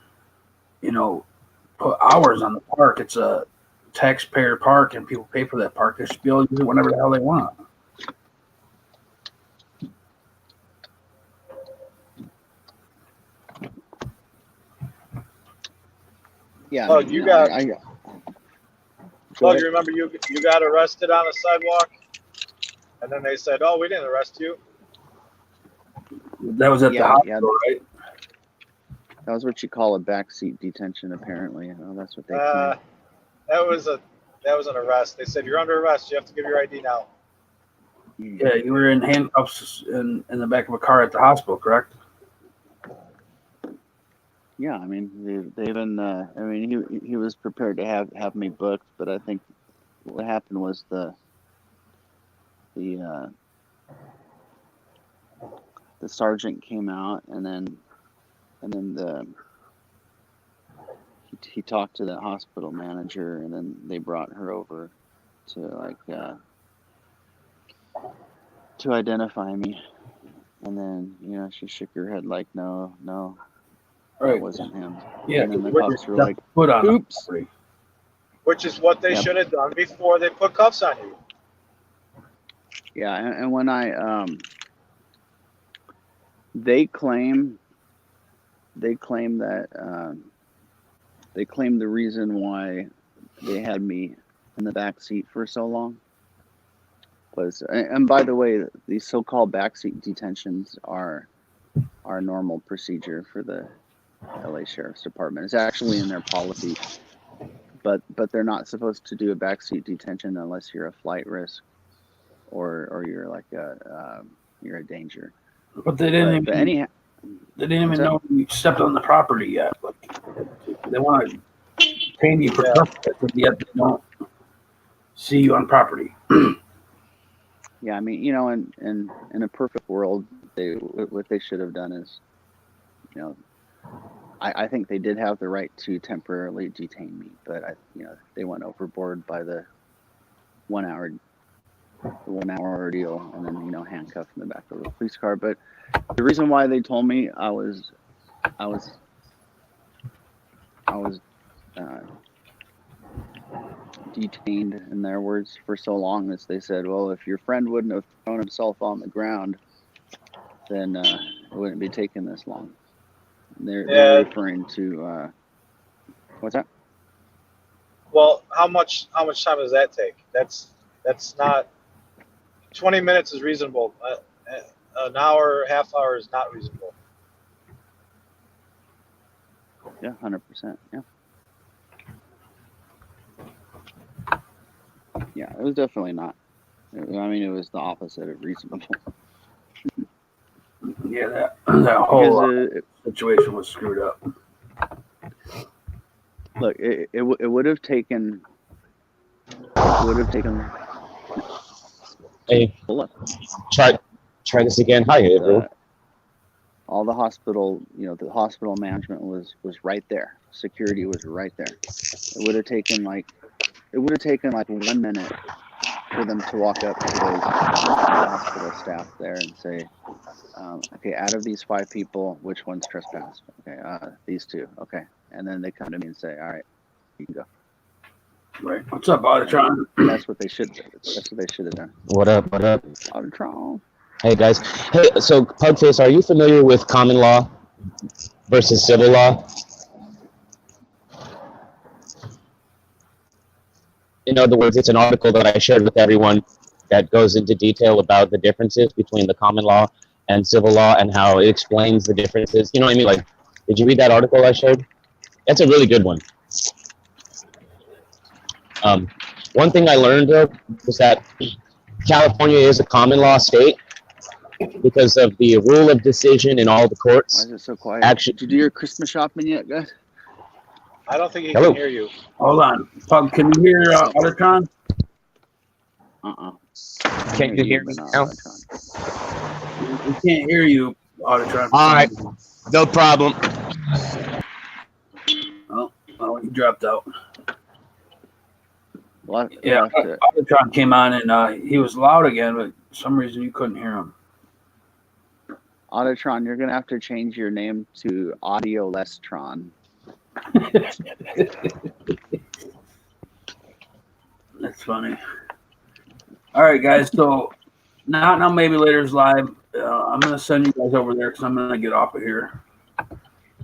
put hours on the park. It's a taxpayer park, and people pay for that park. They should be able to use it whenever the hell they want. Yeah. Oh, I mean, you got. Go Oh, ahead. you remember you got arrested on a sidewalk, and then they said, "Oh, we didn't arrest you." That was at the hospital, right? That was what you call a backseat detention, apparently. That's what they claim. That was an arrest. They said you're under arrest. You have to give your ID now. Yeah, you were in handcuffs in the back of a car at the hospital, correct? Yeah, I mean, they even. I mean, he was prepared to have me booked, but I think what happened was the sergeant came out, and then he talked to the hospital manager, and then they brought her over to to identify me, and then she shook her head like no, Right. that wasn't him. Yeah, and then the what cops did were that like, put on "Oops." Which is what they Yep. should have done before they put cuffs on you. Yeah, and when they claim that they claim the reason why they had me in the back seat for so long was, and by the way, these so-called backseat detentions are normal procedure for the LA Sheriff's Department. It's actually in their policy, but they're not supposed to do a backseat detention unless you're a flight risk or you're like you're a danger. But they didn't But even. anyhow, They didn't even what's that? know you stepped on the property yet. Like, they want to detain you for trespass, but yet they don't see you on property. Yeah, I mean, in a perfect world, what they should have done is, I think they did have the right to temporarily detain me, but they went overboard by the 1 hour ordeal, and then handcuffed in the back of the police car. But the reason why they told me I was detained, in their words, for so long is they said, well, if your friend wouldn't have thrown himself on the ground, then it wouldn't be taking this long. They're referring to what's that? Well, how much time does that take? That's not 20 minutes is reasonable. An hour, half hour is not reasonable. Yeah, 100%. Yeah. Yeah, it was definitely not. I mean, it was the opposite of reasonable. Yeah, that whole situation was screwed up. Look, it would have taken. Hey, try this again. Hi, everyone. All the hospital, the hospital management was right there. Security was right there. It would have taken like 1 minute for them to walk up to those hospital staff there and say, okay, out of these 5 people, which one's trespassed? Okay, these 2. Okay, and then they come to me and say, all right, you can go. Right. What's up, Auditor? That's what they should. That's what they should have done. What up? What up? Auditor. Hey guys. Hey, so Pugface, are you familiar with common law versus civil law? In other words, it's an article that I shared with everyone that goes into detail about the differences between the common law and civil law and how it explains the differences. You know what I mean? Like, did you read that article I shared? That's a really good one. One thing I learned, though, was that California is a common law state because of the rule of decision in all the courts. Why is it so quiet? Actually, did you do your Christmas shopping yet, guys? I don't think he Hello. can hear you. Hold on. Pug, can you hear Auditor? Can't you hear me now? We can't hear you, Auditor. All right, no problem. Oh, he dropped out. What? Yeah, Auditor came on and he was loud again, but for some reason you couldn't hear him. Auditron, you're gonna have to change your name to Audio Lestron. That's funny. All right, guys. So now maybe later's live. I'm gonna send you guys over there because I'm gonna get off of here.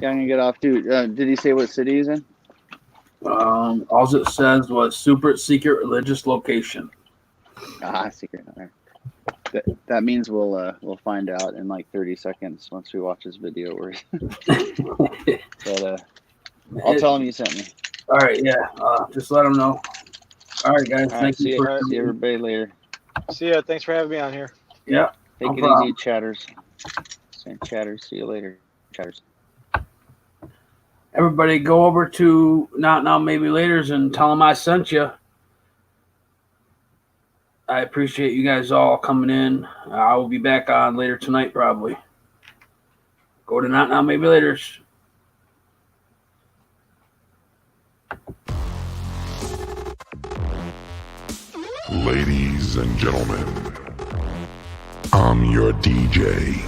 Yeah, I'm gonna get off too. Did he say what city he's in? All it says was super secret religious location. Secret. Right. That means we'll find out in like 30 seconds once we watch this video. But I'll tell him you sent me. All right, yeah. Just let him know. All right, guys. All right, Thank you. see everybody later. See ya. Thanks for having me on here. Yeah. Take No it easy, chatters. Chatters. See you later, chatters. Everybody, go over to Not Now Maybe Later's and tell them I sent you. I appreciate you guys all coming in. I will be back on later tonight, probably. Go to Not Now Maybe Later's. Ladies and gentlemen, I'm your DJ.